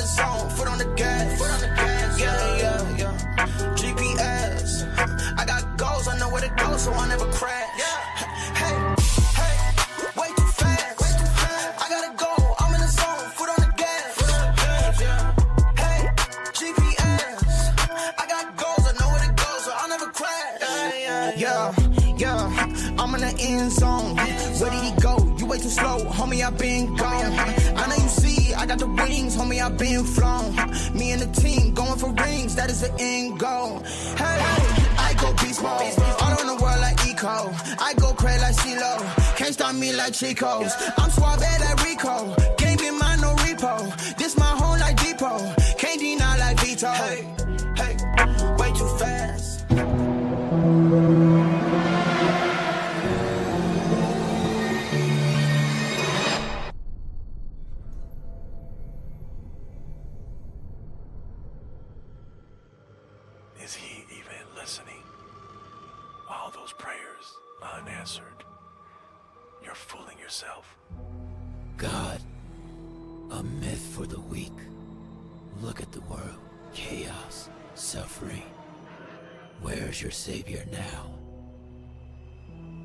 the zone, foot on the gas. Yeah. GPS, I got goals, I know where to go, so I never crash. Hey, way too fast. I gotta go, I'm in the zone, foot on the gas. Hey, GPS, I got goals, I know where to go, so I'll never crash. Yeah, I'm in the end zone. Where did he go? You way too slow, homie, I been gone. I know you see, I got the rings, homie, I been flown. Me and the team going for rings, that is the end goal. Hey, I go beast mode, all on the world like Eco. I go crazy like CeeLo, can't stop me like Chico's. I'm suave like Rico, can't be mine no repo. This my home like Depot, can't deny like Vito. Hey, way too fast. Is he even listening? All those prayers unanswered. You're fooling yourself. God, a myth for the weak. Look at the world. Chaos, suffering. Where's your savior now?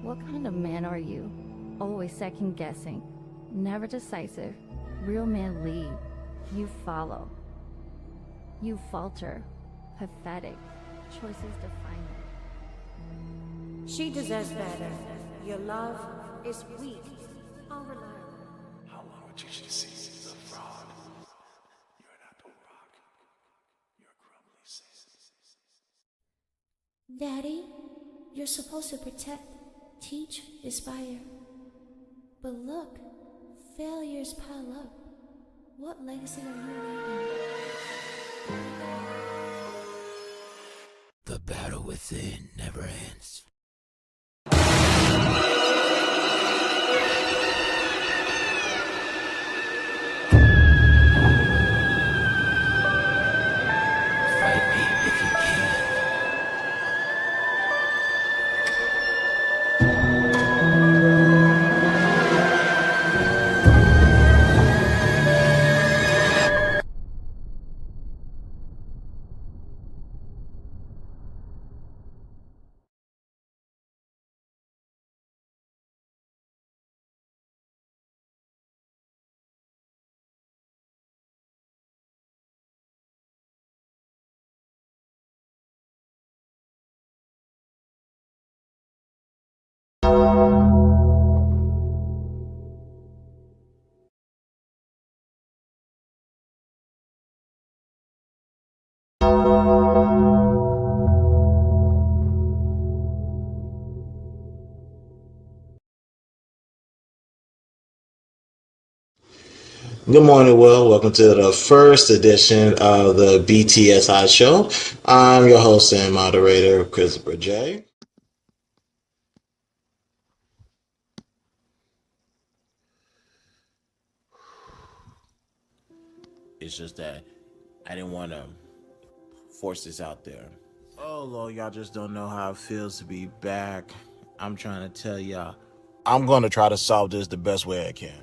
What kind of man are you? Always second guessing, never decisive. Real men lead, you follow. You falter, pathetic. Choices define it. She deserves better. Your love is weak, unreliable. How long would you see the fraud? You're an apple rock. You're crumbly sand. Daddy, you're supposed to protect, teach, inspire. But look, failures pile up. What legacy are you leaving? The battle within never ends. Fight me if you can. Good morning, Will. Welcome to the first edition of the BTSI show. I'm your host and moderator, Christopher J. It's just that I didn't want to force this out there. Oh, Lord, y'all just don't know how it feels to be back. I'm trying to tell y'all. I'm going to try to solve this the best way I can.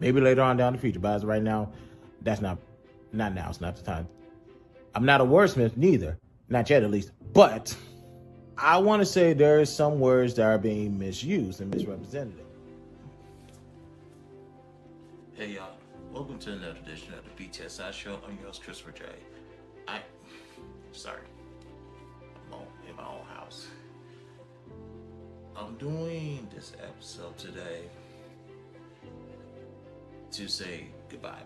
Maybe later on down the future, but as of right now, that's not now. It's not the time. I'm not a wordsmith neither, not yet at least. But I want to say there are some words that are being misused and misrepresented. Hey y'all, welcome to another edition of the BTSI show. I'm your host, Christopher J. I'm in my own house. I'm doing this episode today to say goodbye.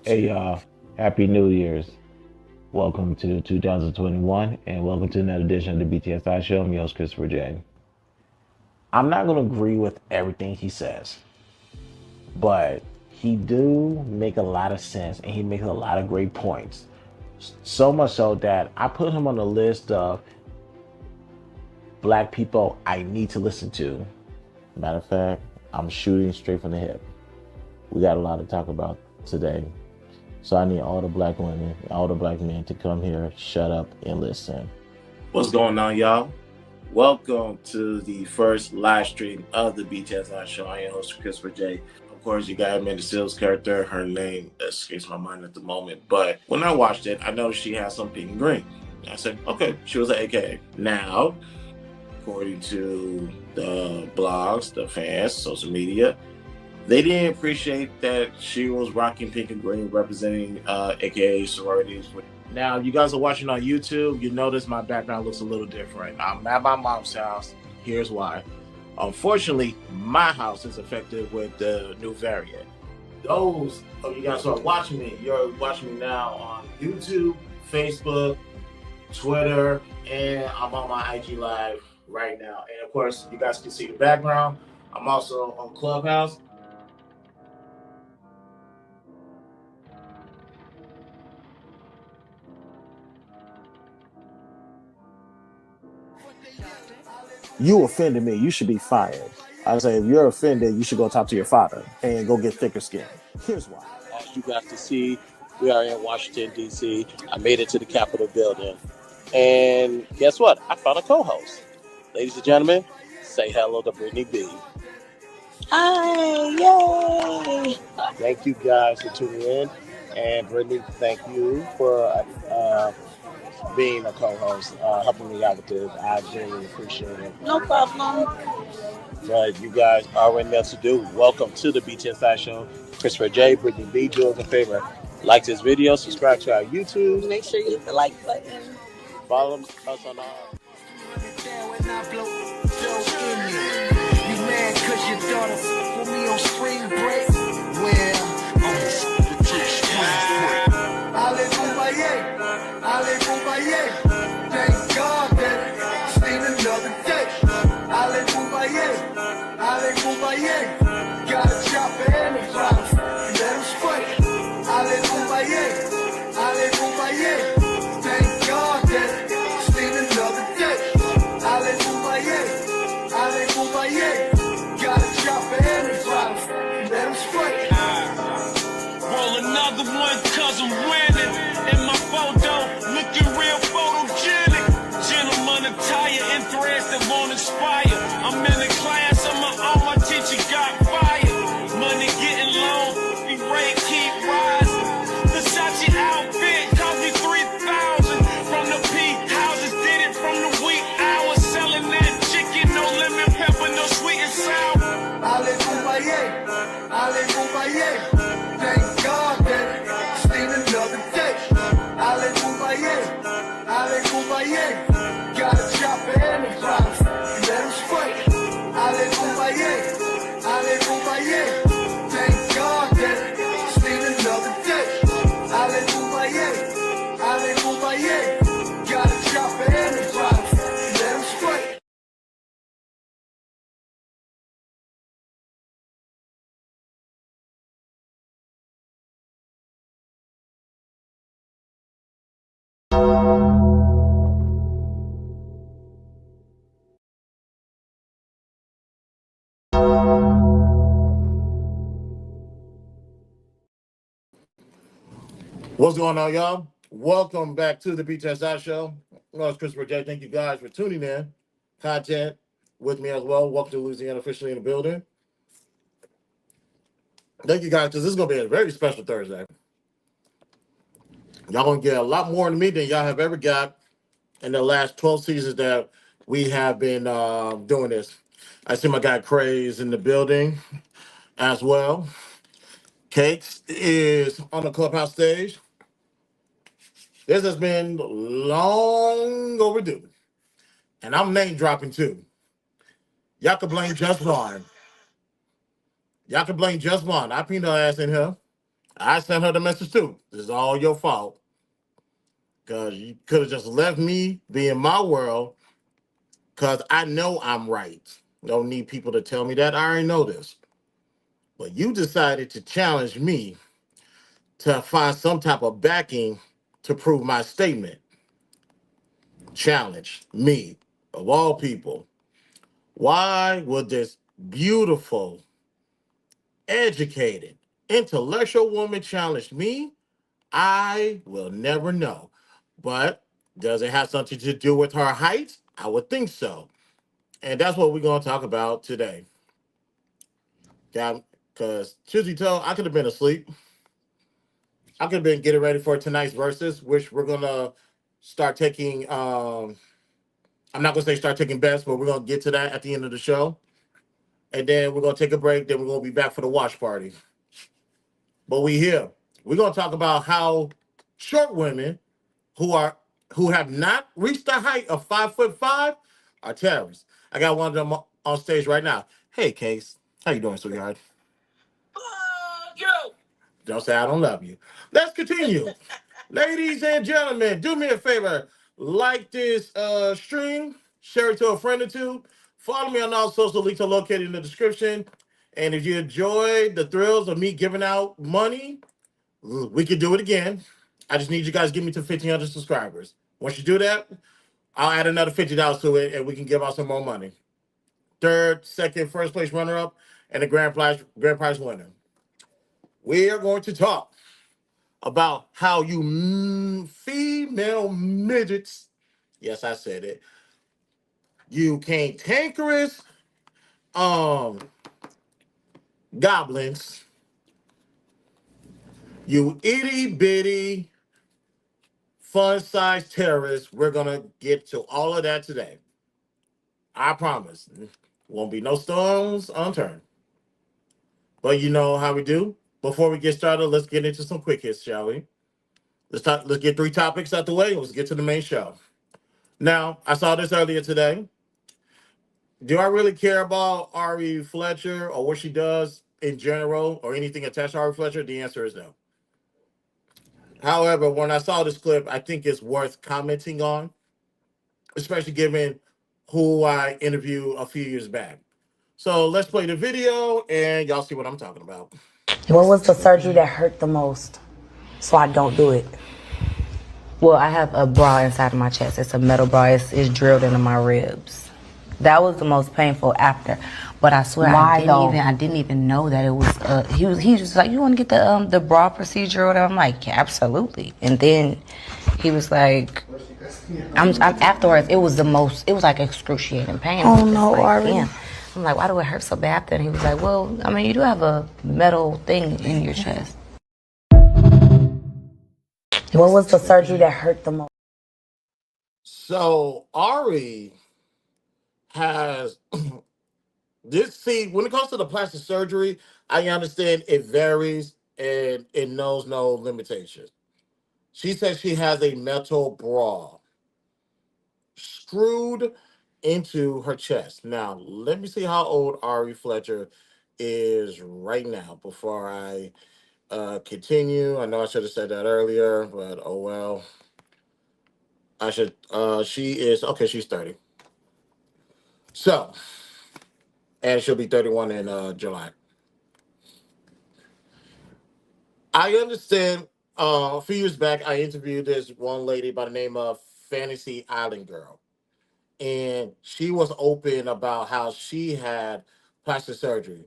Hey y'all, Happy New Year's. Welcome to 2021 and welcome to another edition of the BTSI show. I'm your host, Christopher J. I'm not going to agree with everything he says, but he do make a lot of sense and he makes a lot of great points. So much so that I put him on the list of black people I need to listen to. Matter of fact, I'm shooting straight from the hip. We got a lot to talk about today. So I need all the black women, all the black men to come here, shut up, and listen. What's going on, y'all? Welcome to the first live stream of the BTSI show. I am your host, Christopher J. Of course, you got Amanda Seals' character. Her name escapes my mind at the moment. But when I watched it, I noticed she had some pink and green. I said, okay, she was an AKA. Now, according to the blogs, the fans, social media, they didn't appreciate that she was rocking pink and green, representing AKA sororities. Now, you guys are watching on YouTube. You notice my background looks a little different. I'm at my mom's house. Here's why. Unfortunately, my house is affected with the new variant. Those of you guys who are watching me, you're watching me now on YouTube, Facebook, Twitter, and I'm on my IG Live right now. And of course, you guys can see the background. I'm also on Clubhouse. You offended me. You should be fired. I say, if you're offended, you should go talk to your father and go get thicker skin. Here's why. As you guys can see, we are in Washington, D.C. I made it to the Capitol building. And guess what? I found a co-host. Ladies and gentlemen, say hello to Brittany B. Hi, yay! Thank you guys for tuning in. And Brittany, thank you for being a co-host, helping me out with this. I genuinely appreciate it. No problem. But you guys already know what to do. Welcome to the BTSI show. Christopher J, Brittany B, do us a favor. Like this video, subscribe to our YouTube. Make sure you hit the like button. Follow us on our... You mad cause your daughter put me on spring break? Well, I'm Hallelujah, thank God that it's been another day. Hallelujah, got a chopper and a drive, let him spray. Hallelujah, thank God that it's been another day. Hallelujah, got a chopper and a drive, let him spray. Roll another one cause I'm winning. In my photo, looking real photogenic. Gentleman attire and threads that won't expire. I'm in the class on my own, my teacher got fired. Money getting low, the rate keep rising. Versace outfit cost me $3,000. From the peak houses, did it from the week hours. Selling that chicken, no lemon pepper, no sweet and sour. Hallelujah, thank God that it's been another day. Hallelujah, got a chopper and a drive, let him spray. Hallelujah, thank God that it's been another day. Hallelujah, got a chopper and a drive, let him spray. What's going on, y'all? Welcome back to the BTSI show. It's Christopher J. Thank you guys for tuning in. Content with me as well. Welcome to Louisiana, officially in the building. Thank you guys, because this is going to be a very special Thursday. Y'all going to get a lot more than me than y'all have ever got in the last 12 seasons that we have been doing this. I see my guy Craze in the building as well. Cakes is on the Clubhouse stage. This has been long overdue. And I'm name dropping too. Y'all can blame Just Vaughn. Y'all can blame Just Vaughn. I peanut her ass in here. I sent her the message too. This is all your fault. Because you could have just left me be in my world. Because I know I'm right. Don't need people to tell me that. I already know this. But you decided to challenge me to find some type of backing to prove my statement. Challenge me, of all people. Why would this beautiful, educated, intellectual woman challenge me I will never know. But does it have something to do with her height? I would think so. And that's what we're going to talk about today. Yeah, because truth be told, I could have been asleep. I could have been getting ready for tonight's verses, which we're going to start taking. I'm not going to say start taking bets, but we're going to get to that at the end of the show. And then we're going to take a break. Then we're going to be back for the watch party. But we here. We're going to talk about how short women who are who have not reached the height of 5'5" are terrorists. I got one of them on stage right now. Hey, Case, how you doing, sweetheart? Don't say I don't love you. Let's continue. Ladies and gentlemen, do me a favor. Like this stream, share it to a friend or two. Follow me on all social links are located in the description. And if you enjoy the thrills of me giving out money, we can do it again. I just need you guys to get me to 1,500 subscribers. Once you do that, I'll add another $50 to it, and we can give out some more money. Third, second, first place runner up, and the grand prize winner. We are going to talk about how you female midgets, yes, I said it, you cantankerous goblins, you itty bitty fun sized terrorists. We're gonna get to all of that today. I promise. Won't be no stones unturned. But you know how we do. Before we get started, let's get into some quick hits, shall we? Let's get three topics out the way and let's get to the main show. Now, I saw this earlier today. Do I really care about Ari Fletcher or what she does in general or anything attached to Ari Fletcher? The answer is no. However, when I saw this clip, I think it's worth commenting on, especially given who I interviewed a few years back. So let's play the video and y'all see what I'm talking about. What was the surgery that hurt the most? So I don't do it. Well, I have a bra inside of my chest. It's a metal bra. It's drilled into my ribs. That was the most painful after. But I swear I didn't even know that it was he was just like, you want to get the bra procedure or whatever? I'm like, yeah, absolutely. And then he was like, I'm afterwards it was like excruciating pain. Oh no, like, Ari. damn. I'm like, why do it hurt so bad after? And he was like, well, I mean, you do have a metal thing in your chest. What was the surgery that hurt the most? So Ari has this. See, when it comes to the plastic surgery, I understand it varies and it knows no limitations. She says she has a metal bra screwed into her chest. Now, let me see how old Ari Fletcher is right now before I continue. I know I should have said that earlier, but oh well. I should. She is okay. She's 30. So, and she'll be 31 in July. I understand. A few years back, I interviewed this one lady by the name of Fantasy Island Girl, and she was open about how she had plastic surgery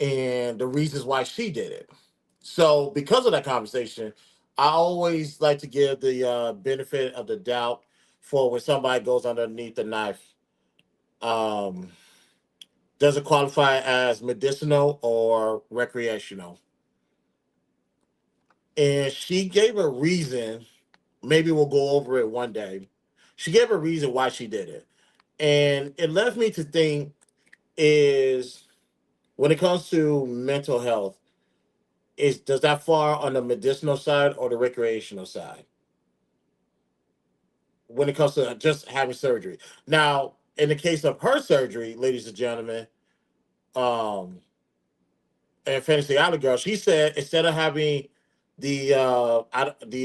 and the reasons why she did it. So, because of that conversation, I always like to give the benefit of the doubt for when somebody goes underneath the knife. Um, does it qualify as medicinal or recreational? And she gave a reason. Maybe we'll go over it one day. She gave a reason why she did it. And it left me to think is when it comes to mental health, does that fall on the medicinal side or the recreational side? When it comes to just having surgery. Now, in the case of her surgery, ladies and gentlemen, um, and Fantasy Island Girl, she said instead of having I'm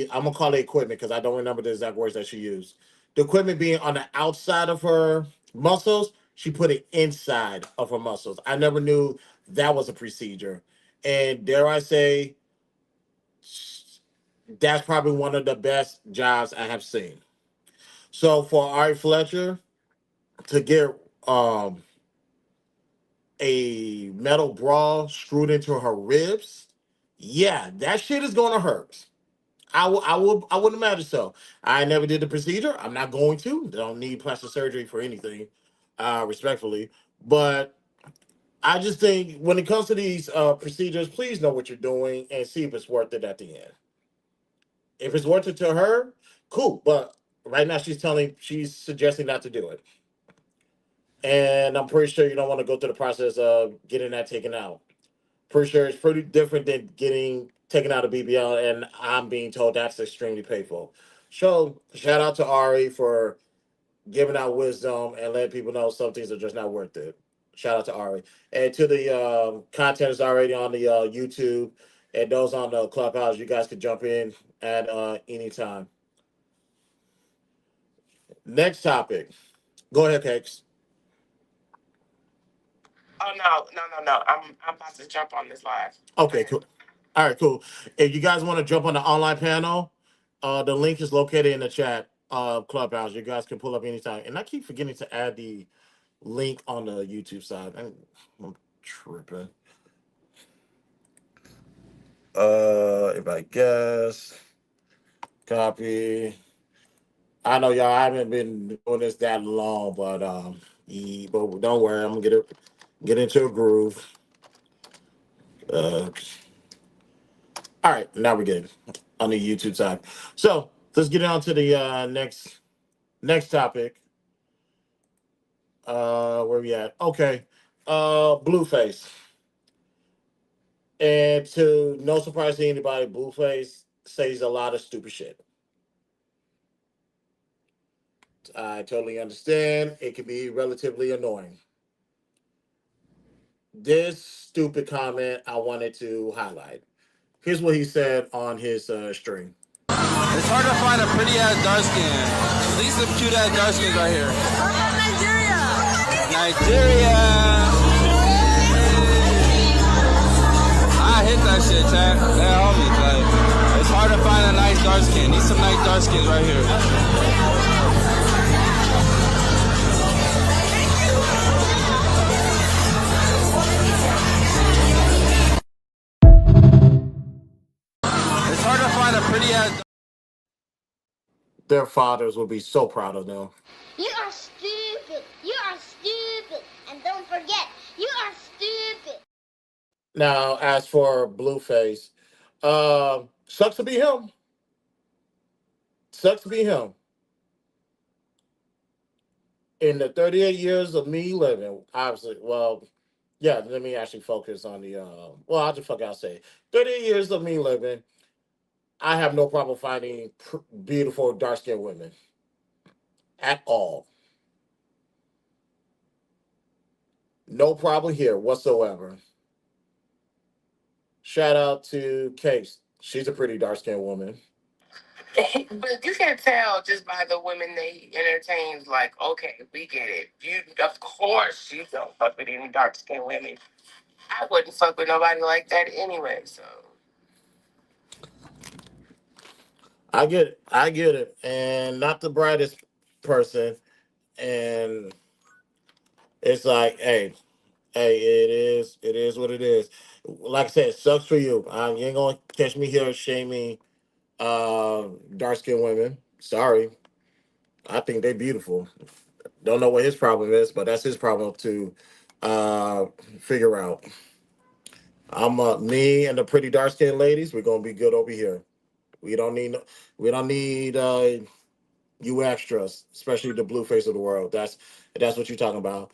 gonna call it equipment because I don't remember the exact words that she used. The equipment being on the outside of her muscles, she put it inside of her muscles. I never knew that was a procedure, and dare I say, that's probably one of the best jobs I have seen. So for Ari Fletcher to get um a metal bra screwed into her ribs, yeah, that shit is gonna hurt. I wouldn't imagine so. I never did the procedure. I'm not going to. Don't need plastic surgery for anything, respectfully. But I just think when it comes to these procedures, please know what you're doing and see if it's worth it at the end. If it's worth it to her, cool. But right now she's suggesting not to do it. And I'm pretty sure you don't want to go through the process of getting that taken out. Pretty sure it's pretty different than getting taken out of BBL, and I'm being told that's extremely painful. So shout out to Ari for giving out wisdom and letting people know some things are just not worth it. Shout out to Ari. And to the content is already on the YouTube and those on the Clubhouse, you guys can jump in at any time. Next topic. Go ahead, Cakes. Oh no. I'm about to jump on this live. Okay, cool. All right, cool. If you guys want to jump on the online panel, the link is located in the chat Clubhouse. You guys can pull up anytime. And I keep forgetting to add the link on the YouTube side. I'm tripping. If I guess, copy. I know y'all haven't been doing this that long, but but don't worry, I'm gonna get into a groove. Uh, all right, now we're good on the YouTube side. So let's get on to the next topic. Where we at? Okay. Blueface. And to no surprise to anybody, Blueface says a lot of stupid shit. I totally understand. It can be relatively annoying. This stupid comment I wanted to highlight. Here's what he said on his stream. It's hard to find a pretty ass dark skin. These some cute ass dark skins right here. Nigeria. Nigeria. I hit that shit, chat. That homies, like, it's hard to find a nice dark skin. Need some nice dark skins right here. It's hard to find a pretty ass. Their fathers will be so proud of them. You are stupid. You are stupid. And don't forget, you are stupid. Now, as for Blueface, sucks to be him. Sucks to be him. In the 38 years of me living, obviously, well, yeah, let me actually focus on the, well, I'll say 38 years of me living, I have no problem finding beautiful dark-skinned women at all. No problem here whatsoever. Shout out to Case. She's a pretty dark-skinned woman. But you can tell just by the women they entertain, like, okay, we get it. You, of course, you don't fuck with any dark skinned women. I wouldn't fuck with nobody like that anyway, so. I get it. And not the brightest person. And it's like, hey, it is what it is. Like I said, it sucks for you. You ain't gonna catch me here shaming dark skinned women. Sorry. I think they're beautiful. Don't know what his problem is, but that's his problem to figure out. I'm me and the pretty dark skinned ladies, we're gonna be good over here. We don't need you extras, especially the blue face of the world. That's what you're talking about.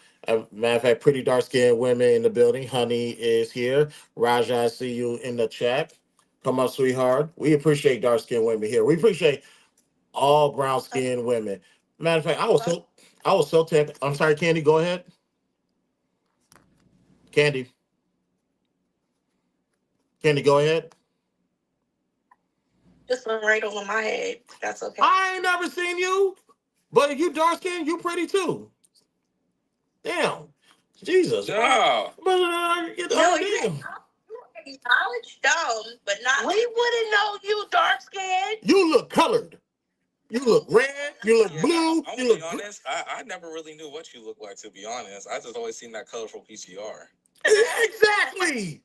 Matter of fact, pretty dark skinned women in the building. Honey is here. Raja, I see you in the chat. Come up, sweetheart. We appreciate dark skinned women here. We appreciate all brown skinned women. Matter of fact, I was so tempted. I'm sorry, Candy. Go ahead. Candy. Candy, go ahead. Just went right over my head. That's okay. I ain't never seen you, but if you dark skinned, you pretty too. Damn. Jesus. Yeah. But Knowledge down, but not. We wouldn't know you dark skinned. You look colored. You look red. You look blue. I'm You gonna look be honest. I never really knew what you looked like. To be honest, I just always seen that colorful PCR. Exactly.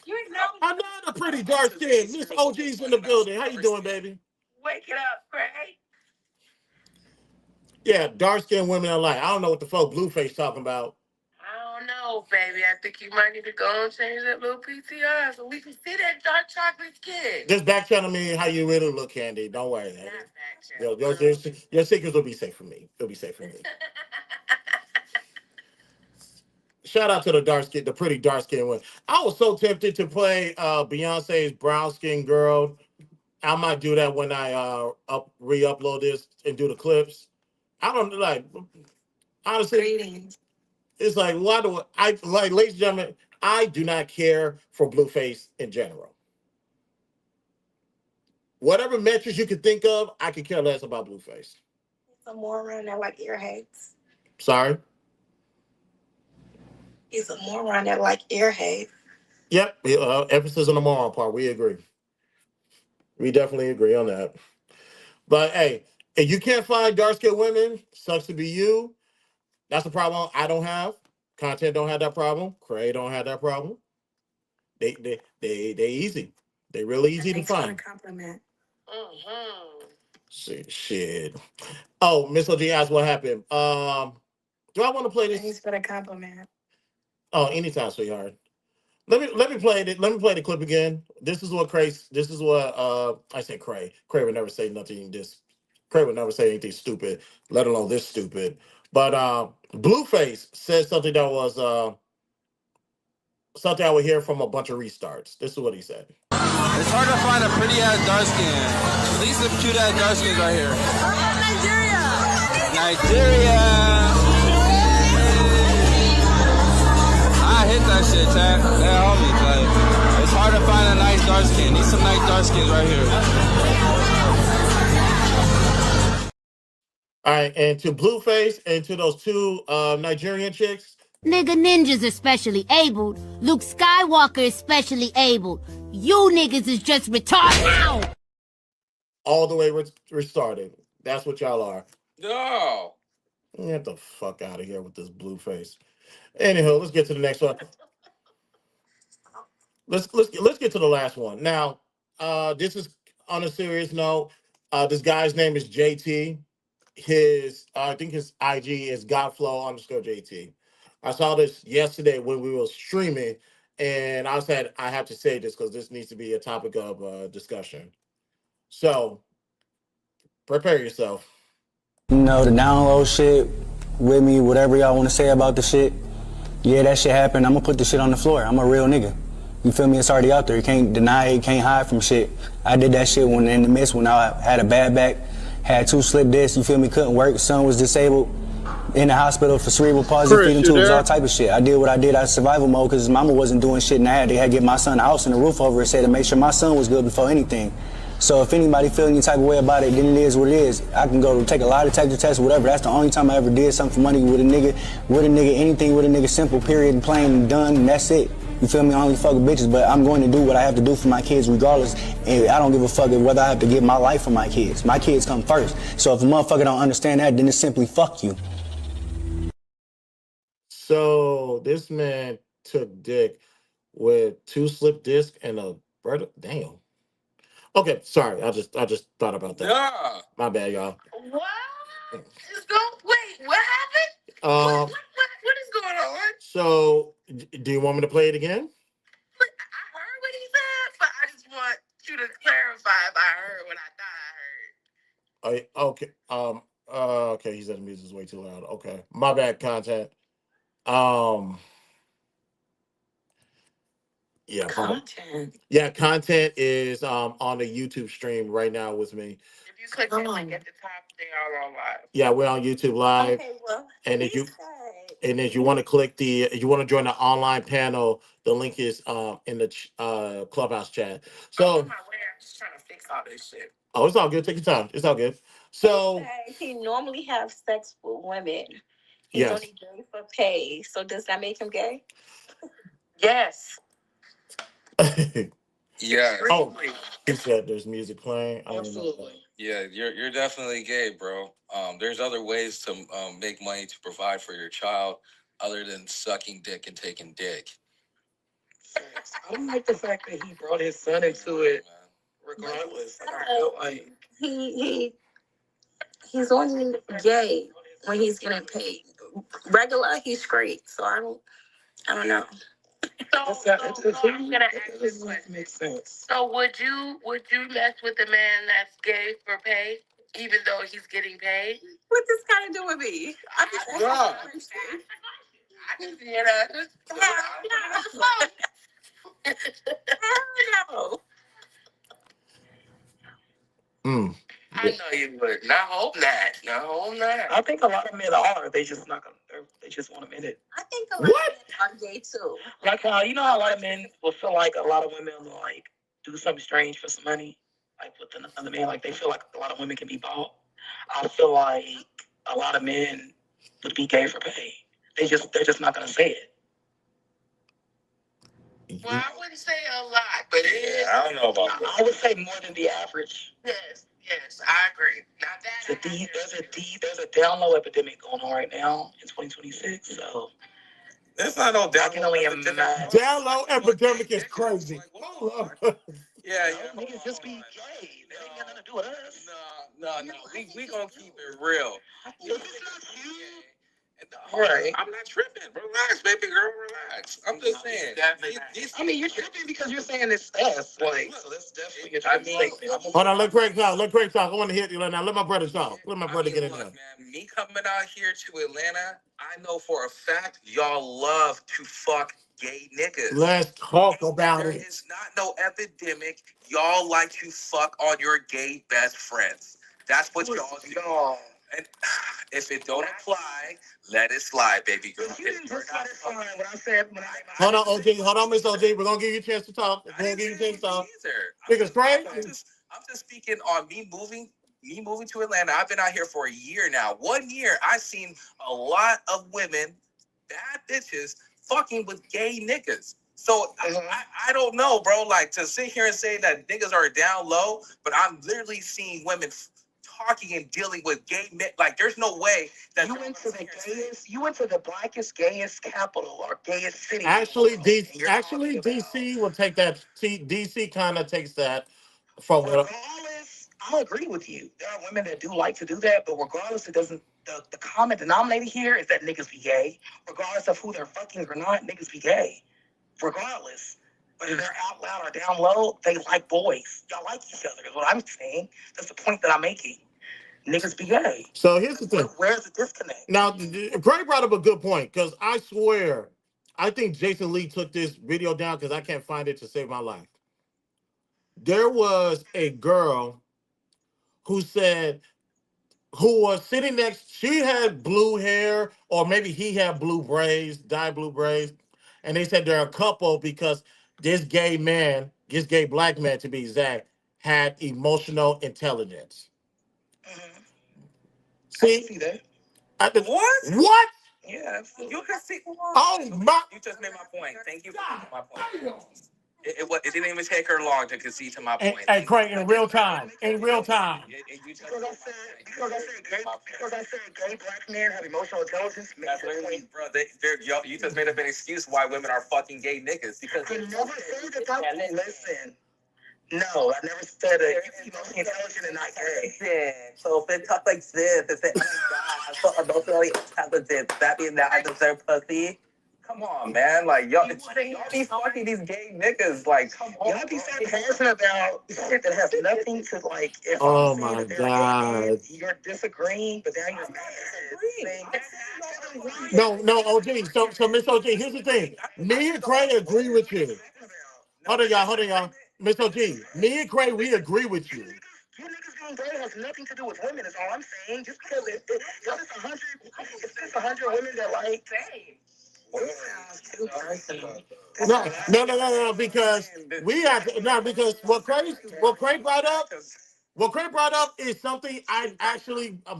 You know, I'm not pretty dark skin. Miss OG's in the building. How you doing, baby? Wake it up, Craig. Yeah, dark skinned women are like, I don't know what the fuck Blueface talking about. I don't know, baby. I think you might need to go and change that little PTR so we can see that dark chocolate skin. Just back channel me how you really look, Candy. Don't worry. Your secrets will be safe for me. It'll be safe for me. Shout out to the pretty dark skinned one. I was so tempted to play Beyonce's brown skinned girl. I might do that when I re-upload this and do the clips. I don't like honestly. Greetings. It's like why do I like, ladies and gentlemen? I do not care for Blueface in general. Whatever metrics you can think of, I could care less about Blueface. Some more around that like earheads. Sorry. He's a moron that like earheads. Yep. Emphasis on the moron part. We agree. We definitely agree on that. But hey, if you can't find dark skinned women, sucks to be you. That's a problem I don't have. Content don't have that problem. Cray don't have that problem. They easy. They really easy to find. A compliment. Shit. Oh, Miss OG asked what happened. Do I want to play this? Thanks for the compliment. Oh, anytime, sweetheart. Let me play it. Let me play the clip again. This is what I say Cray. Cray would never say nothing Cray would never say anything stupid, let alone this stupid. But Blueface said something that was something I would hear from a bunch of restarts. This is what he said. It's hard to find a pretty ass dark skin. These some cute ass dark skins right here. Nigeria. I hit that shit, chat. That homies, like, it's hard to find a nice dark skin. These some nice dark skins right here. All right, and to Blueface and to those two Nigerian chicks. Nigga ninjas are specially abled. Luke Skywalker is specially abled. You niggas is just retarded. Ow! All the way restarted. That's what y'all are. No. Get the fuck out of here with this Blueface. Anyhow, let's get to the next one. Let's get to the last one. Now, this is on a serious note. This guy's name is JT. I think his IG is Godflow_JT. I saw this yesterday when we were streaming, and I said I have to say this because this needs to be a topic of discussion. So, prepare yourself. You know, the download shit with me, whatever y'all want to say about the shit. Yeah, that shit happened. I'm gonna put the shit on the floor. I'm a real nigga. You feel me? It's already out there. You can't deny it, you can't hide from shit. I did that shit when in the midst when I had a bad back, had 2 slip discs, you feel me? Couldn't work, son was disabled, in the hospital for cerebral palsy, feeding tubes, all type of shit. I did what I did out of survival mode because his mama wasn't doing shit and they had to get my son a house and a roof over his head to make sure my son was good before anything. So if anybody feel any type of way about it, then it is what it is. I can go take a lie detector test, whatever. That's the only time I ever did something for money with a nigga, anything with a nigga, simple, period, plain, and done, and that's it. You feel me? I only fuck with bitches, but I'm going to do what I have to do for my kids regardless, and I don't give a fuck whether I have to give my life for my kids. My kids come first. So if a motherfucker don't understand that, then it's simply fuck you. So this man took dick with 2 slip discs and a brother. Damn. Okay, sorry. I just thought about that. Yeah. My bad, y'all. What? Wait, what happened? What is going on? So, do you want me to play it again? I heard what he said, but I just want you to clarify if I heard what I thought I heard. Okay. Okay. He said the music is way too loud. Okay, my bad. Content. Yeah. Content. Yeah, content is on the YouTube stream right now with me. If you click the link at the top, they are all live. Yeah, we're on YouTube live. Okay, well, and if you want to click if you want to join the online panel, the link is in the Clubhouse chat. So I'm just trying to fix all this shit. Oh, it's all good. Take your time. It's all good. So he normally have sex with women. He's yes. only gay for pay. So does that make him gay? Yes. Yeah. Oh, he said there's music playing. Absolutely. Yeah, you're definitely gay, bro. There's other ways to make money to provide for your child other than sucking dick and taking dick. I don't like the fact that he brought his son into it. Regardless, I felt like he's only gay when he's getting paid. Regular, he's great. So I don't know. It doesn't make sense. So would you mess with a man that's gay for pay, even though he's getting paid? What this got to do with me? I'm just God. I can see it. Hell no. I know you would. I hope not. I hope not. I think a lot of men are. They just not gonna. They just won't admit it. I think a lot of men are gay too. Like how you know how a lot of men will feel like a lot of women will like do something strange for some money, like with another man. Like they feel like a lot of women can be bought. I feel like a lot of men would be gay for pay. They're just not gonna say it. Well, I wouldn't say a lot, but I don't know about that. I would say more than the average. Yes, I agree. Not that. There's a down low epidemic going on right now in 2026. So There's not no down low epidemic. Down low epidemic is crazy. Hold up. Yeah, niggas just be gay. They ain't got nothing to do with us. No. We gonna keep it real. Right. I'm not tripping. Relax, baby girl. Relax. I'm just saying. I mean, you're tripping because you're saying it's us. Like, so that's definitely a statement. Hold on, let Craig talk. Let Craig talk. I want to hear you now. Let my brother talk. Let my brother get in there. Man, me coming out here to Atlanta, I know for a fact y'all love to fuck gay niggas. Let's talk about it. There is not no epidemic. Y'all like to fuck on your gay best friends. That's what y'all do. And if it don't apply, let it slide, baby girl. You didn't just let it slide when I said when I. Hold on, OG. Hold on, Miss OG. We're gonna give you a chance to talk. We're gonna give you a chance to talk. Niggas crazy. I'm just speaking on me moving to Atlanta. I've been out here for a year now. 1 year, I've seen a lot of women, bad bitches, fucking with gay niggas. So I don't know, bro. Like to sit here and say that niggas are down low, but I'm literally seeing women talking and dealing with gay men. Like there's no way that you went to the gayest, you went to the blackest, gayest capital or gayest city. Actually, DC will take that. DC kind of takes that from what. I agree with you. There are women that do like to do that, but regardless, it doesn't. The common denominator here is that niggas be gay. Regardless of who they're fucking or not, niggas be gay. Regardless. Whether they're out loud or down low, they like boys. Y'all like each other is what I'm saying. That's the point that I'm making. Niggas be gay. So here's the thing. Where's the disconnect? Now, Gray brought up a good point because I swear, I think Jason Lee took this video down because I can't find it to save my life. There was a girl who was sitting next, she had blue hair, or maybe he had blue braids, dyed blue braids. And they said they're a couple because this gay black man to be exact, had emotional intelligence. See that? What? What? Yeah, absolutely. You can see. Oh my! You just made my point. Thank you for making my point. It didn't even take her long to concede to my point. Hey, Craig, in real time. In real time. Because I said gay black men have emotional intelligence. That's literally, bro. You just made up an excuse why women are fucking gay niggas because I never said that. Listen. No, I never said that. You emotionally intelligent and not gay. So if it talks like this, if it, oh my God, I'm so emotionally intelligent, that means that I deserve pussy? Come on, man. Like, y'all be fucking these gay niggas. Like, come on. Y'all be so passionate about shit that has nothing to, like, if Oh I'm my saying that God. you're disagreeing, but then you're mad. No, OG. So Miss OG, here's the thing. Me and Craig agree with you. Hold on, y'all. Miss OG, me and Craig, we agree with you. You niggas being gay has nothing to do with women, is all I'm saying. Just because if it's 100 women that like gay. No, because we have to, because what Craig brought up is something I'm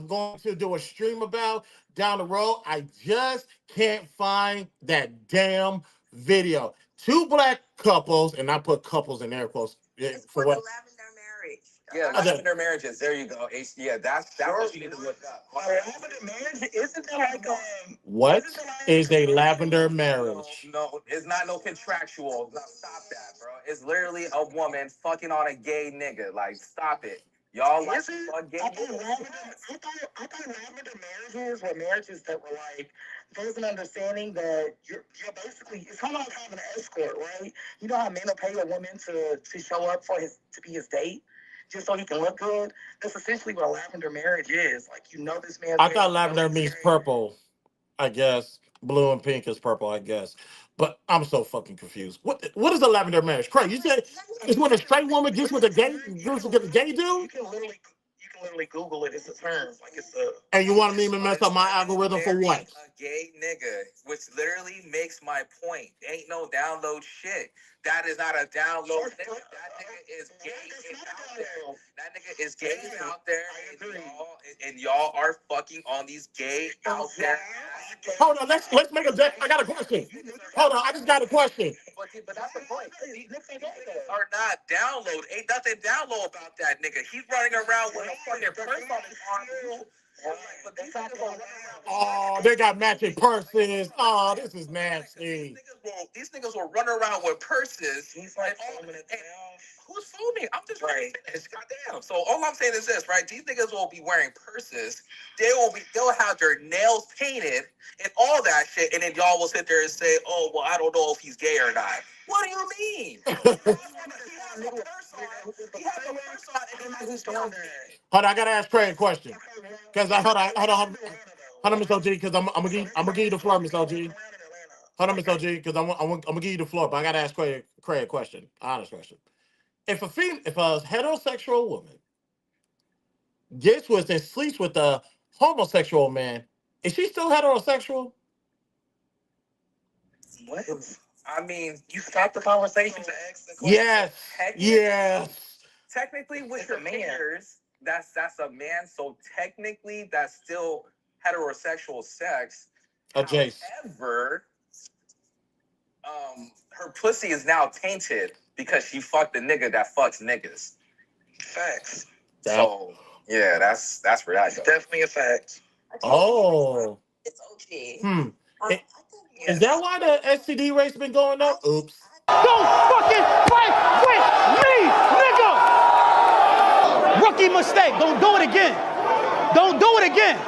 going to do a stream about down the road. I just can't find that damn video. Two black couples, and I put couples in air quotes for what? Yeah, lavender marriages. There you go. Yeah, that's what you need to look up. Lavender marriage, isn't that like What is a lavender marriage? No, it's not no contractual. No, stop that, bro. It's literally a woman fucking on a gay nigga. Like, stop it. Y'all like fuck gay niggas? I thought lavender marriages were marriages that were like there's an understanding that you're basically it's kind of like having an escort, right? You know how men will pay a woman to show up for his to be his date just so he can look good. That's essentially what a lavender marriage is. Like you know this man's I married, thought you know lavender he's means married. purple. I guess blue and pink is purple. I guess, but I'm so fucking confused. What is a lavender marriage? Craig, you said it's when a straight woman gets with a gay dude. You can literally Google it. It's a term. Like it's a. And you want me to mess up my algorithm for what? A gay nigga, which literally makes my point. Ain't no download shit. That is not a download nigga. That nigga is gay and out there. That nigga is gay and out there, and y'all are fucking on these gay out there. Hold on, let's make a deck. I got a question. Hold on, I just got a question. But that's the point. These niggas are not download. Ain't nothing download about that nigga. He's running around with a fucking purse on his arm. But these niggas are running around. Oh, they got matching purses. Oh, this is nasty. These niggas will run around with purses. He's like, who's filming? I'm just trying to finish. Goddamn. So all I'm saying is this, right? These niggas will be wearing purses. They'll have their nails painted and all that shit. And then y'all will sit there and say, oh, well, I don't know if he's gay or not. What do you mean? Hold on, I gotta ask Craig a question. Cause hold on, Miss OG, because I'm gonna give you the floor, Miss OG. Hold on, Miss OG, because I'm gonna give you the floor, but I gotta ask Craig a question, honest question. If a heterosexual woman gets with and sleeps with a homosexual man, is she still heterosexual? What? I mean, you stopped the conversation to ask the question. Yes. Technically, with your fingers, that's a man. So technically, that's still heterosexual sex. However, her pussy is now tainted because she fucked a nigga that fucks niggas. Facts. So yeah, that's where that goes. Definitely a fact. Oh. It's OG. Is that why the STD rate's been going up? Oops. Don't fucking fight with me, nigga! Rookie mistake. Don't do it again. Don't do it again.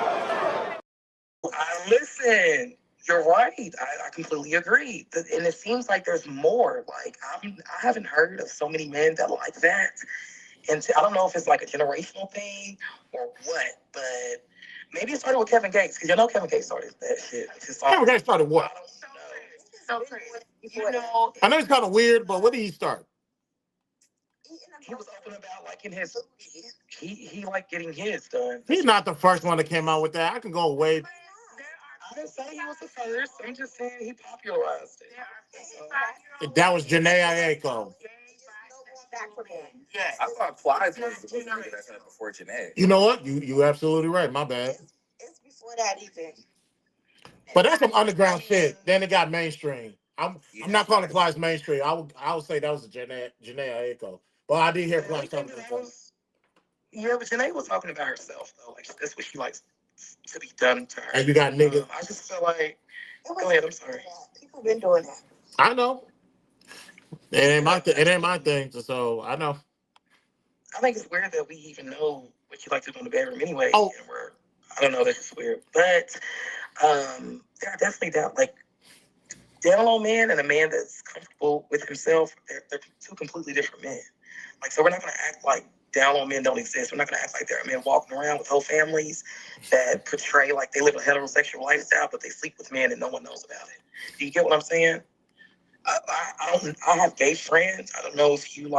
Listen, you're right. I completely agree. And it seems like there's more. Like, I haven't heard of so many men that like that. And I don't know if it's like a generational thing or what, but maybe it started with Kevin Gates, because you know Kevin Gates started that shit. Kevin Gates started what? So crazy. You know, I know it's kind of weird, but what did he start? He was open about like in his he like getting his done. He's not the first one that came out with that. I can go away. I didn't say he was the first. I'm just saying he popularized it. That was Janae Aiko. Yeah, I thought Plies was the nigga that said it before Janae. You know what? You absolutely right. My bad. It's before that even. But that's some underground shit. Then it got mainstream. I'm not calling Plies mainstream. I would say that was a Janae Aiko. But I did hear Plies talking about that. Yeah, but Janae was talking about herself though. Like that's what she likes to be done to her. And you got niggas. I just feel like. Go ahead. I'm sorry. People been doing that. I know. It ain't my thing. So I know. I think it's weird that we even know what you like to do in the bedroom anyway. Oh. And I don't know. That's just weird. But there are definitely down low men and a man that's comfortable with himself. They're two completely different men. Like, so we're not gonna act like down low men don't exist. We're not gonna act like there are men walking around with whole families that portray like they live a heterosexual lifestyle, but they sleep with men and no one knows about it. Do you get what I'm saying? I have gay friends. I don't know if you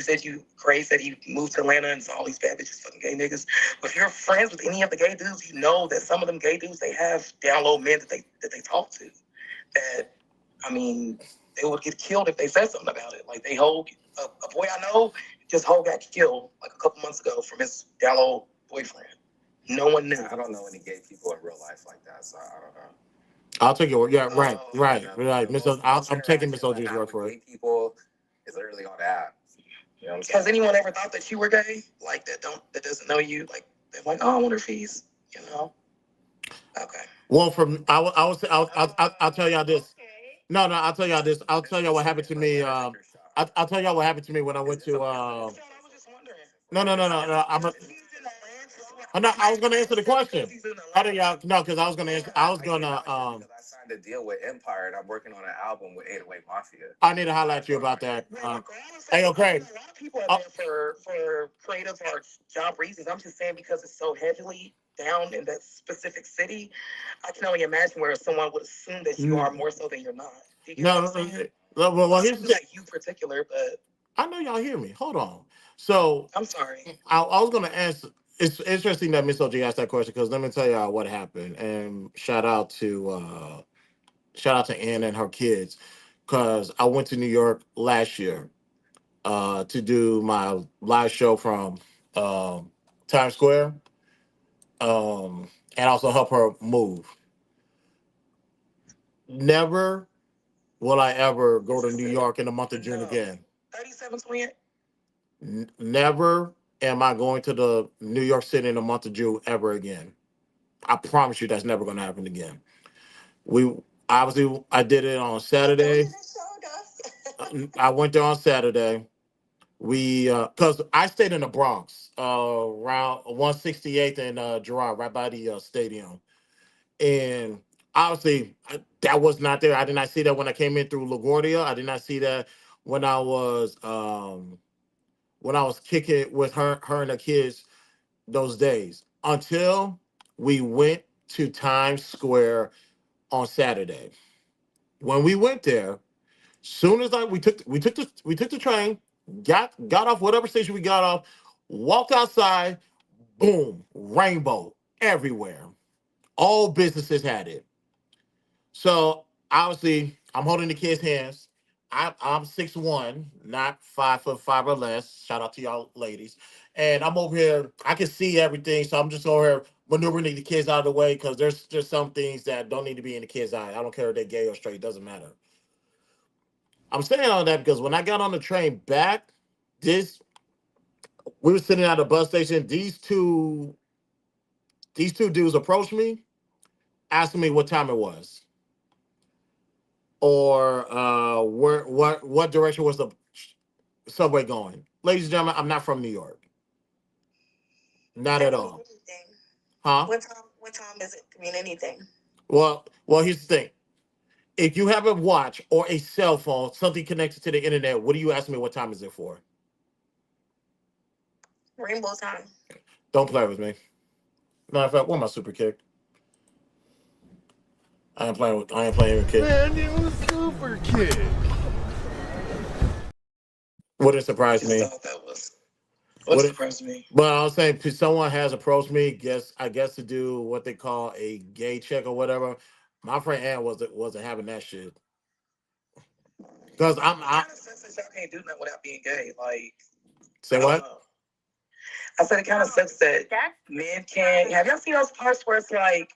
said Gray said he moved to Atlanta and saw all these bad bitches fucking gay niggas. But if you're friends with any of the gay dudes, you know that some of them gay dudes, they have down low men that they talk to. That, I mean, they would get killed if they said something about it. Like a boy I know, just got killed like a couple months ago from his down low boyfriend. No one knew. I don't know any gay people in real life like that, so I don't know. I'll take your word. Yeah, right. I'm taking Miss OG's word for it. Gay people is literally on the app. You know, has anyone ever thought that you were gay? Like that doesn't know you? Like they're like, oh, I wonder if he's, you know. Okay. Well, I'll tell y'all this. No, I'll tell y'all this. I'll tell y'all what happened to me. I'll tell y'all what happened to me when I went to. No. I'm not. I was gonna answer the question. How do y'all? No, because I was gonna answer. I was gonna. I signed a deal with Empire, and I'm working on an album with 808 Mafia. I need to highlight you about that. Hey, okay. A lot of people are there for creative or job reasons. I'm just saying because it's so heavily down in that specific city. I can only imagine where someone would assume that you are more so than you're not. No, well, here's the thing. Like you particular, but I know y'all hear me. Hold on. So I'm sorry. I was gonna answer. It's interesting that Miss OG asked that question because let me tell y'all what happened. And shout out to Ann and her kids because I went to New York last year to do my live show from Times Square and also help her move. Never will I ever go to New York in the month of June again. 37 twin. Never am I going to the New York City in the month of June ever again. I promise you that's never going to happen again. I did it on Saturday. I went there on Saturday. Because I stayed in the Bronx, around 168th and Girard, right by the stadium. And obviously, that was not there. I did not see that when I came in through LaGuardia. I did not see that when I was kicking with her and the kids those days until we went to Times Square on Saturday. When we went there, soon as we took the train, got off whatever station we got off, walked outside, boom, rainbow everywhere. All businesses had it. So obviously, I'm holding the kids' hands. I'm 6'1", not 5'5" or less. Shout out to y'all ladies. And I'm over here. I can see everything, so I'm just over here maneuvering the kids out of the way because there's just some things that don't need to be in the kids' eye. I don't care if they're gay or straight. It doesn't matter. I'm saying all that because when I got on the train back, we were sitting at a bus station. These two dudes approached me, asking me what time it was, or what direction was the subway going. Ladies and gentlemen, I'm not from New York. Not at all. Huh? What time does it mean anything? Well, here's the thing. If you have a watch or a cell phone, something connected to the internet, what do you ask me what time is it for? Rainbow time. Don't play with me. Matter of fact, where's my super kick? I ain't playing with kids. Man, it was super kick. Wouldn't surprise me. What surprised me? But I was saying, someone has approached me, I guess to do what they call a gay check or whatever. My friend Ann wasn't having that shit. Because I'm kind of sense that y'all can't do nothing without being gay. Like, say what? I said it kind of sense that men can't. Have y'all seen those parts where it's like,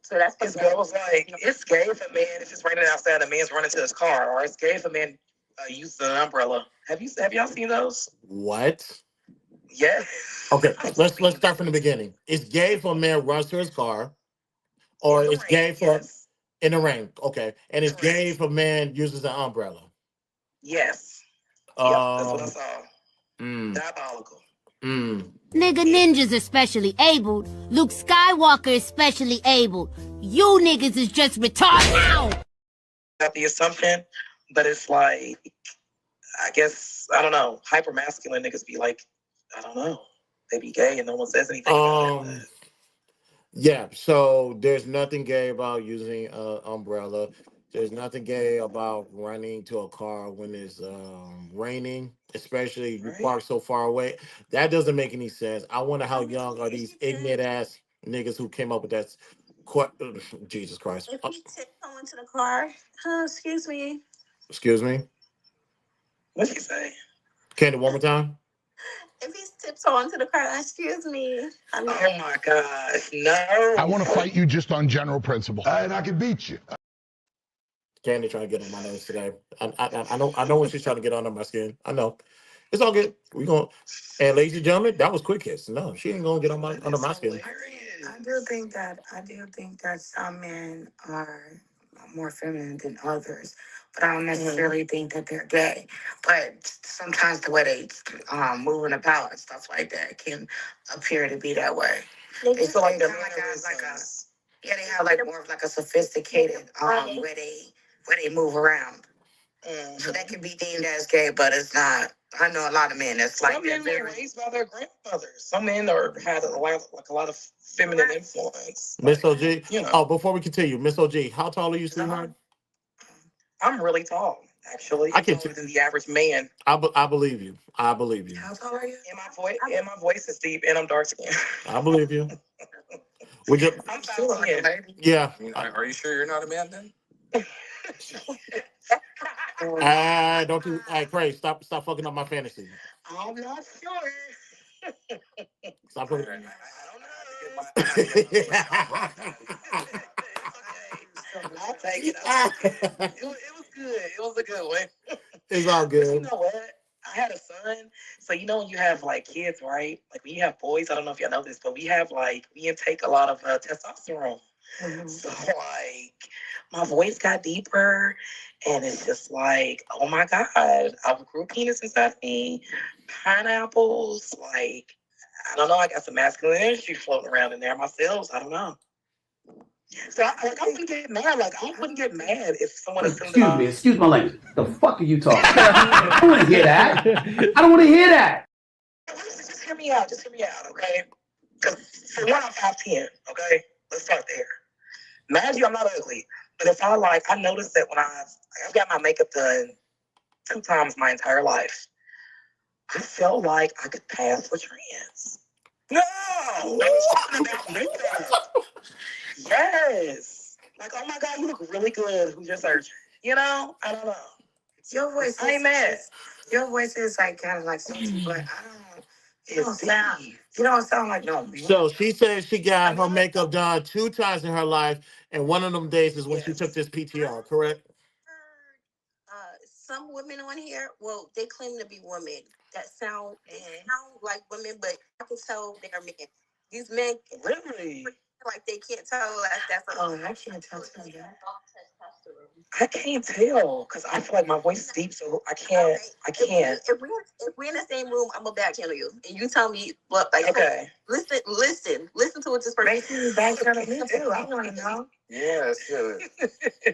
so that's his girl's like, it's gay if a man is just raining outside, a man's running to his car, or it's gay if a man uses an umbrella. Have y'all seen those? What? Yes. Okay, let's start from the beginning. It's gay if a man runs to his car, or it's gay for in the rain. Okay, and it's gay if a man uses an umbrella. Yes. Yeah, that's what I saw. Diabolical. Nigga ninjas are specially abled. Luke Skywalker is specially abled. You niggas is just retarded. Not the assumption, but it's like, I guess, I don't know, hyper masculine niggas be like, I don't know, they be gay and no one says anything about it. Yeah, so there's nothing gay about using an umbrella. There's nothing gay about running to a car when it's raining, especially if you park so far away. That doesn't make any sense. I wonder how young are these ignorant ass niggas who came up with that. Jesus Christ. If you tiptoe into the car, excuse me. Excuse me? What'd she say? Candy, one more time? If he's tiptoeing to the car, excuse me. Oh my gosh, no. I want to fight you just on general principle. And I can beat you. Candy trying to get on my nerves today. I know when she's trying to get under my skin. I know. It's all good. We going and ladies and gentlemen, that was quick kiss. No, she ain't gonna get on my under my skin. I do think that some men are more feminine than others, but I don't necessarily think that they're gay. But sometimes the way they move about and stuff like that can appear to be that way. They feel like they're like a yeah, they have like more of like a sophisticated where they move around. So that can be deemed as gay, but it's not. I know a lot of men that's like Some men were raised by their grandmothers. Some men had a lot of feminine influence. Miss OG. You know. Oh, before we continue, Miss OG, how tall are you, sweetheart? I'm really tall, actually. I can taller than the average man. I believe you. I believe you. How tall are you? And my voice is deep, and I'm dark skinned. I believe you. We just, I'm 5'10". yeah. Are you sure you're not a man then? Don't you? Hey, Craig, stop fucking up my fantasy. I'm not sure. Stop fucking. I'll take it. It was good. It was a good one. It's all good. But you know what? I had a son. So you know when you have like kids, right? Like when you have boys, I don't know if y'all know this, but we intake a lot of testosterone. So like my voice got deeper and it's just like, oh my God, I grew a penis inside of me, pineapples, like I don't know, I got some masculine energy floating around in there myself. I don't know. So I wouldn't get mad. Like I wouldn't get mad if someone assumed that. Excuse my language. The fuck are you talking about? I don't want to hear that. I don't want to hear that. Just hear me out. Okay? Because for one, I'm 5'10", okay? Let's start there. Mind you, I'm not ugly. But if I noticed that when I've got my makeup done 2 times my entire life, I felt like I could pass for trans. No! I was talking about makeup. Yes. Like, oh my God, you look really good. Who's your surgeon? You know? I don't know. Your voice I ain't mad. Your voice is like kind of like something, but I don't. You don't sound like no. So she said she got her makeup done 2 times in her life, and one of them days is when she took this PTR, correct? Some women on here, well, they claim to be women that sound like women, but I can tell they're men. These men really like they can't tell that's a I can't tell too. I can't tell because I feel like my voice is deep, so I can't. I can't. If we're in the same room, I'm gonna back channel you, and you tell me what. Like, okay, listen to what this person. Make me back channel me too. I want to know. Yes,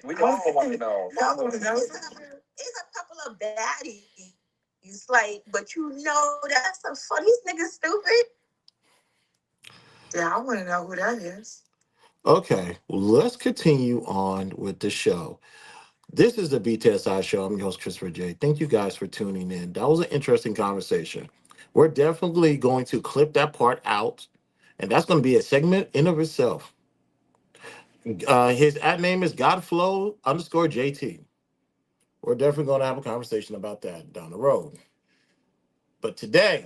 we all want to know. I want to know. It's a couple of baddies, like, but you know that's so funny. These niggas stupid. Yeah, I want to know who that is. Okay, well, let's continue on with the show. This is the BTSI show. I'm your host, Christopher J. Thank you guys for tuning in. That was an interesting conversation. We're definitely going to clip that part out, and that's going to be a segment in of itself. His at name is Godflow_JT. We're definitely going to have a conversation about that down the road. But today,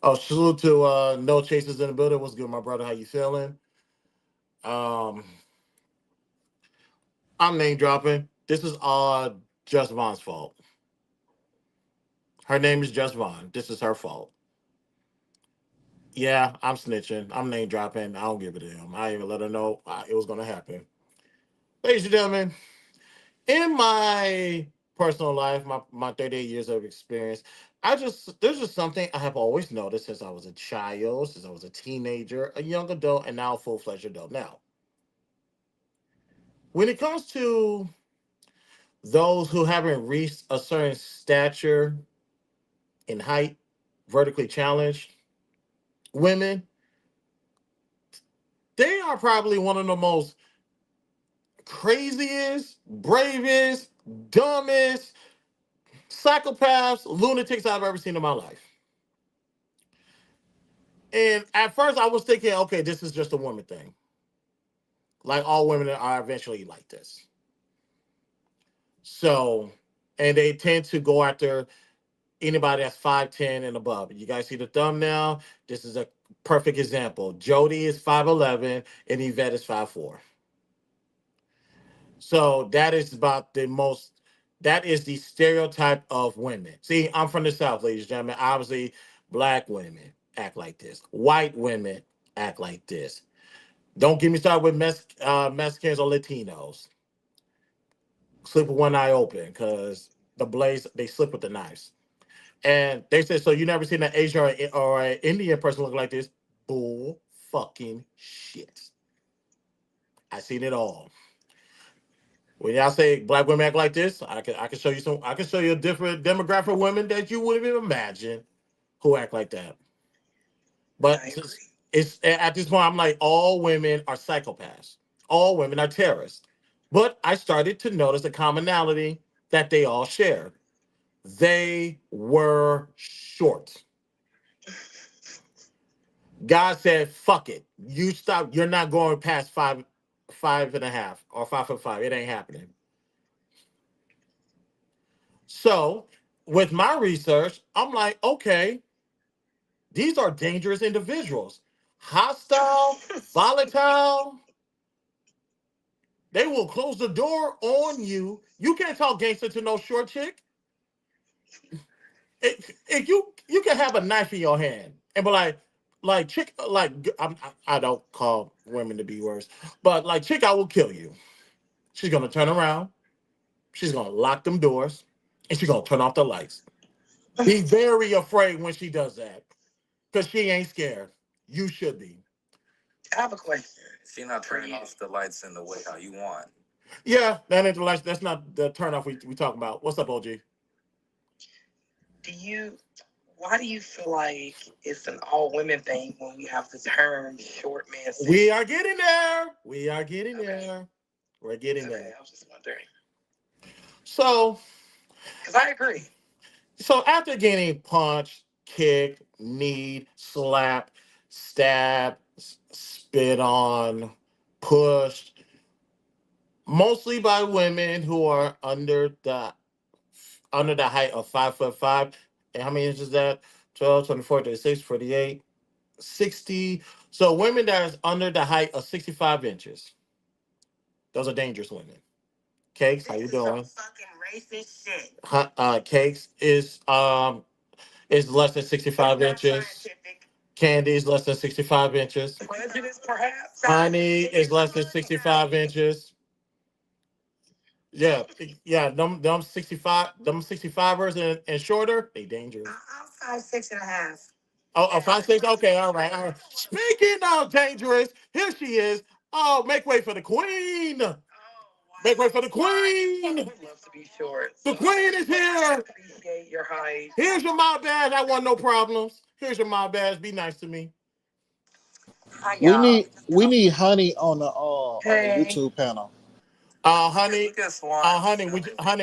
salute to No Chasers in the building. What's good, my brother? How you feeling? I'm name dropping. This is Just Vaughn's fault. Her name is Just Vaughn. This is her fault. Yeah, I'm snitching. I'm name dropping. I don't give a damn. I even let her know it was going to happen. Ladies and gentlemen, in my personal life, my 38 years of experience, there's just something I have always noticed since I was a child, since I was a teenager, a young adult, and now a full-fledged adult. Now, when it comes to those who haven't reached a certain stature in height, vertically challenged women, they are probably one of the most craziest, bravest, dumbest, psychopaths, lunatics I've ever seen in my life. And at first I was thinking, okay, this is just a woman thing. Like all women are eventually like this. So, and they tend to go after anybody that's 5'10" and above. You guys see the thumbnail? This is a perfect example. Jody is 5'11" and Yvette is 5'4". So that is about the most. That is the stereotype of women. See, I'm from the South, ladies and gentlemen. Obviously, black women act like this. White women act like this. Don't get me started with Mexicans or Latinos. Sleep with one eye open because the blades they slip with the knives. And they said, so you never seen an Asian or an Indian person look like this? Bull fucking shit. I seen it all. When y'all say black women act like this, I can show you some. I can show you a different demographic of women that you wouldn't even imagine who act like that. But it's at this point, I'm like, all women are psychopaths. All women are terrorists. But I started to notice a commonality that they all shared. They were short. God said, "Fuck it. You stop. You're not going past 5'5" or 5'5". It ain't happening." So, with my research, I'm like, okay, these are dangerous individuals. Hostile, volatile. They will close the door on you. You can't talk gangster to no short chick. If you can have a knife in your hand and be like chick, like I don't call women to be worse, but like chick, I will kill you. She's gonna turn around. She's gonna lock them doors, and she's gonna turn off the lights. Be very afraid when she does that. Because she ain't scared. You should be. I have a question. She not turning off the lights in the way how you want. Yeah, that ain't the lights. That's not the turn off we talking about. What's up, OG? Why do you feel like it's an all women thing when we have the term short man syndrome? We are getting there. We are getting there. We're getting there. I was just wondering. So, because I agree. So after getting punched, kicked, kneed, slapped, stabbed, spit on, pushed, mostly by women who are under the height of 5'5". And how many inches is that? 12, 24, 36, 48, 60. So women that is under the height of 65 inches. Those are dangerous women. Cakes, how you doing? Fucking racist shit. Cakes is less than 65 inches. Scientific. Candy is less than 65 inches. Prejudice, perhaps. Honey is less than 65 inches. Yeah, yeah. Them 65ers and shorter, they dangerous. I'm 5'6.5". Oh, 5'6". Okay, all right, all right. Speaking of dangerous, here she is. Oh, make way for the queen. Make way for the queen. I would love to be short. The queen is here. Appreciate your height. Here's your mob badge. I want no problems. Here's your mob badge. Be nice to me. Hi, We y'all. need Honey on the YouTube panel. Honey,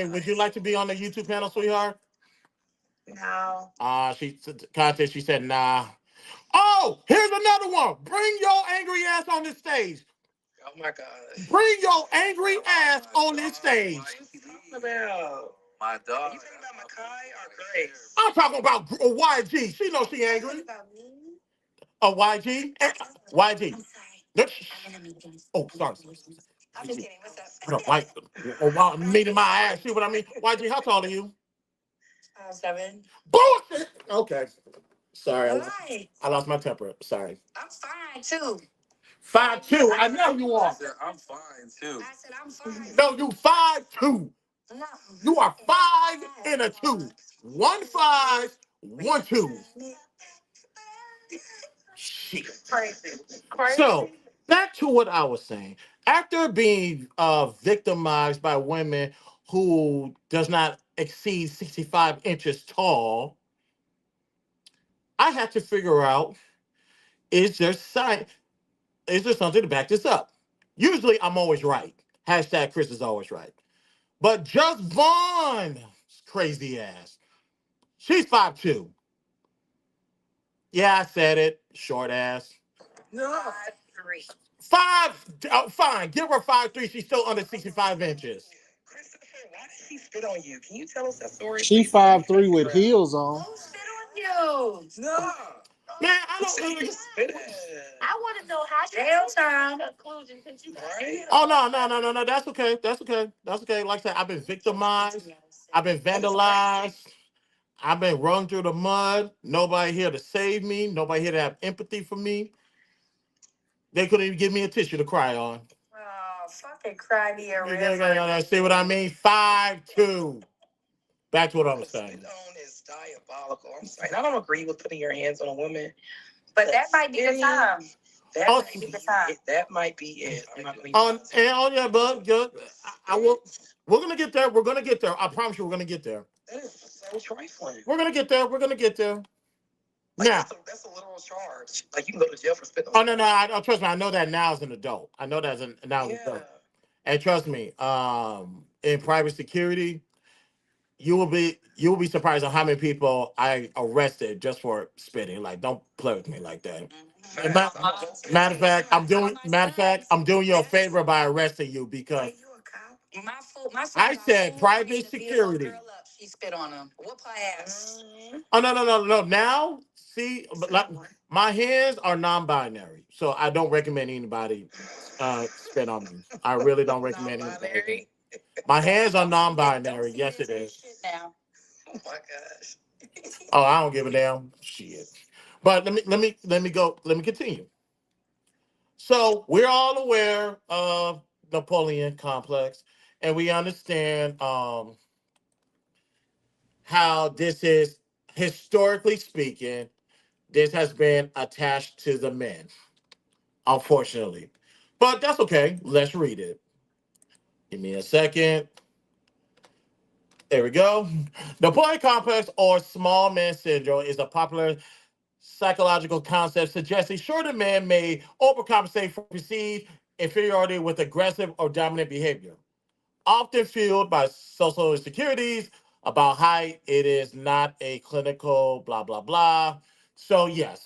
would you like to be on the YouTube panel, sweetheart? No. She said, nah. Oh, here's another one. Bring your angry ass on this stage. Oh my god. Bring your angry ass on this stage. My dog. You talking about Makai or Grace? I'm talking about YG. She knows she angry. YG? YG. Oh, sorry. I'm just kidding. What's up? I don't like meeting my ass. See what I mean? YG, how tall are you? 7. Bullshit. Okay. Sorry. Why? I lost my temper. Sorry. I'm fine too. 5'2". I know you are. I'm fine too. I said I'm fine. No, you 5'2". No. You are 5 and a 2. 1'5", 1'2". Shit. Crazy. So back to what I was saying. After being victimized by women who does not exceed 65 inches tall, I had to figure out, is there something to back this up? Usually I'm always right. Hashtag Chris is always right. But Just Vaughn, crazy ass. She's 5'2". Yeah, I said it. Short ass. No. 5'3". Fine. Give her 5'3". She's still under 65 inches. Christopher, why did she spit on you? Can you tell us that story? She 5'3" with heels on. Who spit on you? No. Man, I don't really. I want to know how jail time conclusion since you right. Oh no. That's okay. That's okay. That's okay. Like I said, I've been victimized. I've been vandalized. I've been run through the mud. Nobody here to save me. Nobody here to have empathy for me. They couldn't even give me a tissue to cry on. Oh, fucking cry me a river. See what I mean? 5'2". Back to what I was saying. Spit on is diabolical. I'm sorry. I don't agree with putting your hands on a woman, but that might be the time. That might be the time. That might be it. I'm not going yeah, but I will. We're gonna get there. We're gonna get there. I promise you, we're gonna get there. That is so trifling. We're gonna get there. We're gonna get there. Like, now, that's a literal charge. Like, you can go to jail for spitting Oh on. no! Trust me. I know that now as an adult. I know that now as an adult. And trust me, in private security, you will be surprised at how many people I arrested just for spitting. Like, don't play with me like that. Matter of fact, I'm doing you a favor by arresting you because My I said private security. She spit on him. Whoop her ass. Oh no! Now, see, like, my hands are non-binary, so I don't recommend anybody spit on me. I really don't recommend anybody. My hands are non-binary. Yes, it is. Now. Oh my gosh. Oh, I don't give a damn shit. But let me continue. So we're all aware of Napoleon complex, and we understand how this is, historically speaking, this has been attached to the men, unfortunately. But that's okay. Let's read it. Give me a second. There we go. Napoleon complex, or small man syndrome, is a popular psychological concept suggesting shorter men may overcompensate for perceived inferiority with aggressive or dominant behavior. Often fueled by social insecurities about height, it is not a clinical blah, blah, blah. So, yes,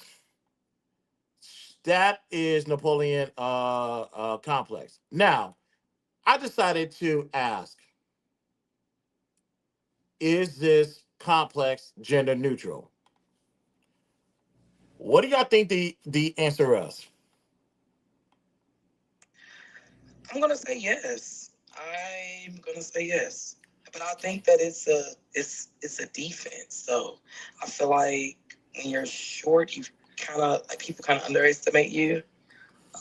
that is Napoleon complex. Now, I decided to ask, is this complex gender neutral? What do y'all think the answer is? I'm gonna say yes. I'm gonna say yes. But I think that it's a defense. So I feel like when you're short, you kind of like people kind of underestimate you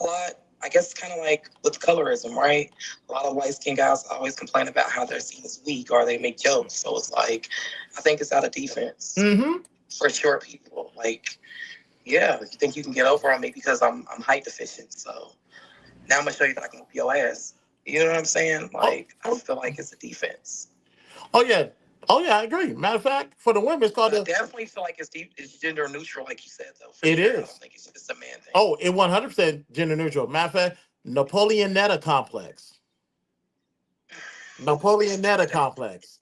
a lot. I guess kind of like with colorism, right? A lot of light skinned guys always complain about how they're seen as weak or they make jokes. So it's like, I think it's out of defense for short people. Like, yeah, you think you can get over on me because I'm height deficient. So now I'm gonna show you that I can whoop your ass. You know what I'm saying? Like, I feel like it's a defense. Oh yeah, I agree. Matter of fact, for the women, it's called. I definitely feel like it's gender neutral, like you said, though. It is. I don't think it's just a man thing. Oh, it 100% gender neutral. Matter of fact, Napoleonetta complex. Napoleonetta complex.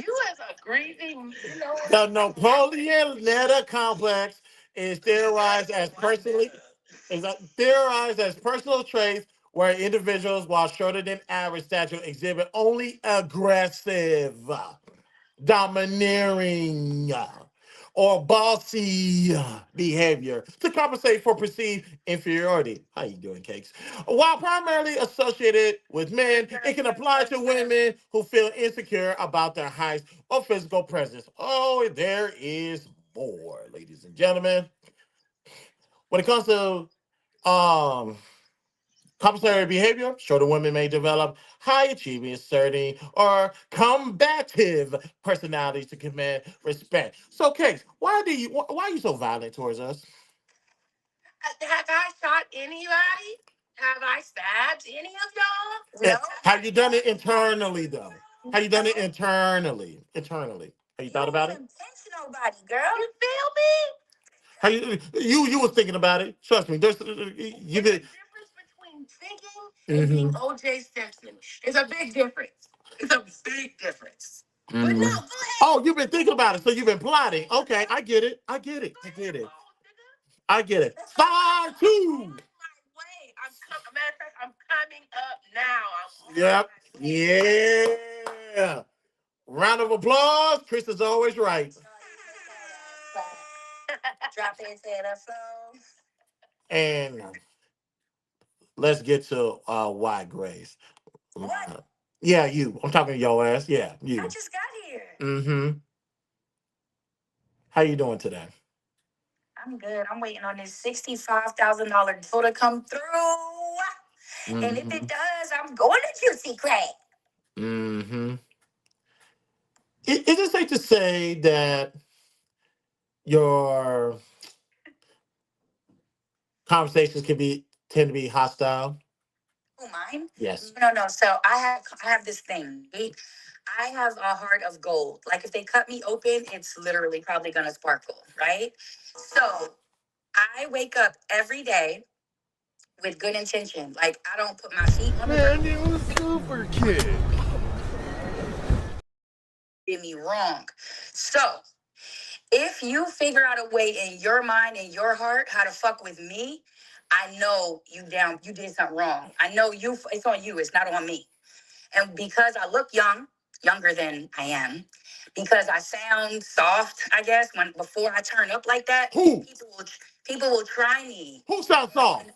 You as a greasy, you know. The Napoleonetta complex is theorized as personal traits where individuals, while shorter than average stature, exhibit only aggressive, domineering, or bossy behavior to compensate for perceived inferiority. How you doing, Cakes? While primarily associated with men, it can apply to women who feel insecure about their height or physical presence. Oh, there is more, ladies and gentlemen. When it comes to compensatory behavior, shorter women may develop high achieving, asserting, or combative personalities to command respect. So, Case, why are you so violent towards us? Have I shot anybody? Have I stabbed any of y'all? No. Have you done it internally though? Have you done it internally? Internally, have you thought about it? Nobody, girl. You feel me? How you was thinking about it? Trust me. There's you did. Difference between thinking and being O.J. Simpson. It's a big difference. It's a big difference. But no, go ahead. Oh, you've been thinking about it, so you've been plotting. Okay, I get it. I get it. 5'2". Matter of fact, I'm coming up now. Yep. Yeah. Round of applause. Chris is always right. Drop his head up slow. And let's get to why Grace. What? Yeah, you. I'm talking to your ass. Yeah, you. I just got here. Mm-hmm. How you doing today? I'm good. I'm waiting on this $65,000 deal to come through. And if it does, I'm going to Juicy Crack. Mm-hmm. Is it safe to say that your conversations tend to be hostile? Who, mine? Yes. No. So I have this thing. I have a heart of gold. Like if they cut me open, it's literally probably gonna sparkle, right? So I wake up every day with good intention. Like I don't put my feet on the ground. Man, you super kid. Get me wrong. So if you figure out a way in your mind and your heart how to fuck with me, I know you did something wrong. I know it's on you, it's not on me. And because I look younger than I am, because I sound soft, I guess, before I turn up like that, people will try me. Who sounds soft?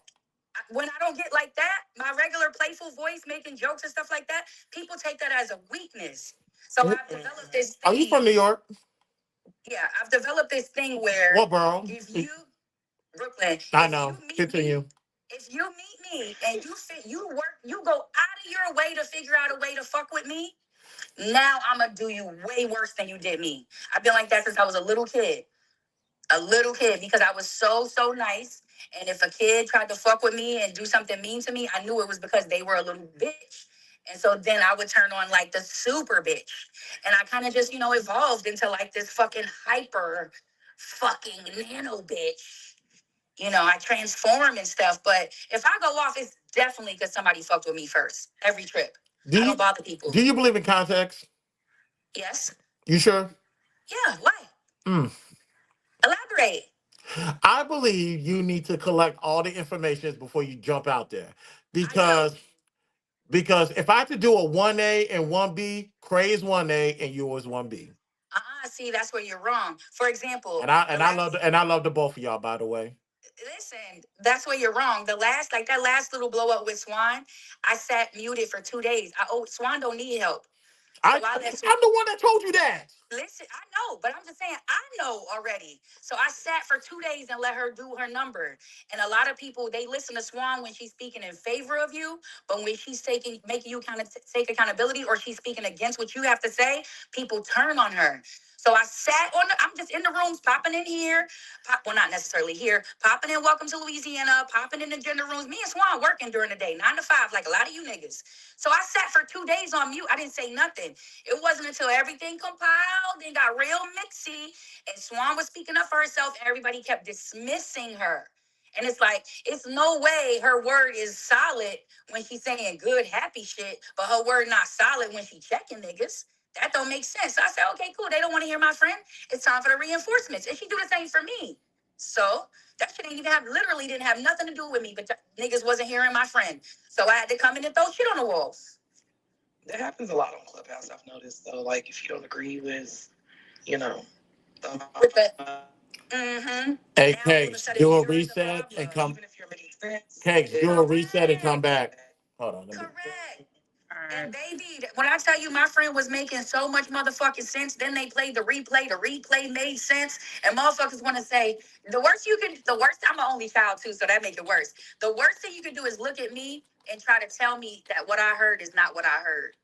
When I don't get like that, my regular playful voice making jokes and stuff like that, people take that as a weakness. So I've developed this thing. Are you from New York? Yeah, I've developed this thing where what borough? Brooklyn. I know. Continue. If you meet me and you go out of your way to figure out a way to fuck with me, now I'm gonna do you way worse than you did me. I've been like that since I was a little kid. Because I was so nice. And if a kid tried to fuck with me and do something mean to me, I knew it was because they were a little bitch. And so then I would turn on like the super bitch. And I kind of just, evolved into like this fucking hyper fucking nano bitch. I transform and stuff. But if I go off, it's definitely because somebody fucked with me first. Every trip. I don't bother people. Do you believe in context? Yes. You sure? Yeah, why? Elaborate. I believe you need to collect all the information before you jump out there. Because if I had to do a 1A and 1B, Craze 1A and yours 1B. See, that's where you're wrong. For example, I love the both of y'all, by the way. Listen, that's where you're wrong. That last little blow up with Swan, I sat muted for 2 days. Swan don't need help. So I'm the one that told you that. Listen, I know, but I'm just saying, I know already. So I sat for 2 days and let her do her number. And a lot of people, they listen to Swan when she's speaking in favor of you, but when she's making you kind of take accountability or she's speaking against what you have to say, people turn on her. So I sat I'm just in the rooms, popping in here, not necessarily here, popping in Welcome to Louisiana, popping in the gender rooms. Me and Swan working during the day, 9 to 5, like a lot of you niggas. So I sat for 2 days on mute. I didn't say nothing. It wasn't until everything compiled and got real mixy and Swan was speaking up for herself, everybody kept dismissing her. And it's like, it's no way her word is solid when she's saying good, happy shit, but her word not solid when she checking niggas. That don't make sense. So I said, okay, cool. They don't want to hear my friend. It's time for the reinforcements. And she do the same for me. So that shit literally didn't have nothing to do with me, but niggas wasn't hearing my friend. So I had to come in and throw shit on the walls. That happens a lot on Clubhouse, I've noticed, though. Like, if you don't agree with, Hey, Cakes, do a reset and come. Cakes, do a reset and come back. Hold on. Correct. And baby, when I tell you my friend was making so much motherfucking sense, then they played the replay made sense, and motherfuckers want to say, I'm an only child too, so that make it worse. The worst thing you can do is look at me and try to tell me that what I heard is not what I heard.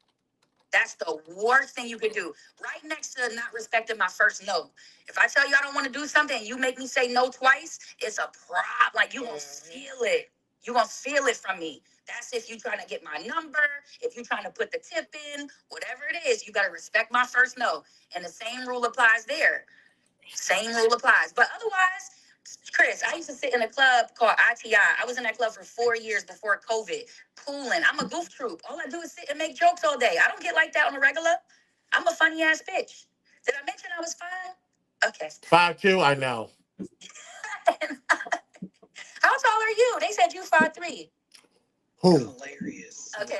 That's the worst thing you could do. Right next to not respecting my first no. If I tell you I don't want to do something and you make me say no twice, it's a problem. Like, you gonna feel it. You gonna feel it from me. That's if you trying to get my number, if you trying to put the tip in, whatever it is, you got to respect my first no. And the same rule applies there. Same rule applies. But otherwise, Chris, I used to sit in a club called ITI. I was in that club for 4 years before COVID. Pooling. I'm a goof troop. All I do is sit and make jokes all day. I don't get like that on a regular. I'm a funny ass bitch. Did I mention I was fine? Okay. 5'2", I know. How tall are you? They said you 5'3". Who? Hilarious. Okay.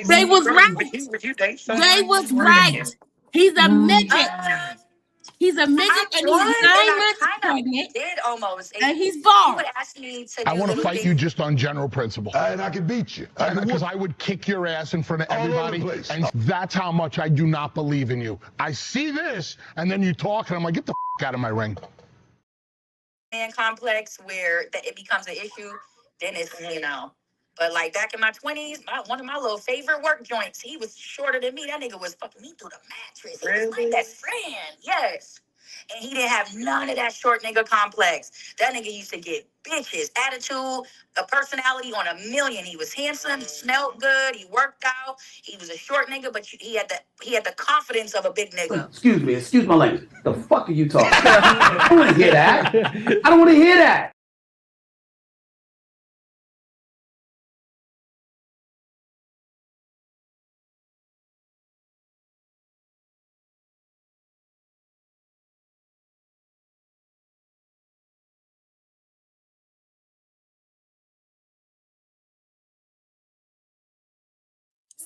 They was right. Would you date someone? They was right. He's a midget. He's a midget and he's 9 months pregnant. Did almost. And he's He bald. would ask me to do I want to little fight things. you just on general principle. And I could beat you. Because I would kick your ass in front of All over the everybody. place. And that's how much I do not believe in you. I see this, and then you talk, and I'm like, get the out of my ring. Man complex where it becomes an issue, then it's, But like back in my 20s, one of my little favorite work joints, he was shorter than me. That nigga was fucking me through the mattress. He was my best friend. Yes. And he didn't have none of that short nigga complex. That nigga used to get bitches, attitude, a personality on a million. He was handsome, he smelled good, he worked out. He was a short nigga, but he had the confidence of a big nigga. Excuse my language. The fuck are you talking? I don't want to hear that. I don't want to hear that.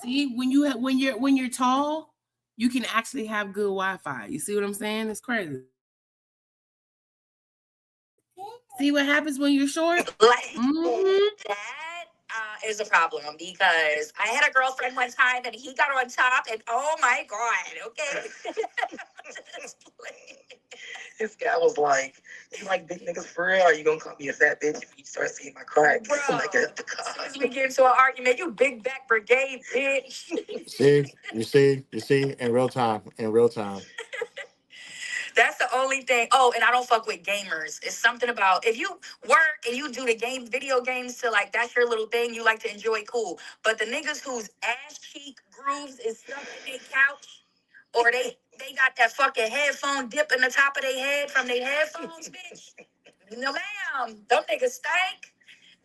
See, when you're tall, you can actually have good Wi-Fi. You see what I'm saying? It's crazy. See what happens when you're short? That is a problem because I had a girlfriend one time and he got on top and oh my God, okay. This guy was like, "You like big niggas for real? Or are you gonna call me a fat bitch if you start seeing my crack?" Bro, as we get into an argument, you big back brigade, bitch. You see, in real time. That's the only thing. Oh, and I don't fuck with gamers. It's something about if you work and you do the video games to like that's your little thing you like to enjoy, cool. But the niggas whose ass cheek grooves is stuck in their couch, or they got that fucking headphone dip in the top of their head from their headphones, bitch. No ma'am, them niggas stank.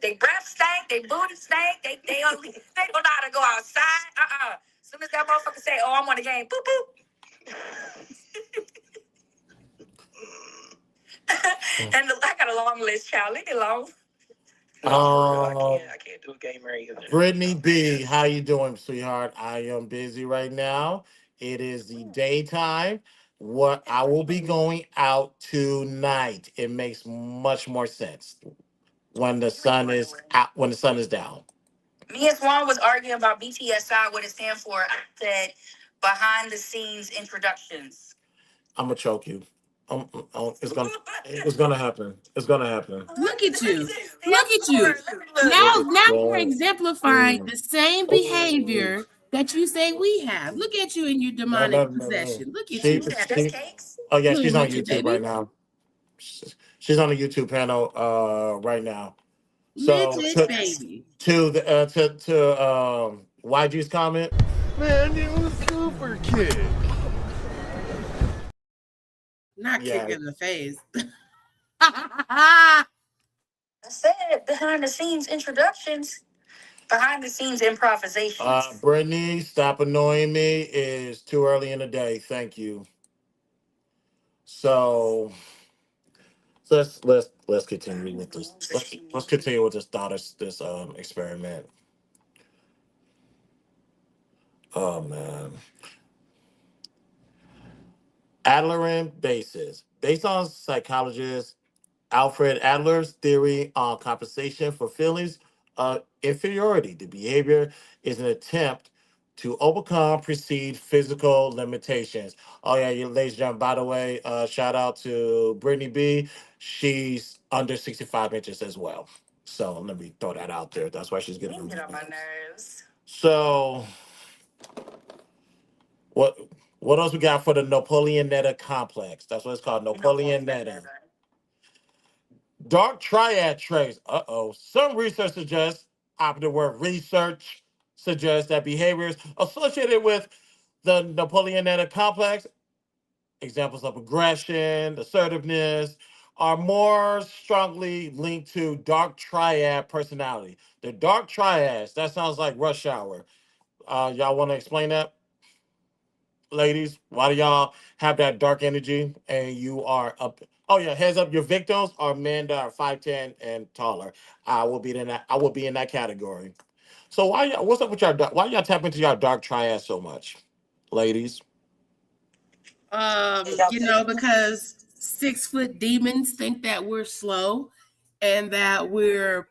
They breath stank. They booty stank. They don't know how to go outside. As soon as that motherfucker say, "Oh, I'm on the game," boop boop. And I got a long list, child. Leave me alone. I can't do a gamer either. Brittany B, how you doing, sweetheart? I am busy right now. It is the daytime. What I will be going out tonight. It makes much more sense when the sun is out, when the sun is down. Me and Swan was arguing about BTSI, what it stands for. I said behind the scenes introductions. I'm gonna choke you. It's gonna happen. It's gonna happen. Look at you. Look at you. Now you're exemplifying the same behavior that you say we have. Look at you in your demonic possession. Look at you. Oh yeah, she's on YouTube right now. She's on the YouTube panel right now. So baby. To YG's comment. Man, you was super kick. Not kick in the face. I said behind the scenes introductions, behind the scenes improvisations. Brittany, stop annoying me. It's too early in the day. Thank you. So let's continue with this. Let's continue with this experiment. Oh man. Adlerian basis. Based on psychologist Alfred Adler's theory on compensation for feelings of inferiority, the behavior is an attempt to overcome perceived physical limitations. Oh yeah, you ladies and gentlemen, by the way, shout out to Brittany B. She's under 65 inches as well. So let me throw that out there. That's why she's getting on my nerves. So what else we got for the Napoleonetta complex? That's what it's called, Napoleonetta. Dark triad traits. Some research suggests, opposite word research suggests that behaviors associated with the Napoleonetta complex, examples of aggression, assertiveness, are more strongly linked to dark triad personality. The dark triads, that sounds like rush hour. Y'all want to explain that? Ladies, why do y'all have that dark energy and you are up? Oh yeah, heads up, your victims are men that are 5'10" and taller. I will be in that category. So what's up with y'all? Why y'all tap into y'all dark triad so much, ladies? Because 6-foot demons think that we're slow and that we're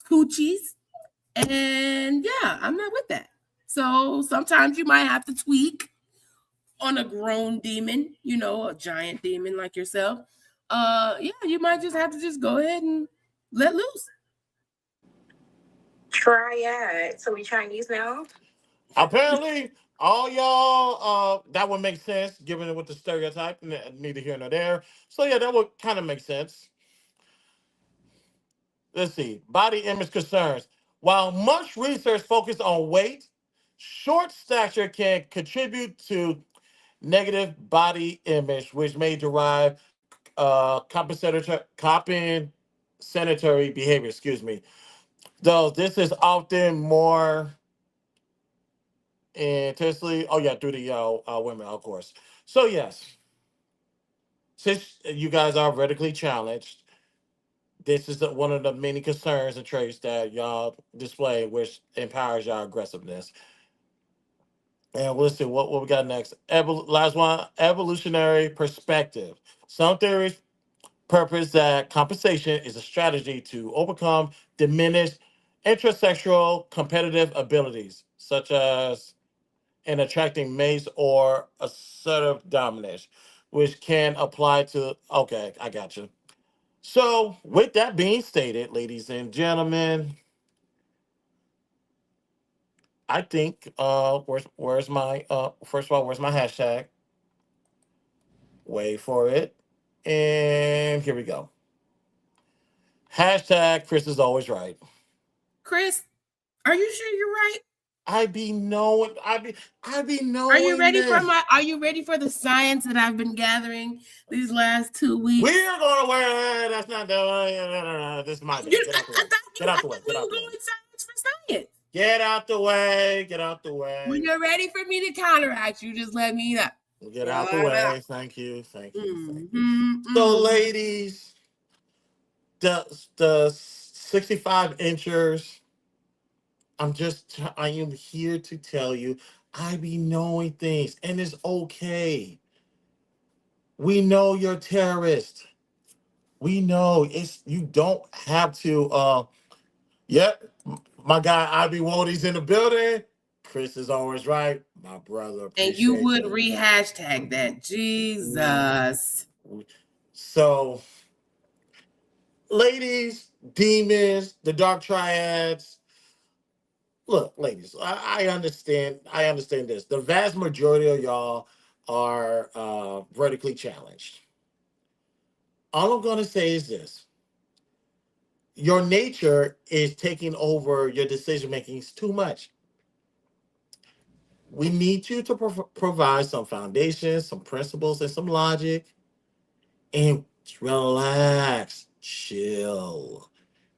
coochies. And yeah, I'm not with that. So sometimes you might have to tweak on a grown demon, a giant demon like yourself. You might just have to just go ahead and let loose. Triad. So we Chinese now? Apparently, all y'all, that would make sense, given it with the stereotype, neither here nor there. So yeah, that would kind of make sense. Let's see. Body image concerns. While much research focused on weight, short stature can contribute to negative body image, which may derive compensatory behavior. Excuse me. Though this is often more intensely. Oh yeah, through the women, of course. So yes, since you guys are vertically challenged, this is one of the many concerns and traits that y'all display, which empowers y'all aggressiveness. And we'll see what we got next. Last one, evolutionary perspective. Some theories purpose that compensation is a strategy to overcome diminished intrasexual competitive abilities, such as in attracting mates or assertive dominance, which can apply to. Okay, I got you. So, with that being stated, ladies and gentlemen, I think where's my first of all, where's my hashtag? Wait for it. And here we go. Hashtag Chris is always right. Chris, are you sure you're right? I be knowing Are you ready for the science that I've been gathering these last 2 weeks? We're gonna wear that's not the this is my day. Get out the way. Get out the way. Get out the way. Science for science. Get out the way. Get out the way. When you're ready for me to counteract you, just let me know. Get out the way. Thank you. Thank you. Thank you. So, ladies, the 65 inchers. I am here to tell you, I be knowing things, and it's okay. We know you're terrorist. We know you don't have to. Yep, my guy Ivy Wodey's in the building. Chris is always right. My brother. And you would re-hashtag that. Jesus. So, ladies, demons, the dark triads. Look, ladies, I understand. I understand this. The vast majority of y'all are vertically challenged. All I'm going to say is this. Your nature is taking over your decision making too much. We need you to provide some foundations, some principles, and some logic. And relax, chill.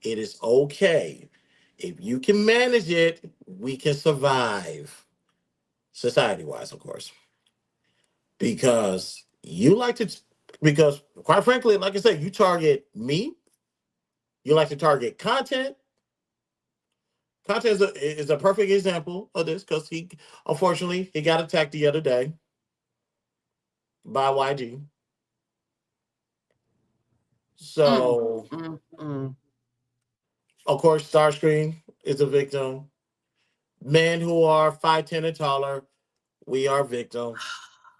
It is okay. If you can manage it, we can survive. Society wise, of course. Because because quite frankly, like I said, you target me. You like to target content. Content is a perfect example of this because unfortunately, he got attacked the other day by YG. So, of course, Starscream is a victim. Men who are 5'10" and taller, we are victims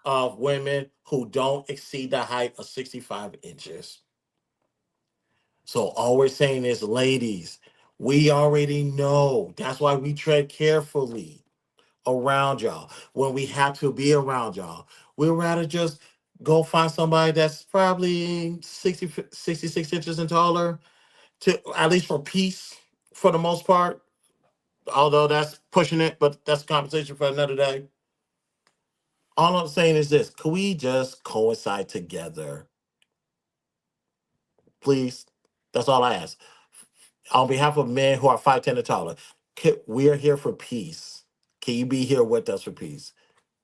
of women who don't exceed the height of 65 inches. So all we're saying is, ladies, we already know. That's why we tread carefully around y'all when we have to be around y'all. We'd rather just go find somebody that's probably 66 inches and taller, to at least for peace, for the most part. Although that's pushing it, but that's a conversation for another day. All I'm saying is this: can we just coincide together, please? That's all I ask. On behalf of men who are 5'10" and taller, we are here for peace. Can you be here with us for peace?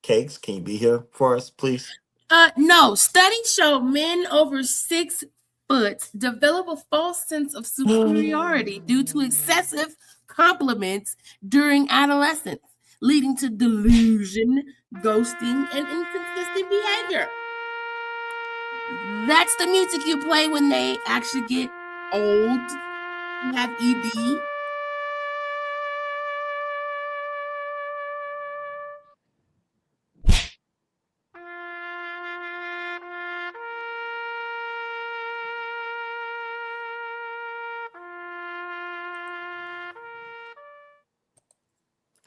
Cakes, can you be here for us, please? No. Studies show men over 6 foot develop a false sense of superiority due to excessive compliments during adolescence. leading to delusion, ghosting, and inconsistent behavior. That's the music you play when they actually get old, have ED.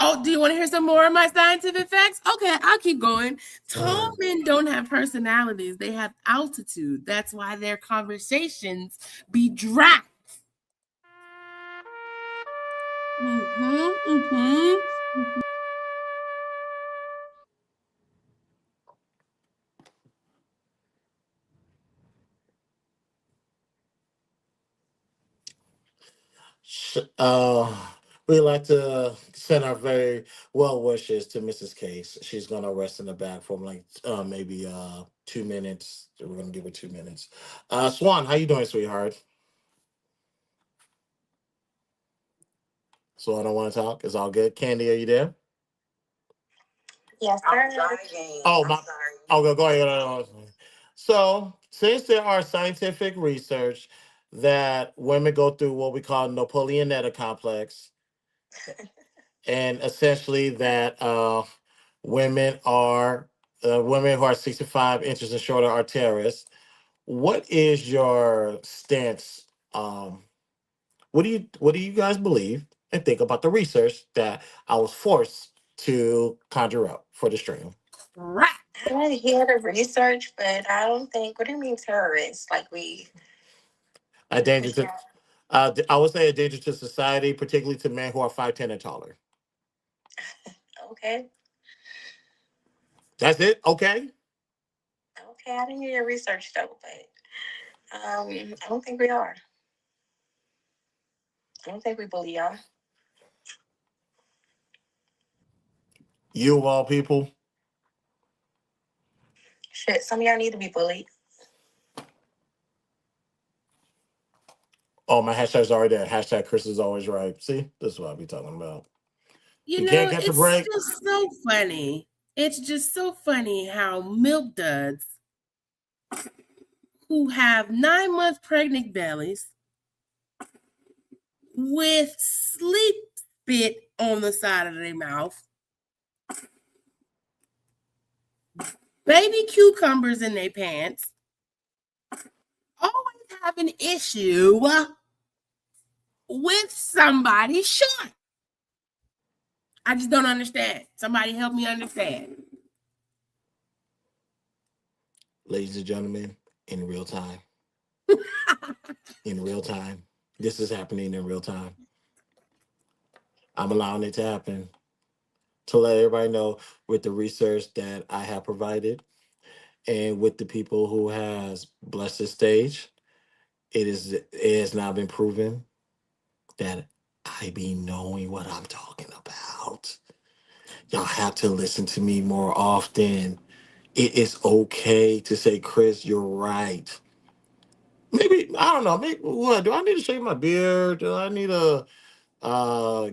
Oh, do you want to hear some more of my scientific facts? Okay, I'll keep going. Tall men don't have personalities, they have altitude. That's why their conversations be dry. We'd like to send our very well wishes to Mrs. Case. She's gonna rest in the back for like maybe 2 minutes. We're gonna give her 2 minutes. Swan, how you doing, sweetheart? So I don't want to talk. It's all good. Candy, are you there? Yes, I'm sir. driving. Oh I'm my. sorry. Oh, go ahead. So since there are scientific research that women go through what we call Napoleonetta complex, and essentially that women who are 65 inches and shorter are terrorists. What is your stance? What do you guys believe and think about the research that I was forced to conjure up for the stream? Right. I want to hear the research, but I don't think. What do you mean terrorists? Like we? A danger to, I would say a danger to society, particularly to men who are 5'10" and taller. Okay. That's it. Okay. Okay, I didn't hear your research though, but I don't think we are. I don't think we bully y'all. You of all people. Shit, some of y'all need to be bullied. Oh, my hashtag's already there. Hashtag Chris is always right. See, this is what I be talking about. You Can't know, catch a it's break. just so funny. It's just so funny how milk duds who have 9-month pregnant bellies with sleep spit on the side of their mouth, baby cucumbers in their pants, always have an issue with somebody short. I just don't understand. Somebody help me understand. Ladies and gentlemen, in real time. In real time. This is happening in real time. I'm allowing it to happen to let everybody know with the research that I have provided and with the people who has blessed the stage. It has now been proven that I be knowing what I'm talking about. Y'all have to listen to me more often. It is okay to say, Chris, you're right. Maybe I don't know. Maybe what do I need to shave my beard? Do I need to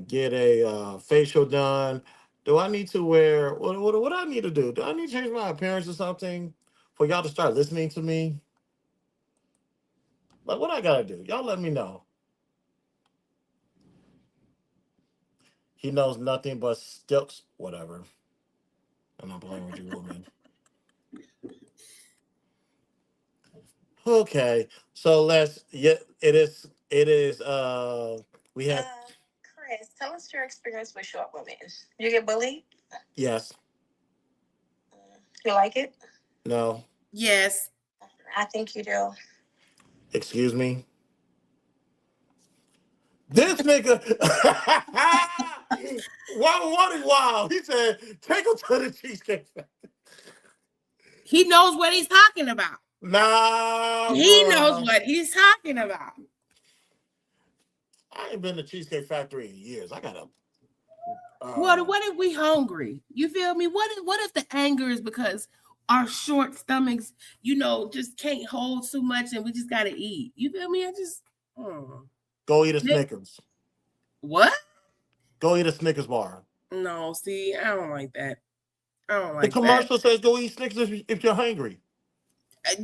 get a facial done? Do I need to wear what do I need to do? Do I need to change my appearance or something for y'all to start listening to me? Like what I gotta do? Y'all let me know. He knows nothing but stilts, whatever. I'm not playing with you, woman. Okay, so it is we have Chris, tell us your experience with short women. You get bullied? yes, You like it? no, Yes. I think you do. excuse me. This nigga wow. He said, take him to the Cheesecake Factory. He knows what he's talking about. Nah, He bro. knows what he's talking about. I ain't been to Cheesecake Factory in years. I gotta What if we hungry? You feel me? What if the anger is because our short stomachs, just can't hold too much and we just gotta eat? You feel me? Go eat a Snickers. What? Go eat a Snickers bar. No, see, I don't like that. I don't The like that. commercial says go eat Snickers if you're hungry.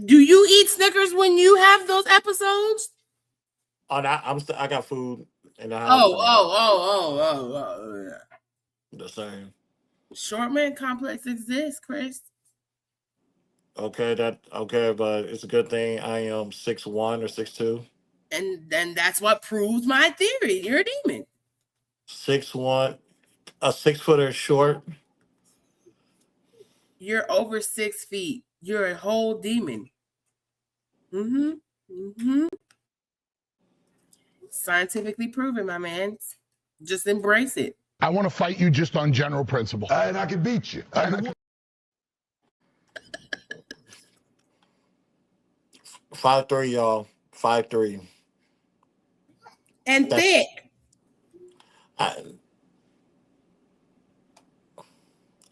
Do you eat Snickers when you have those episodes? Oh, I got food in the house. Oh. The same. Short man complex exists, Chris. Okay, but it's a good thing I am 6'1" or 6'2". And then that's what proves my theory. You're a demon. 6'1", a 6-footer short. You're over 6 feet. You're a whole demon. Scientifically proven, my man. Just embrace it. I want to fight you just on general principle. And I can beat you. 5'3", y'all. 5'3". And thick.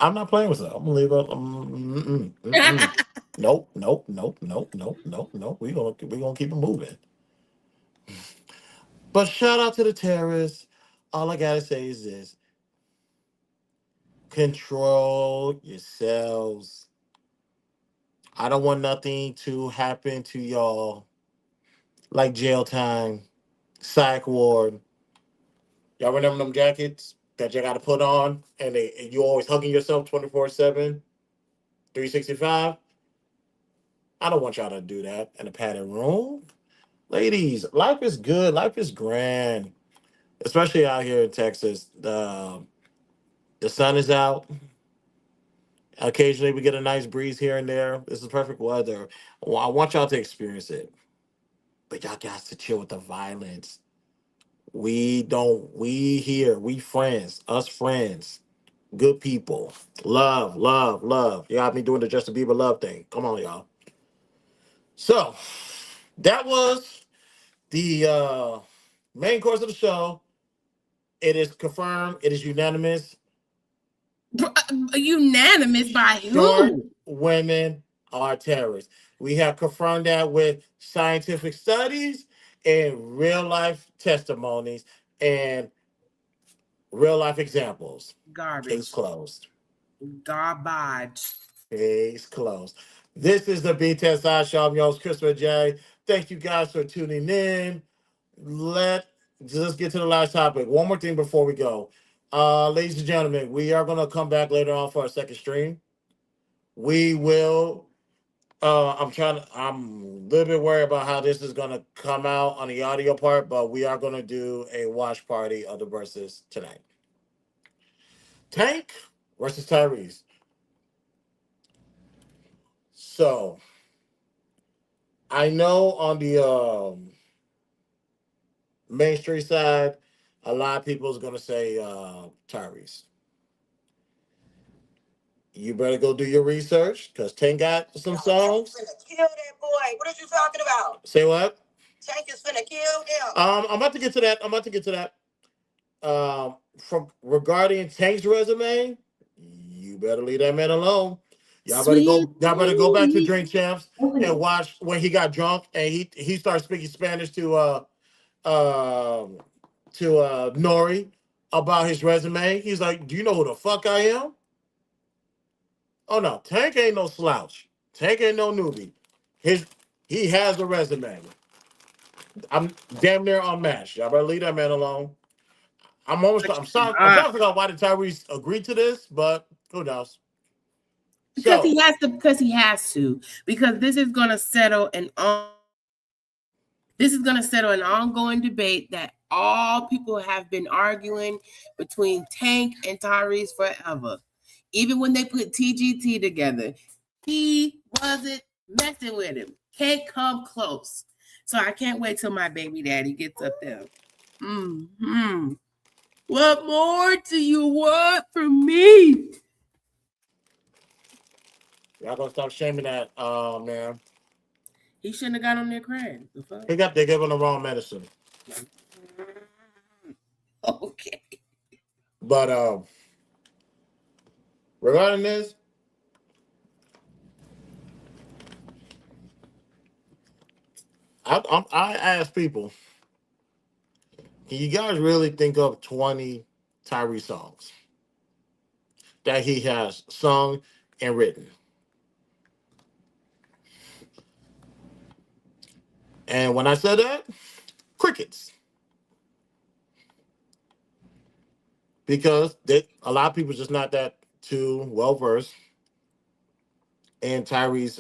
I'm not playing with it. I'm gonna leave it. Nope. We gonna keep it moving. But shout out to the terrorists. All I gotta say is this: control yourselves. I don't want nothing to happen to y'all like jail time, psych ward. Y'all remember them jackets that you got to put on, and you always hugging yourself 24/7, 365. I don't want y'all to do that in a padded room. Ladies, life is good. Life is grand, especially out here in Texas. The sun is out. Occasionally, we get a nice breeze here and there. This is perfect weather. Well, I want y'all to experience it, but y'all got to chill with the violence. We friends, us friends, good people, love, love, love. You got me doing the Justin Bieber love thing. Come on, y'all. So that was the main course of the show. It is confirmed. It is unanimous. Unanimous by Short who? women are terrorists. We have confirmed that with scientific studies and real life testimonies and real life examples. Garbage. Case closed. Garbage. Case closed. This is the BTSI show. I'm your host, Christopher J. Thank you guys for tuning in. Let's get to the last topic. One more thing before we go. Ladies and gentlemen, we are going to come back later on for our second stream. We will. I'm a little bit worried about how this is going to come out on the audio part, but we are going to do a watch party of the verses tonight. Tank versus Tyrese. So, I know on the Main Street side, a lot of people is going to say Tyrese. You better go do your research because Tank got some songs. Kill that boy. What are you talking about? Say what? Tank is finna kill him. I'm about to get to that. From regarding Tank's resume, you better leave that man alone. Y'all better go back to Drink Champs and watch when he got drunk and he started speaking Spanish to Nori about his resume. He's like, "Do you know who the fuck I am?" Oh no, Tank ain't no slouch. Tank ain't no newbie. He has a resume. I'm damn near unmatched. Y'all better leave that man alone. I'm sorry. I'm trying to figure out why did Tyrese agree to this, but who knows? Because he has to. Because this is gonna settle an ongoing debate that all people have been arguing between Tank and Tyrese forever. Even when they put TGT together, he wasn't messing with him. Can't come close. So I can't wait till my baby daddy gets up there. What more do you want from me? Y'all gonna stop shaming that man. He shouldn't have got on their crack. They gave him the wrong medicine. Okay. But regarding this, I ask people, can you guys really think of 20 Tyrese songs? that he has sung and written. And when I said that, crickets. Because a lot of people just not that too well versed in Tyree's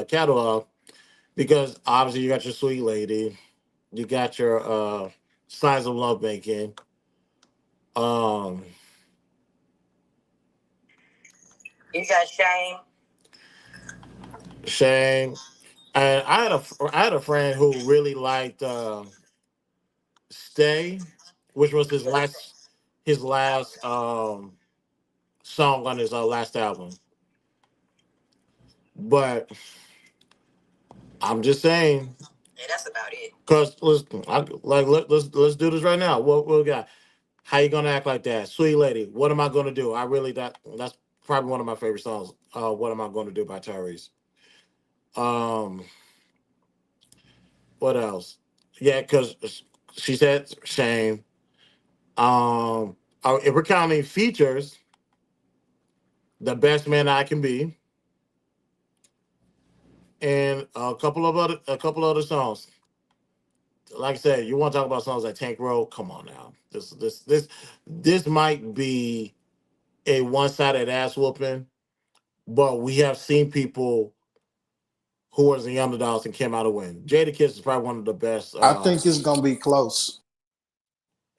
catalog. Because obviously you got your sweet lady, you got your signs of love making, um, You got shame. shame. And I had a friend who really liked Stay, which was his last song on his last album. But I'm just saying, Yeah, that's about it. cause let's do this right now. What we got? How you gonna act like that, sweet lady? What am I gonna do? I really that's probably one of my favorite songs. What am I gonna do by Tyrese? Um, what else? Yeah, cause she said shame. If we're counting features, the best man I can be, and a couple other songs. Like I said, you want to talk about songs like Tank Road? Come on now. This might be a one-sided ass whooping, but we have seen people who was the underdogs and came out to win. Jada Kiss is probably one of the best. I think it's gonna be close.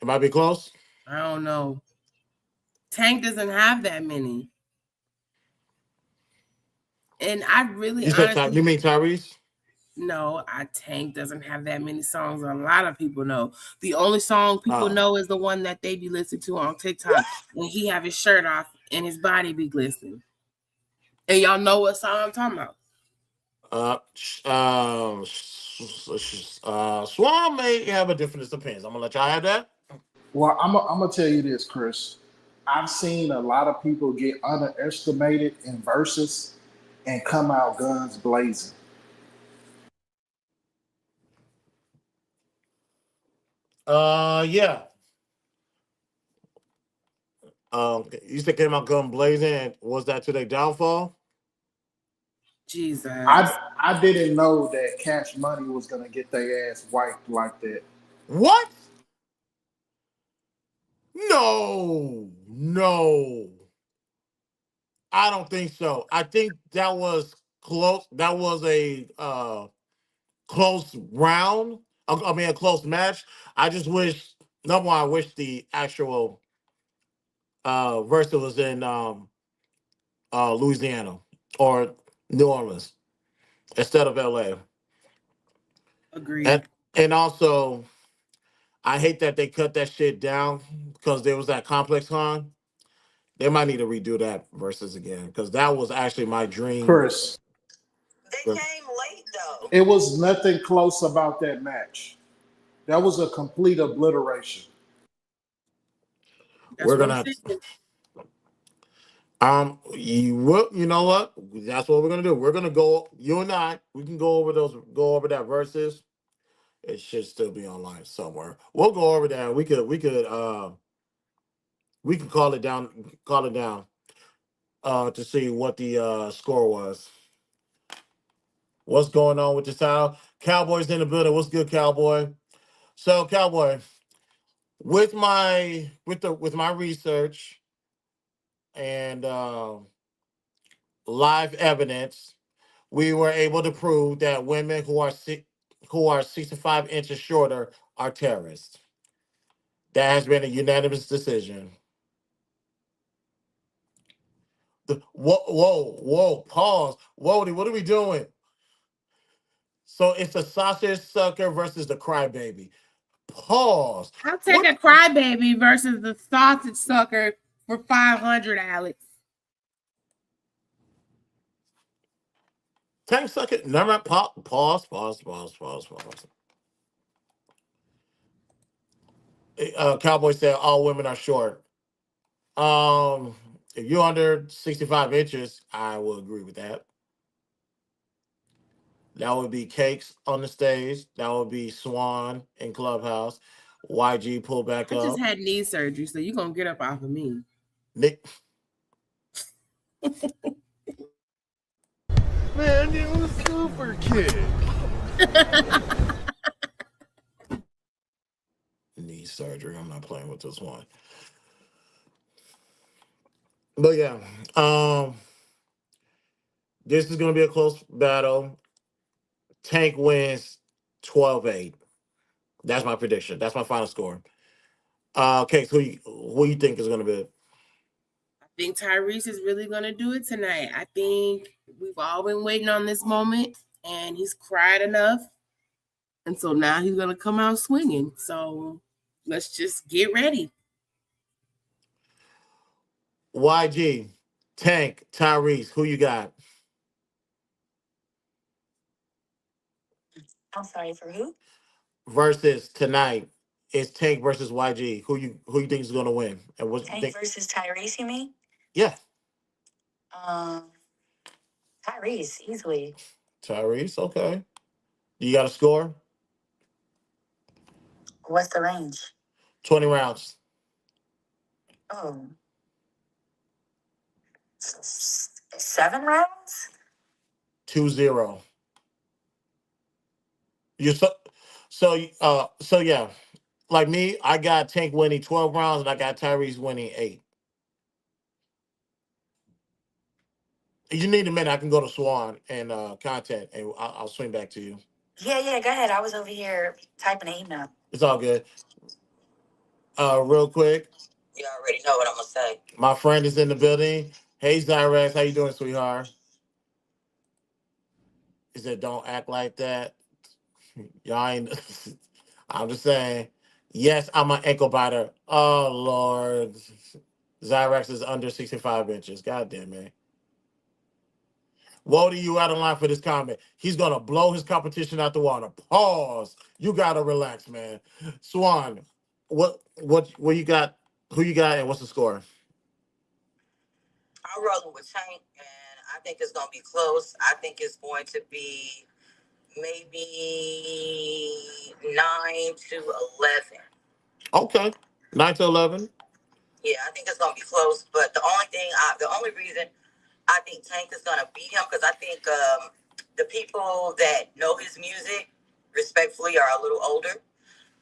It might be close. I don't know. Tank doesn't have that many. And I really You said honestly, you mean Tyrese? no, Tank doesn't have that many songs. A lot of people know. The only song people know is the one that they be listening to on TikTok when he have his shirt off and his body be glistening. And y'all know what song I'm talking about. Swan may have a difference. Depends. I'm gonna let y'all have that. Well, I'm gonna tell you this, Chris. I've seen a lot of people get underestimated in verses and come out guns blazing. Yeah. You said came out gun blazing. And was that to their downfall? Jesus. I didn't know that Cash Money was gonna get their ass wiped like that. What? No. I don't think so. I think that was close. That was a close round. I mean, a close match. I just wish, number one, I wish the actual verse was in Louisiana or New Orleans instead of LA. Agreed. And also, I hate that they cut that shit down because there was that complex con. They might need to redo that versus again because that was actually my dream. Chris, They came late though. it was nothing close about that match. That was a complete obliteration. We're gonna you know what? That's what we're gonna do. We're gonna go. You and I, we can go over that verses. It should still be online somewhere. We'll go over that. We could call it down. To see what the score was. What's going on with the title? Cowboys in the building. What's good, Cowboy? So, Cowboy, with my research and live evidence, we were able to prove that women who are 65 inches shorter are terrorists. That has been a unanimous decision. Whoa, pause. Whoa, what are we doing? So it's a sausage sucker versus the crybaby. Pause. I'll take a crybaby versus the sausage sucker for 500, Alex. Tank sucker. Never pause. Cowboy said all women are short. If you're under 65 inches, I will agree with that. That would be Cakes on the stage. That would be Swan in Clubhouse. YG pull back I up. just had knee surgery, so you're gonna get up off of me. Nick. Man, it was super kick. Knee surgery. I'm not playing with this one. But yeah, this is gonna be a close battle. Tank wins 12-8. That's my prediction. That's my final score. Case, who you think is gonna be? I think Tyrese is really going to do it tonight. I think we've all been waiting on this moment, and he's cried enough. And so now he's going to come out swinging. So let's just get ready. YG, Tank, Tyrese, who you got? I'm sorry, for who? Versus tonight, it's Tank versus YG. Who you think is gonna win? And what you Tank think? versus Tyrese, you mean? Yeah, Um, Tyrese, easily. Tyrese. Okay. You got a score? What's the range? 20 rounds. Oh, 7 rounds? 2-0. You so yeah. Like me, I got Tank winning 12 rounds and I got Tyrese winning 8. If you need a minute, I can go to Swan and content and I'll swing back to you. Yeah, go ahead. I was over here typing an email. It's all good. Real quick. You already know what I'm gonna say. My friend is in the building. Hey Zyrex, how you doing, sweetheart? He said, don't act like that. Y'all ain't I'm just saying. Yes, I'm an ankle biter. Oh Lord. Zyrex is under 65 inches. God damn it. Wody, you out of line for this comment. He's gonna blow his competition out the water. Pause. You gotta relax, man. Swan, what you got? Who you got, and what's the score? I'm rolling with Tank, and I think it's gonna be close. I think it's going to be maybe 9-11. Okay, 9-11. Yeah, I think it's gonna be close. But the only reason I think Tank is gonna beat him because I think the people that know his music, respectfully, are a little older.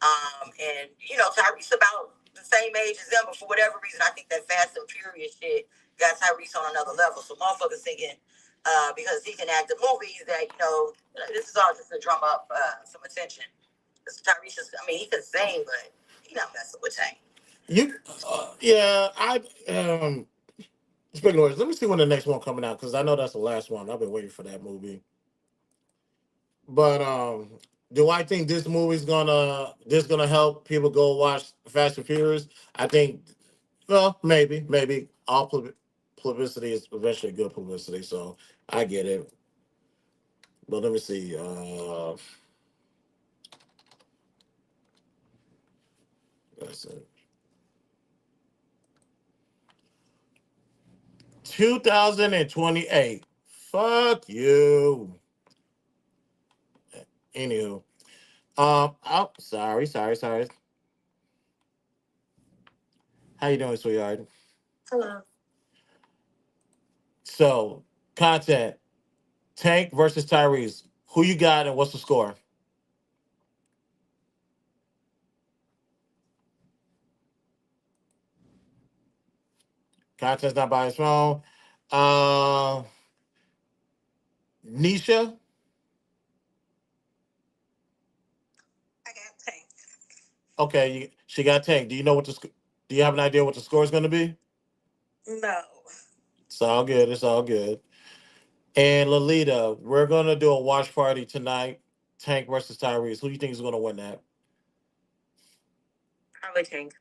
And Tyrese about the same age as them, but for whatever reason, I think that Fast and Furious shit got Tyrese on another level. So motherfuckers thinking because he can act in movies that this is all just to drum up some attention. Because Tyrese he can sing, but he not messing with Tank. Yeah, speaking of which, let me see when the next one coming out because I know that's the last one. I've been waiting for that movie. But do I think this movie's gonna help people go watch Fast and Furious? I think, well, maybe all publicity is eventually good publicity, so I get it. But let me see. That's it. 2028. Fuck you. Anywho, oh, sorry. How you doing, sweetheart? Hello. So, content. Tank versus Tyrese. Who you got and what's the score? Content's not by his phone. Uh, Nisha. I got Tank. Okay, she got Tank. Do you know what do you have an idea what the score is going to be? No. It's all good. It's all good. And Lolita, we're going to do a watch party tonight. Tank versus Tyrese. Who do you think is going to win that? Probably Tank.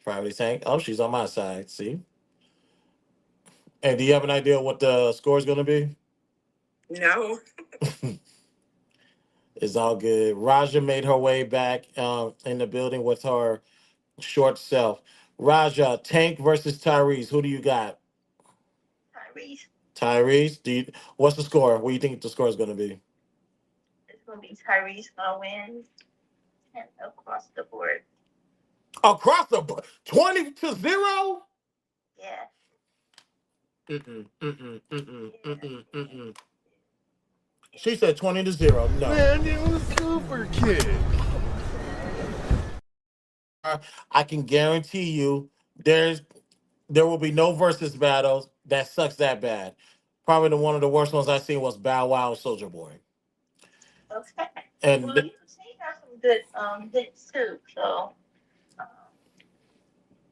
Probably Tank. Oh, she's on my side. See? And do you have an idea what the score is going to be? No. It's all good. Raja made her way back in the building with her short self. Raja, Tank versus Tyrese. Who do you got? Tyrese. Tyrese. What's the score? What do you think the score is going to be? It's gonna be Tyrese gonna win and across the board. Across the board, 20-0. Yeah. She said 20-0. No. Man, it was Super Kid. I can guarantee you there will be no versus battles that sucks that bad. Probably one of the worst ones I seen was Bow Wow and Soldier Boy. Okay. And Well, you see, got some good hits too. So, um,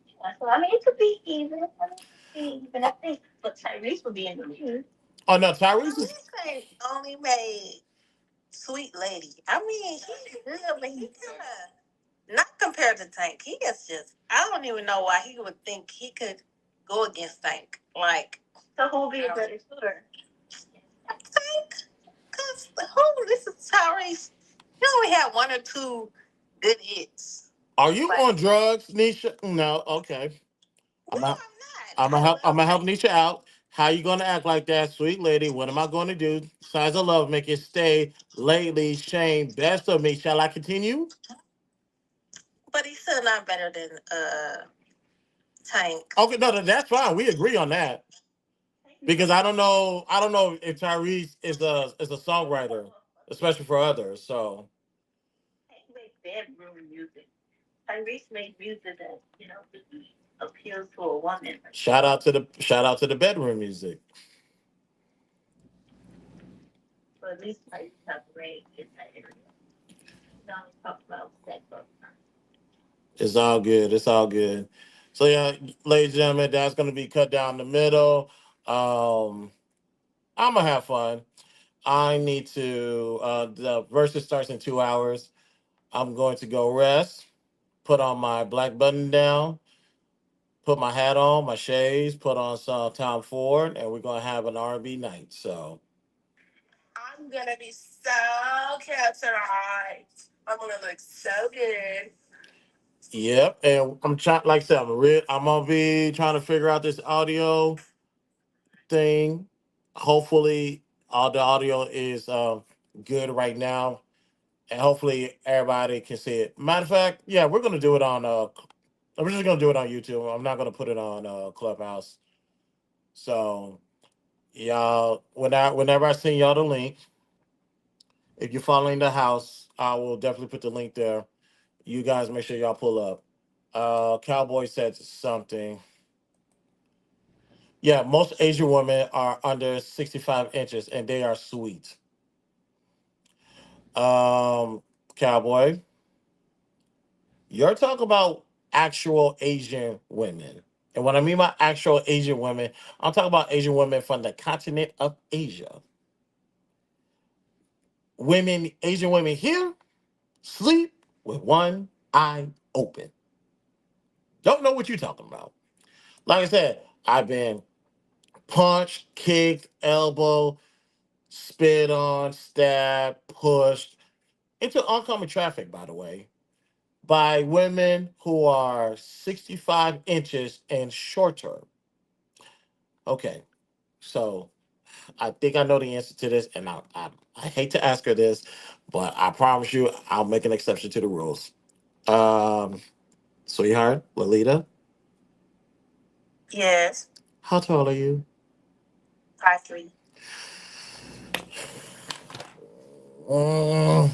yeah, so I mean, it could be even. I mean, it could be even. I think, but Tyrese would be in the lead. oh no, Tyrese is Tyrese ain't only made Sweet Lady. I mean, he's good, but he kind of not compared to Tank. He is just. I don't even know why he would think he could go against Tank. Like, so who would be a better shooter? I think, cause who? This is Tyrese. He only had one or two good hits. Are you on drugs, Nisha? No, okay. I'm gonna help Nisha out. How you gonna act like that, sweet lady? What am I gonna do? Signs of love make it stay. Lately, shame. Best of me. Shall I continue? But he's still not better than Tank. Okay, no, that's fine. We agree on that. Because I don't know. I don't know if Tyrese is a songwriter, especially for others. So Tank made bedroom music. Tyrese made music that appeals to a woman. shout out to the bedroom music. But at least Tyrese has range in that area. Now we talk about sex. It's all good. It's all good. So yeah, ladies and gentlemen, that's gonna be cut down the middle. I'm gonna have fun. I need to. The verses starts in 2 hours. I'm going to go rest. Put on my black button down. Put my hat on, my shades. Put on some Tom Ford, and we're gonna have an R&B night. So I'm gonna be so cute tonight. I'm gonna look so good. yep, and I'm trying. Like I said, I'm gonna be trying to figure out this audio thing. Hopefully, all the audio is good right now, and hopefully everybody can see it. Matter of fact, yeah, we're gonna do it on. I'm just gonna do it on YouTube. I'm not gonna put it on Clubhouse. So y'all, whenever I send y'all the link, if you're following the house, I will definitely put the link there. You guys make sure y'all pull up. Cowboy said something. Yeah, most Asian women are under 65 inches and they are sweet. Um, Cowboy, you're talking about actual Asian women. And what I mean by actual Asian women, I'm talking about Asian women from the continent of Asia. Asian women here sleep with one eye open. Don't know what you're talking about. Like I said, I've been punched, kicked, elbow, spit on, stabbed, pushed into oncoming traffic, by the way, by women who are 65 inches and shorter. Okay, so I think I know the answer to this, and I hate to ask her this, but I promise you I'll make an exception to the rules. Um, Sweetheart, Lolita, Yes, how tall are you? 5'3". Mm,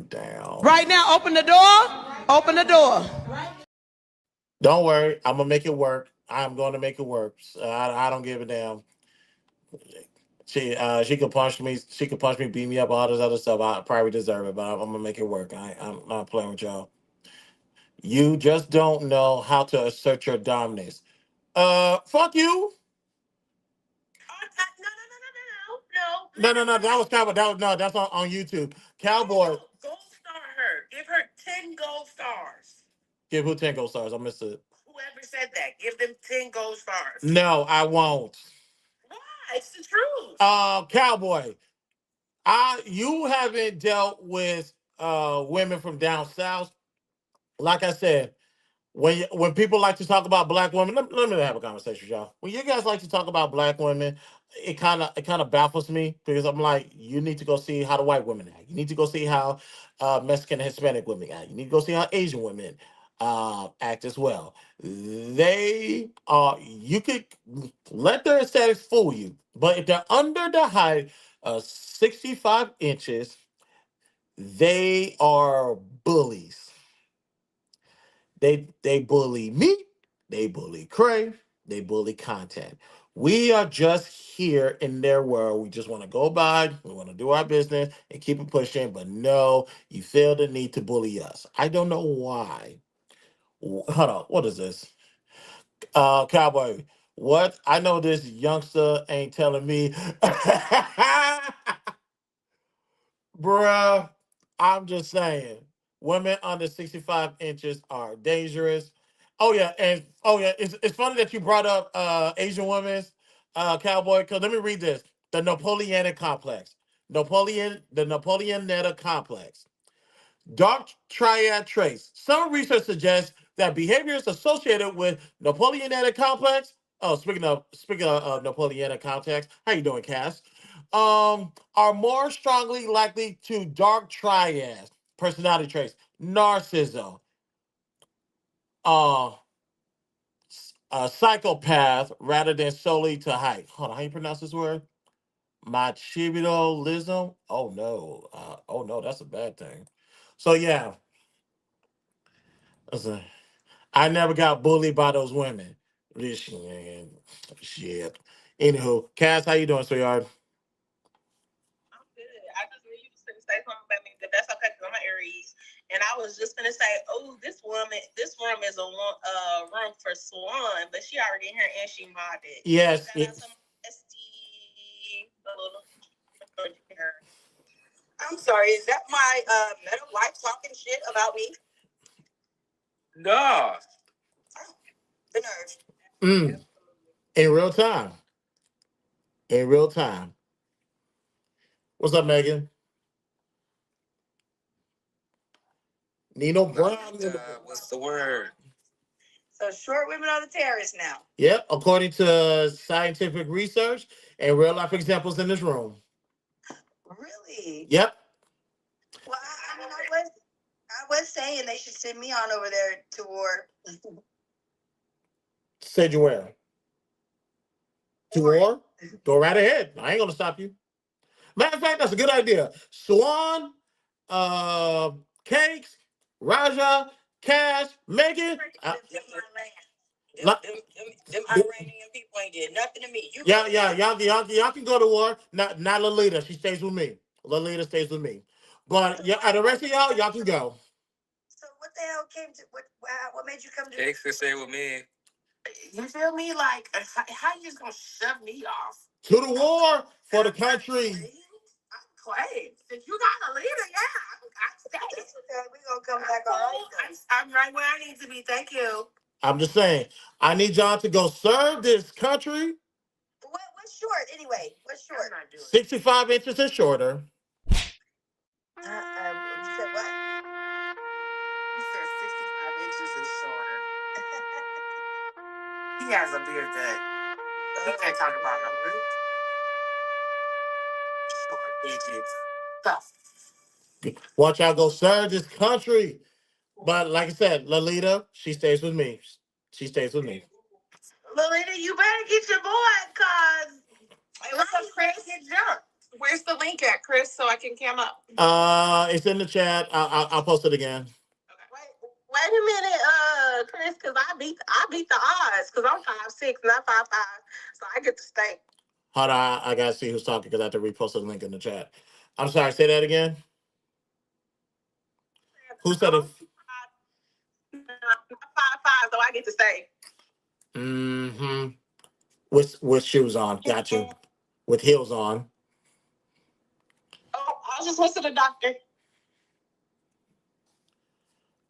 damn. Right now, open the door. Open the door. Don't worry, I'm gonna make it work. I'm going to make it work. I don't give a damn. She could punch me. She could punch me, beat me up, all this other stuff. I probably deserve it, but I'm gonna make it work. I'm not playing with y'all. You just don't know how to assert your dominance. Fuck you. No. That was Cowboy. That was no. That's on YouTube. Cowboy. Gold star her. Give her 10 gold stars. Give who 10 gold stars? I missed it. Whoever said that, give them 10 gold stars. No, I won't. Why? It's the truth. Cowboy. You haven't dealt with women from down south. Like I said, when people like to talk about black women, let me have a conversation with y'all. When you guys like to talk about black women, it kind of baffles me because I'm like, you need to go see how the white women act. You need to go see how Mexican and Hispanic women act. You need to go see how Asian women act as well. They are. You could let their aesthetics fool you, but if they're under the height of 65 inches, they are bullies. They bully me, they bully Crave, they bully content. We are just here in their world. We just want to go by, we want to do our business and keep it pushing. But no, you feel the need to bully us. I don't know why. Hold on, what is this? Cowboy. What? I know this youngster ain't telling me. Bruh, I'm just saying, women under 65 inches are dangerous. Oh yeah, and oh yeah, it's funny that you brought up Asian women's cowboy. Because let me read this: the Napoleonic complex, the Napoleonetta complex. Dark triad traits. Some research suggests that behaviors associated with Napoleonic complex. Oh, speaking of Napoleonic complex, how you doing, Cass? Are more strongly likely to dark triads personality traits, narcissism, uh, a psychopath rather than solely to height. Hold on, how you pronounce this word? Machiavellism. Oh no, that's a bad thing. So yeah, listen, I never got bullied by those women. This shit. Anywho, Cass, how you doing, sweetheart? I just knew you was gonna say something about me, but that's okay because I'm an Aries. And I was just gonna say, oh, this room is a room for Swan, but she already in here and she modded. Yes. I'm sorry, is that my metal wife talking shit about me? Nah. The nerve. In real time. In real time. What's up, Megan? Nino Brown. What's the word? So short women are the terrorists now. Yep, according to scientific research and real life examples in this room. Really? Yep. Well, I was saying they should send me on over there to war. Said you where? To war? Go right ahead. I ain't gonna stop you. Matter of fact, that's a good idea. Swan, Cakes, Raja, Cash, Megan. Them Iranian people ain't did nothing to me. Y'all can go to war. Not Lolita. She stays with me. Lolita stays with me. But yeah, the rest of y'all can go. So what the hell came to what made you come to? Cakes can stay with me. You feel me? Like, how you just gonna shove me off? To the war for the country. I'm Clay. If you got a leader, yeah, I'm staying. Okay, we gonna come back all right. I'm right where I need to be. Thank you. I'm just saying, I need y'all to go serve this country. What's short anyway? What's short? 65 inches and shorter. You said what? You said 65 inches and shorter. He has a beard that he can't talk about no roots. Short edges. Stuff. Watch y'all go serve this country. But like I said, Lolita, she stays with me. She stays with me. Lolita, you better get your boy, cause Hey, what's up, Chris? Where's the link at, Chris, so I can cam up? It's in the chat. I'll post it again. wait a minute, Chris, cause I beat the odds, cause I'm 5'6", not 5'5", so I get to stay. Hold on, I gotta see who's talking because I have to repost the link in the chat. I'm sorry, say that again. Who said it? 5'5", so I get to stay. Mm-hmm. With shoes on, got you. With heels on. Oh, I just went to the doctor.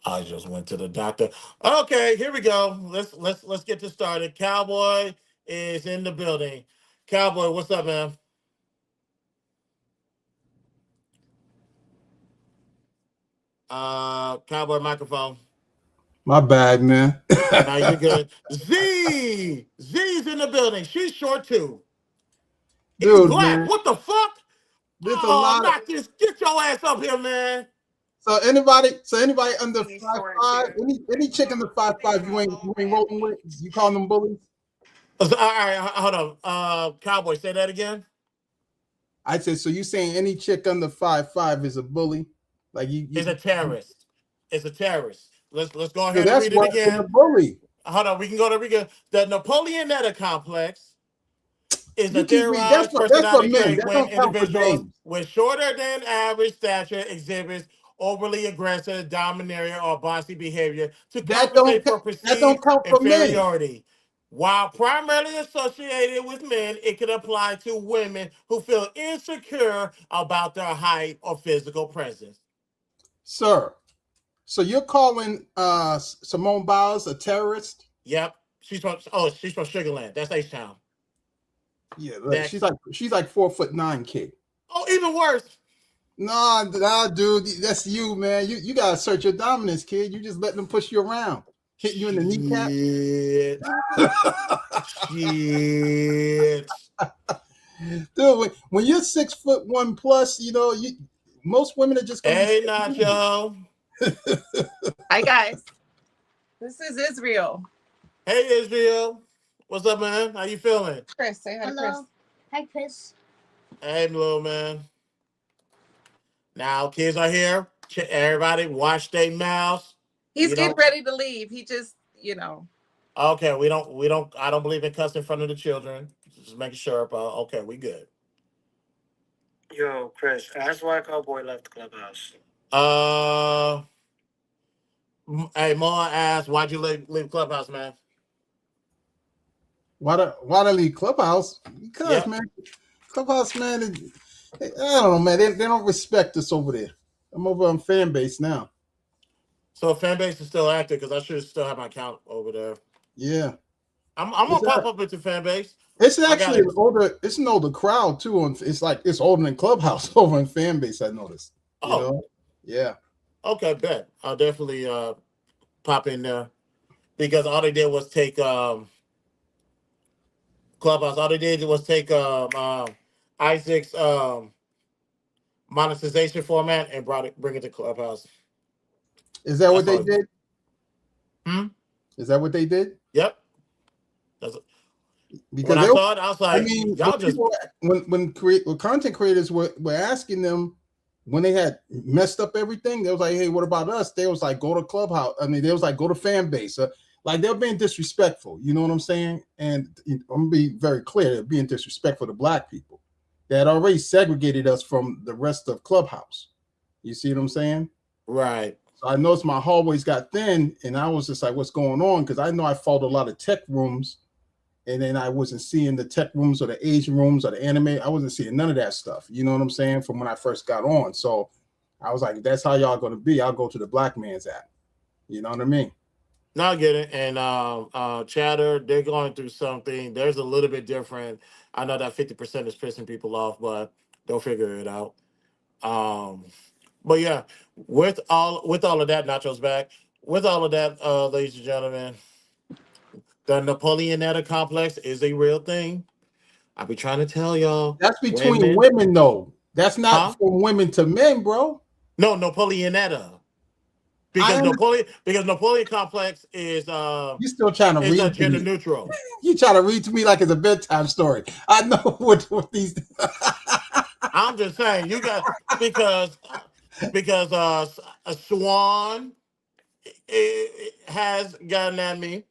I just went to the doctor. Okay, here we go. Let's get this started. Cowboy is in the building. Cowboy, what's up, man? Cowboy microphone. My bad, man. Now you're good. Z's in the building. She's short too. He's Dude, black. man. What the fuck? There's a Oh, lot of not this. Get your ass up here, man. so anybody under 5'5", any chick under 5'5", you ain't rolling with. You call them bullies? All right, hold on. Cowboy, say that again. I said, so you saying any chick under 5'5" is a bully? Like It's a terrorist. It's a terrorist. Let's go So ahead and that's read it worse than a again. bully. Hold on, we can go to the Napoleonetta complex is a You keep reading. That's terrorized for personality men. trait That when don't count for individuals dames. with shorter than average stature exhibits overly aggressive, domineering, or bossy behavior to That compensate for don't perceived count for men. inferiority. While primarily associated with men, it can apply to women who feel insecure about their height or physical presence. Sir, so you're calling Simone Biles a terrorist? Yep. She's from Sugar Land. That's H-Town. Yeah, look, she's like 4'9" kid. Oh, even worse. Nah, dude, that's you, man. You gotta assert your dominance, kid. You just let them push you around, hit you in the kneecap. Shit. Dude, when you're 6'1" plus, most women are just gonna Hey, be. Nacho. Hi guys, this is Israel. Hey, Israel. What's up, man? How you feeling? Chris, say hi to Chris. Hello. Hi, Chris. Hey, little man. Now, kids are here. Everybody, watch their mouths. He's getting ready to leave. He just, Okay, we don't. I don't believe in cussing in front of the children. Just making sure. Okay, we good. Yo, Chris, ask why Cowboy left the clubhouse. Hey, Ma asked, why'd you leave Clubhouse, man? Why they leave Clubhouse? Because man, Clubhouse, man, I don't know, man. They don't respect us over there. I'm over on fan base now. So fan base is still active because I should still have my account over there. Yeah, I'm gonna pop up into fan base. It's actually an older crowd too. It's older than Clubhouse over in fan base. I noticed. Yeah. Okay, bet. I'll definitely pop in there because all they did was take Clubhouse. All they did was take Isaac's monetization format and bring it to Clubhouse. Is that what they did? Is that what they did? Yep. Because when I saw it, I was like, y'all just when content creators were asking them when they had messed up everything, they was like, hey, what about us? They was like, go to Clubhouse. I mean, they was like, go to fan base. Like they're being disrespectful. You know what I'm saying? And I'm gonna be very clear, they're being disrespectful to black people. They had already segregated us from the rest of Clubhouse. You see what I'm saying? Right. So I noticed my hallways got thin, and I was just like, what's going on? Because I know I followed a lot of tech rooms. And then I wasn't seeing the tech rooms or the Asian rooms or the anime. I wasn't seeing none of that stuff. You know what I'm saying? From when I first got on. So I was like, that's how y'all going to be. I'll go to the black man's app. You know what I mean? No, I get it. And Chatter, they're going through something. There's a little bit different. I know that 50% is pissing people off, but they'll figure it out. But yeah, with all of that, Nacho's back. With all of that, ladies and gentlemen, the Napoleonetta complex is a real thing. I be trying to tell y'all. That's between women though. That's not from women to men, bro. No, Napoleonetta. Because Napoleon complex is you still trying to read gender neutral. You trying to read to me like it's a bedtime story. I know what these. I'm just saying you got because a Swan has gotten at me.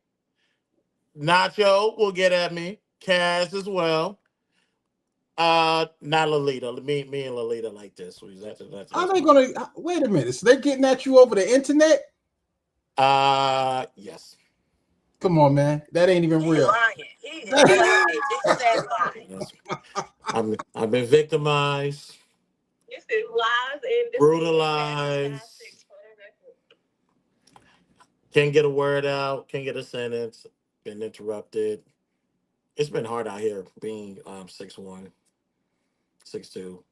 Nacho will get at me. Kaz as well. Not Lolita. Me and Lolita like this. That's Are they gonna wait a minute? So they're getting at you over the internet? Yes. Come on, man. That ain't even real. I've been victimized. This is lies and brutalized. Can't get a word out. Can't get a sentence. Been interrupted. It's been hard out here being 6'1", 6'2".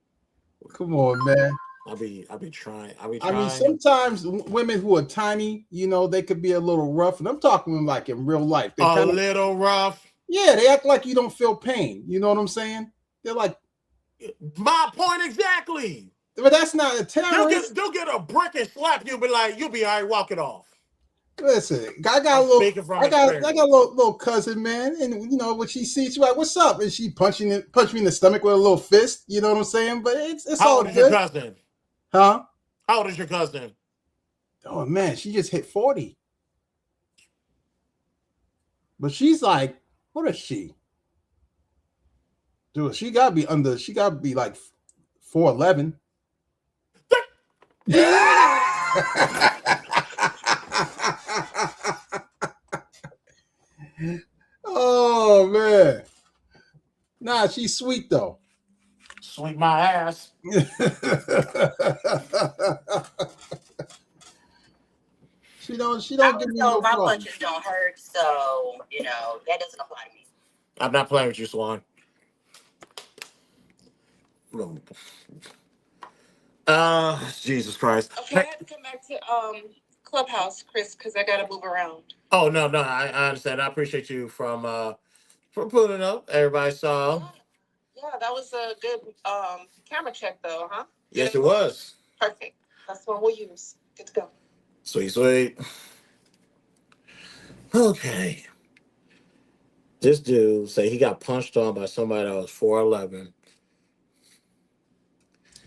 Come on, man. I'll be trying. I mean, sometimes women who are tiny, they could be a little rough, and I'm talking like in real life. Little rough. Yeah, they act like you don't feel pain. You know what I'm saying? They're like, my point exactly. but that's not a terrorist. They'll get a brick and slap you, be like, you'll be all right, walk it off. Listen, I got a little cousin, man, and you know when she sees you, like, what's up? And she punch me in the stomach with a little fist. You know what I'm saying? But it's How all old is good. your cousin? Huh? How old is your cousin? Oh man, she just hit 40. But she's like, what is she? Dude, she gotta be like 4'11. Oh man. Nah, she's sweet though. Sweet my ass. She don't I give was me told no my problem. punches don't hurt, so you know that doesn't apply to me. I'm not playing with you, Swan. Jesus Christ. Okay, I had to come back to Clubhouse, Chris, because I gotta move around. Oh no, I understand. I appreciate you for putting up. Everybody saw. Yeah, that was a good camera check, though, huh? Yes, it was. Perfect. That's what we'll use. Good to go. Sweet. Okay. This dude say he got punched on by somebody that was 4'11.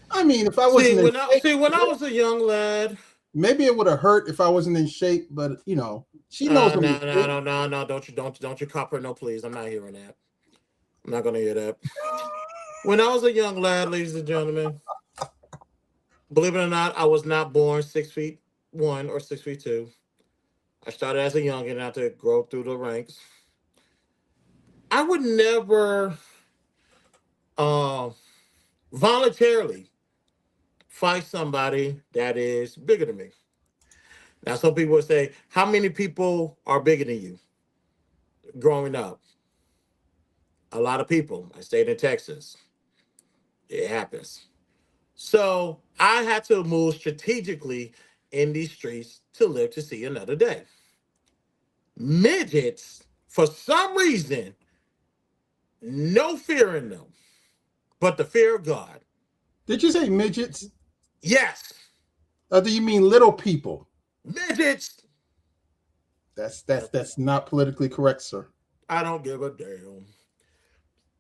I mean, if I wasn't when I was a young lad, maybe it would have hurt if I wasn't in shape. But you know, she knows. No. Don't you cop her no, please. I'm not hearing that. I'm not gonna hear that. When I was a young lad, ladies and gentlemen, believe it or not, I was not born 6'1" or 6'2". I started as a youngin and had to grow through the ranks. I would never voluntarily fight somebody that is bigger than me. Now, some people would say, how many people are bigger than you growing up? A lot of people. I stayed in Texas. It happens. So I had to move strategically in these streets to live to see another day. Midgets, for some reason, no fear in them, but the fear of God. Did you say midgets? Yes. Or do you mean little people? Midgets. That's not politically correct, sir. I don't give a damn.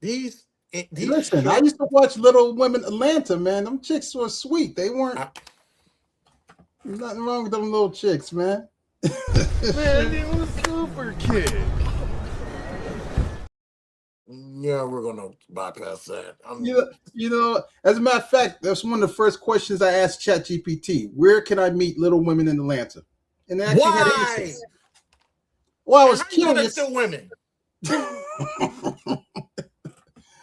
These listen, I used to watch Little Women Atlanta, man. Them chicks were sweet. They weren't. Nothing wrong with them little chicks, man. Man, it was Super Kid. Yeah, we're gonna bypass that. You know, as a matter of fact, that's one of the first questions I asked ChatGPT. Where can I meet little women in Atlanta? And they actually had answers. Well, I was curious. Still women.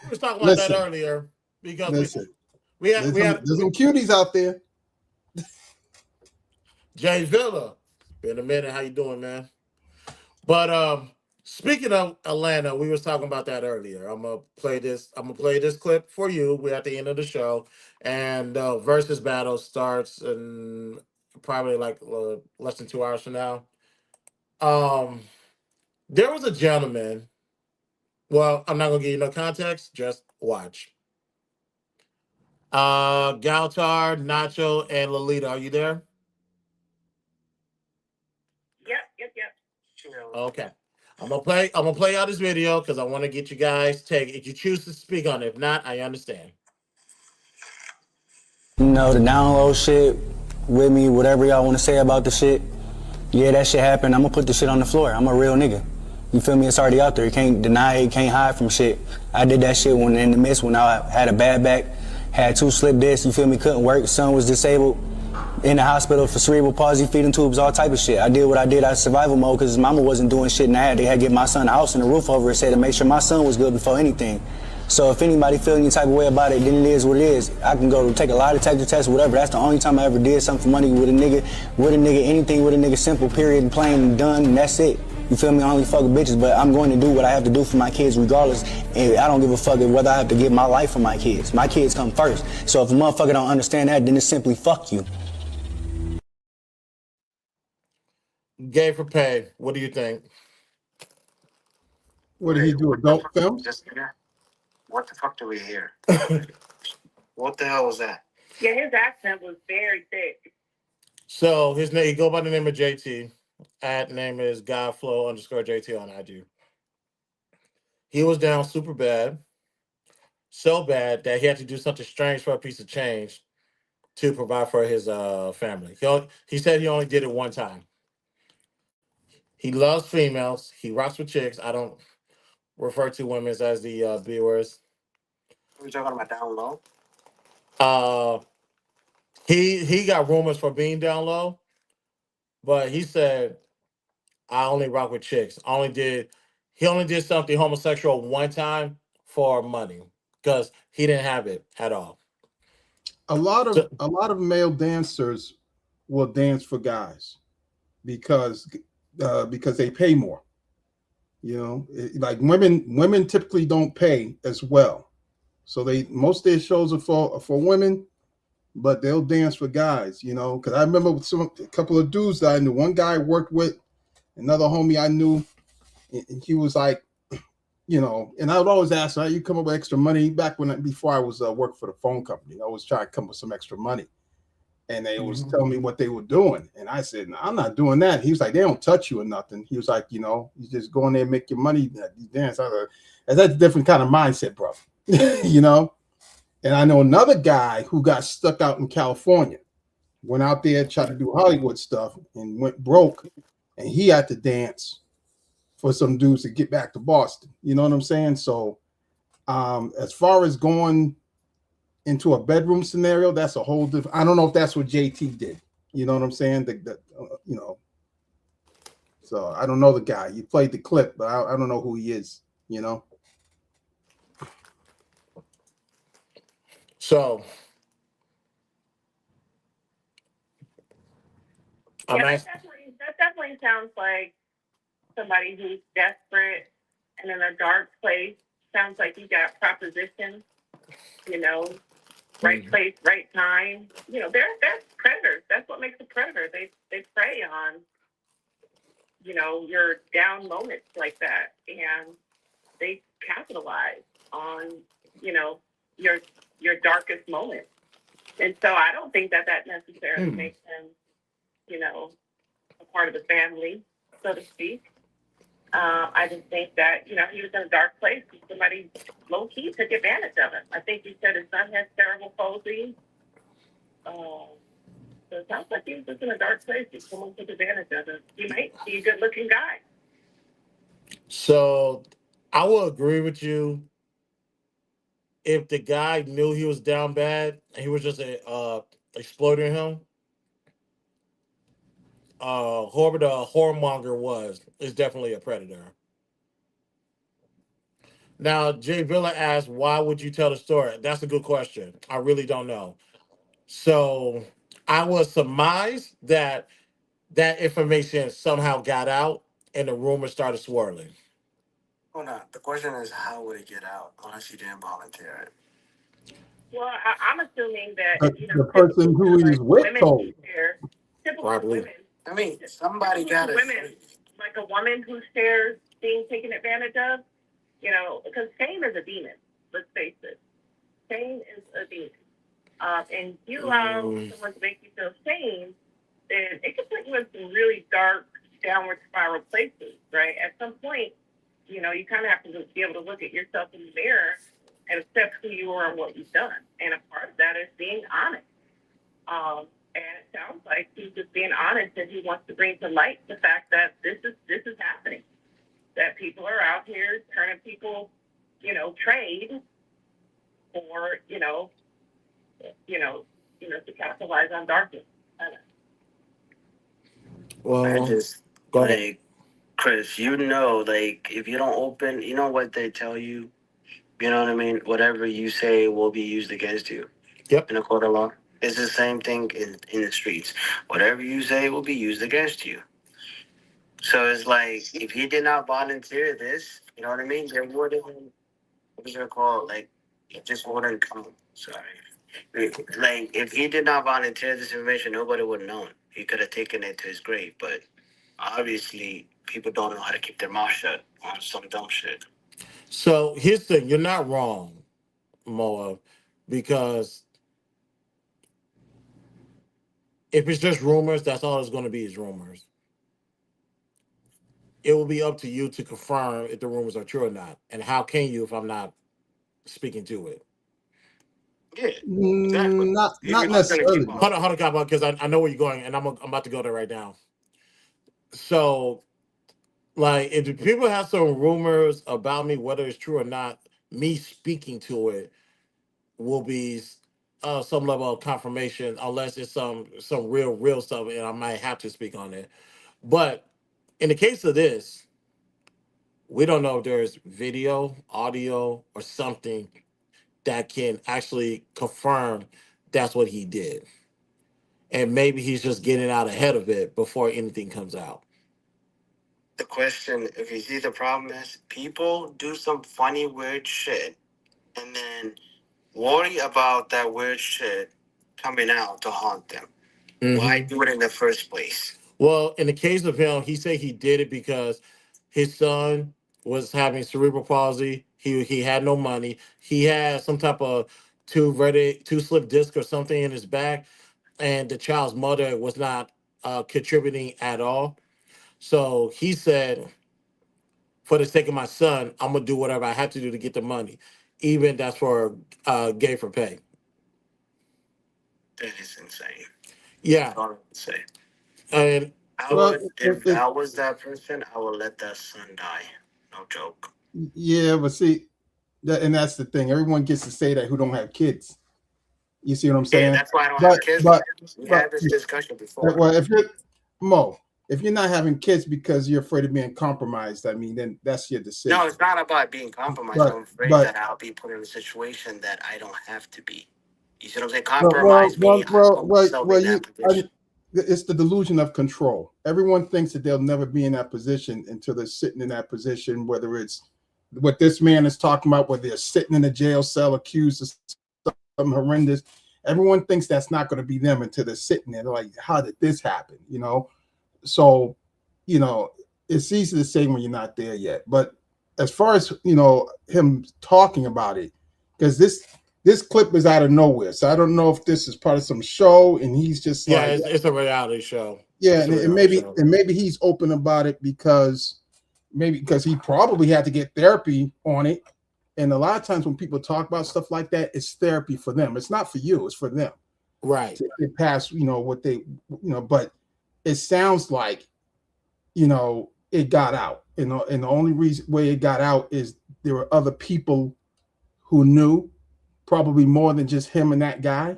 We was talking about that earlier because we had there's some cuties out there. Jay Villa, been a minute. How you doing, man? But speaking of Atlanta, we was talking about that earlier. I'm gonna play this clip for you. We're at the end of the show, and versus battle starts in probably like less than 2 hours from now. There was a gentleman. Well, I'm not gonna give you no context. Just watch. Galtar, Nacho, and Lolita, are you there? Yep. Okay. I'm gonna play out this video because I want to get you guys take. If you choose to speak on it, if not, I understand. You know, the download shit with me, whatever y'all want to say about the shit. Yeah, that shit happened. I'm gonna put the shit on the floor. I'm a real nigga. You feel me? It's already out there. You can't deny it, you can't hide from shit. I did that shit when in the midst when I had a bad back, had 2 slip discs, you feel me, couldn't work, son was disabled, in the hospital for cerebral palsy, feeding tubes, all type of shit. I did what I did out of survival mode because his mama wasn't doing shit and they had to get my son a house and a roof over his head to make sure my son was good before anything. So if anybody feel any type of way about it, then it is what it is. I can go take a lie detector test, whatever. That's the only time I ever did something for money with a nigga, anything with a nigga, simple, period, and plain and done, and that's it. You feel me? I only fuck with bitches, but I'm going to do what I have to do for my kids regardless. And I don't give a fuck whether I have to give my life for my kids. My kids come first. So if a motherfucker don't understand that, then it's simply fuck you. Gay for pay. What do you think? What did he do? Adult film? What the fuck do we hear? What the hell was that? Yeah, his accent was very thick. So his name, he go by the name of JT. Ad name is Godflow_JT on IG. He was down super bad, so bad that he had to do something strange for a piece of change to provide for his family. He said he only did it one time. He loves females. He rocks with chicks. I don't refer to women as the B words. Are we talking about down low? He got rumors for being down low, but he said I only rock with chicks. He only did something homosexual one time for money because he didn't have it at all. A lot of male dancers will dance for guys because they pay more. You know, like women typically don't pay as well, so most of their shows are for women, but they'll dance for guys. You know, because I remember with a couple of dudes that I knew. One guy I worked with, another homie I knew, and he was like, you know, and I would always ask, "How you come up with extra money?" Before I was working for the phone company, I was trying to come up with some extra money. And they was telling me what they were doing. And I said, no, I'm not doing that. He was like, they don't touch you or nothing. He was like, you know, you just go in there and make your money, you dance. That's a different kind of mindset, bro. You know? And I know another guy who got stuck out in California, went out there, tried to do Hollywood stuff and went broke. And he had to dance for some dudes to get back to Boston. You know what I'm saying? So as far as going into a bedroom scenario, that's a whole different. I don't know if that's what JT did. You know what I'm saying? You know. So I don't know the guy. You played the clip, but I don't know who he is. You know. So That definitely sounds like somebody who's desperate and in a dark place. Sounds like you got proposition. You know, right place, right time. You know, they're predators. That's what makes a predator. They prey on, you know, your down moments like that, and they capitalize on, you know, your darkest moments. And so I don't think that necessarily makes them, you know, a part of the family, so to speak. I just think that, you know, he was in a dark place. Somebody low key took advantage of him. I think he said his son has cerebral palsy. So it sounds like he was just in a dark place. Someone took advantage of him. He might be a good looking guy. So I will agree with you if the guy knew he was down bad and he was just exploiting him. Whoever the whoremonger is definitely a predator. Now, Jay Villa asked, why would you tell the story? That's a good question. I really don't know. So I would surmise that information somehow got out and the rumors started swirling. Hold on. The question is, how would it get out unless you didn't volunteer it? Well, I'm assuming that, you know, The person who he's with women told. typical women. I mean, somebody got it. Women, like a woman who shares being taken advantage of, you know, because shame is a demon. Let's face it. Shame is a demon. And you allow someone to make you feel shame, then it can put you in some really dark downward spiral places, right? At some point, you know, you kind of have to be able to look at yourself in the mirror and accept who you are and what you've done. And a part of that is being honest. And it sounds like he's just being honest, and he wants to bring to light the fact that this is happening. That people are out here turning people, you know, trade for, you know, to capitalize on darkness. Well, I just like Chris, you know, like if you don't open, you know what they tell you. You know what I mean? Whatever you say will be used against you. Yep. In a court of law. It's the same thing in the streets. Whatever you say will be used against you. So it's like, if he did not volunteer this, you know what I mean? There wouldn't, what is it called? Like, it just wouldn't come. Sorry. Like, if he did not volunteer this information, nobody would have known. He could have taken it to his grave. But obviously, people don't know how to keep their mouth shut on some dumb shit. So here's the thing, you're not wrong. Moa, because if it's just rumors, that's all it's going to be is rumors. It will be up to you to confirm if the rumors are true or not. And how can you if I'm not speaking to it? Yeah, exactly. Not You're just gonna necessarily. keep on. Hold on, Cowboy, because I know where you're going, and I'm about to go there right now. So, like, if the people have some rumors about me, whether it's true or not, me speaking to it will be some level of confirmation, unless it's some real stuff, and I might have to speak on it. But in the case of this, we don't know if there's video, audio, or something that can actually confirm that's what he did. And maybe he's just getting out ahead of it before anything comes out. The question, if you see the problem is, people do some funny, weird shit, and then worry about that weird shit coming out to haunt them. Why do it in the first place? Well, in the case of him, he said he did it because his son was having cerebral palsy. He had no money. He had some type of two slip disc or something in his back, and the child's mother was not contributing at all. So he said, for the sake of my son, I'm gonna do whatever I have to do to get the money, even that's for gay for pay. That is insane. Yeah. Insane. And I would, if I was that person, I would let that son die. No joke. Yeah, but see, and that's the thing. Everyone gets to say that who don't have kids. You see what I'm saying? Yeah, that's why I don't have kids. We had this discussion before. Well, if you're Mo, if you're not having kids because you're afraid of being compromised, I mean, then that's your decision. No, it's not about being compromised. I'm afraid that I'll be put in a situation that I don't have to be. You see what I'm saying? Compromise me. It's the delusion of control. Everyone thinks that they'll never be in that position until they're sitting in that position, whether it's what this man is talking about, whether they're sitting in a jail cell accused of something horrendous. Everyone thinks that's not going to be them until they're sitting there. They're like, how did this happen? You know? So, you know, it's easy to say when you're not there yet. But as far as, you know, him talking about it, because this clip is out of nowhere. So I don't know if this is part of some show and he's just like, it's a reality show. Yeah, and maybe he's open about it because he probably had to get therapy on it. And a lot of times when people talk about stuff like that, it's therapy for them. It's not for you, it's for them. Right. To get past, you know, what they, you know, but it sounds like, you know, it got out. You know, and the only way it got out is there were other people who knew, probably more than just him and that guy,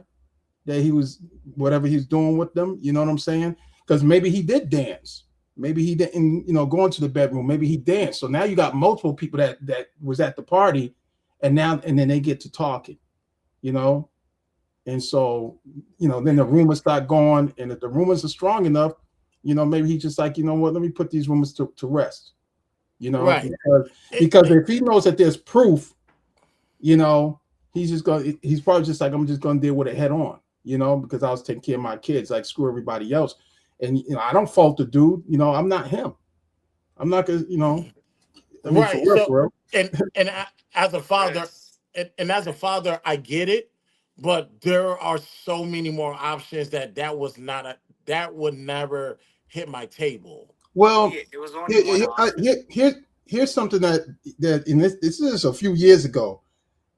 that he was whatever he's doing with them. You know what I'm saying? Because maybe he did dance. Maybe he didn't, you know, go into the bedroom. Maybe he danced. So now you got multiple people that was at the party, and then they get to talking, you know. And so, you know, then the rumors start going, and if the rumors are strong enough, you know, maybe he's just like, you know what, let me put these rumors to rest, you know, right. because if he knows that there's proof, you know, he's probably just like, I'm just gonna deal with it head on, you know, because I was taking care of my kids, like screw everybody else. And you know, I don't fault the dude, you know, I'm not him. I'm not gonna, you know, I mean, right. For real. And as a father, and as a father, I get it, but there are so many more options that would never hit my table. Well, it was only one option. here's something that in this is a few years ago.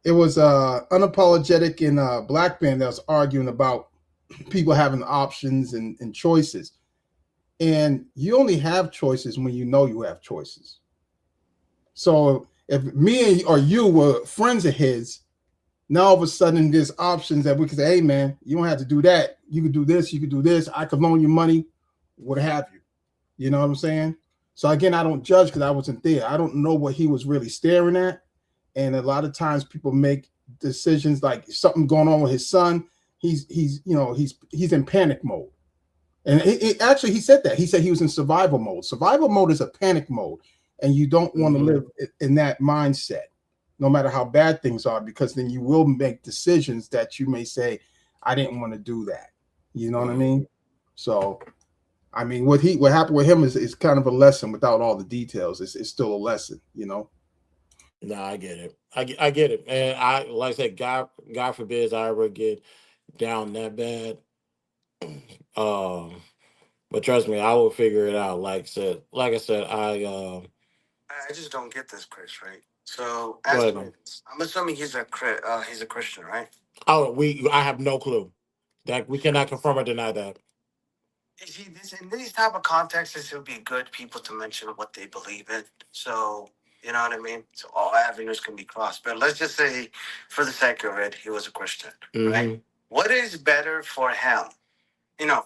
It was unapologetic in a black band that was arguing about people having options and choices. And you only have choices when you know you have choices. So if me or you were friends of his, now all of a sudden there's options that we could say, hey man, you don't have to do that. You could do this, you could do this. I could loan you money, what have you. You know what I'm saying? So again, I don't judge because I wasn't there. I don't know what he was really staring at. And a lot of times people make decisions like something going on with his son. He's in panic mode. And actually he said that. He said he was in survival mode. Survival mode is a panic mode. And you don't want to live in that mindset, no matter how bad things are, because then you will make decisions that you may say, I didn't want to do that. You know what I mean? So, I mean, what happened with him is kind of a lesson without all the details. It's still a lesson, you know? No, I get it. I get it, and I like I said, God forbids I ever get down that bad. Um, but trust me, I will figure it out. Like I said, I just don't get this, Chris. Right? So, go as ahead, for man. I'm assuming he's a Christian, right? I have no clue. That we cannot confirm or deny that. You see, this in these type of contexts, it would be good people to mention what they believe in. So you know what I mean. So all avenues can be crossed. But let's just say, for the sake of it, he was a Christian, right? What is better for him?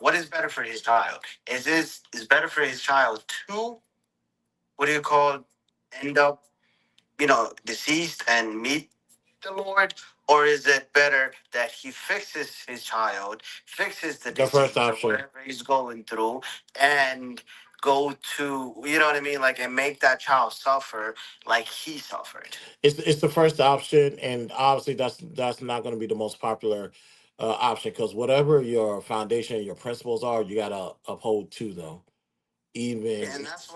What is better for his child? Is better for his child to what do you call end up deceased and meet the Lord, or is it better that he fixes his child, fixes the The first disease or option. whatever he's going through, and go to what I mean, like, and make that child suffer like he suffered? It's the first option, and obviously that's not going to be the most popular option because whatever your foundation, your principles are, you gotta uphold to though. Even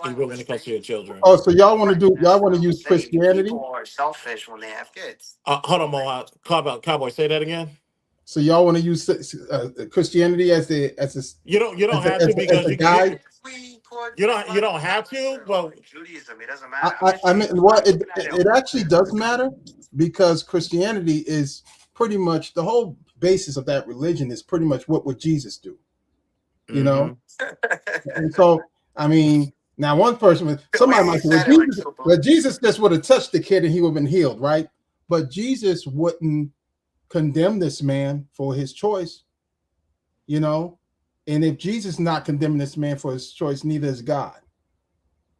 when it comes to your children. Oh, so y'all want to Right, do? that's Y'all what want to I'm use saying. Christianity? People are selfish when they have kids. Hold on, Mohawk. Cowboy, say that again. So y'all want to use Christianity as You don't have to as because a guide? you don't have to. Well, Judaism, it doesn't matter. I mean, what it actually does matter because Christianity is pretty much the whole basis of that religion is pretty much what would Jesus do, you know? And so, I mean, now one person with somebody might say, well, Jesus just would have touched the kid and he would have been healed, right? But Jesus wouldn't condemn this man for his choice, you know? And if Jesus is not condemning this man for his choice, neither is God.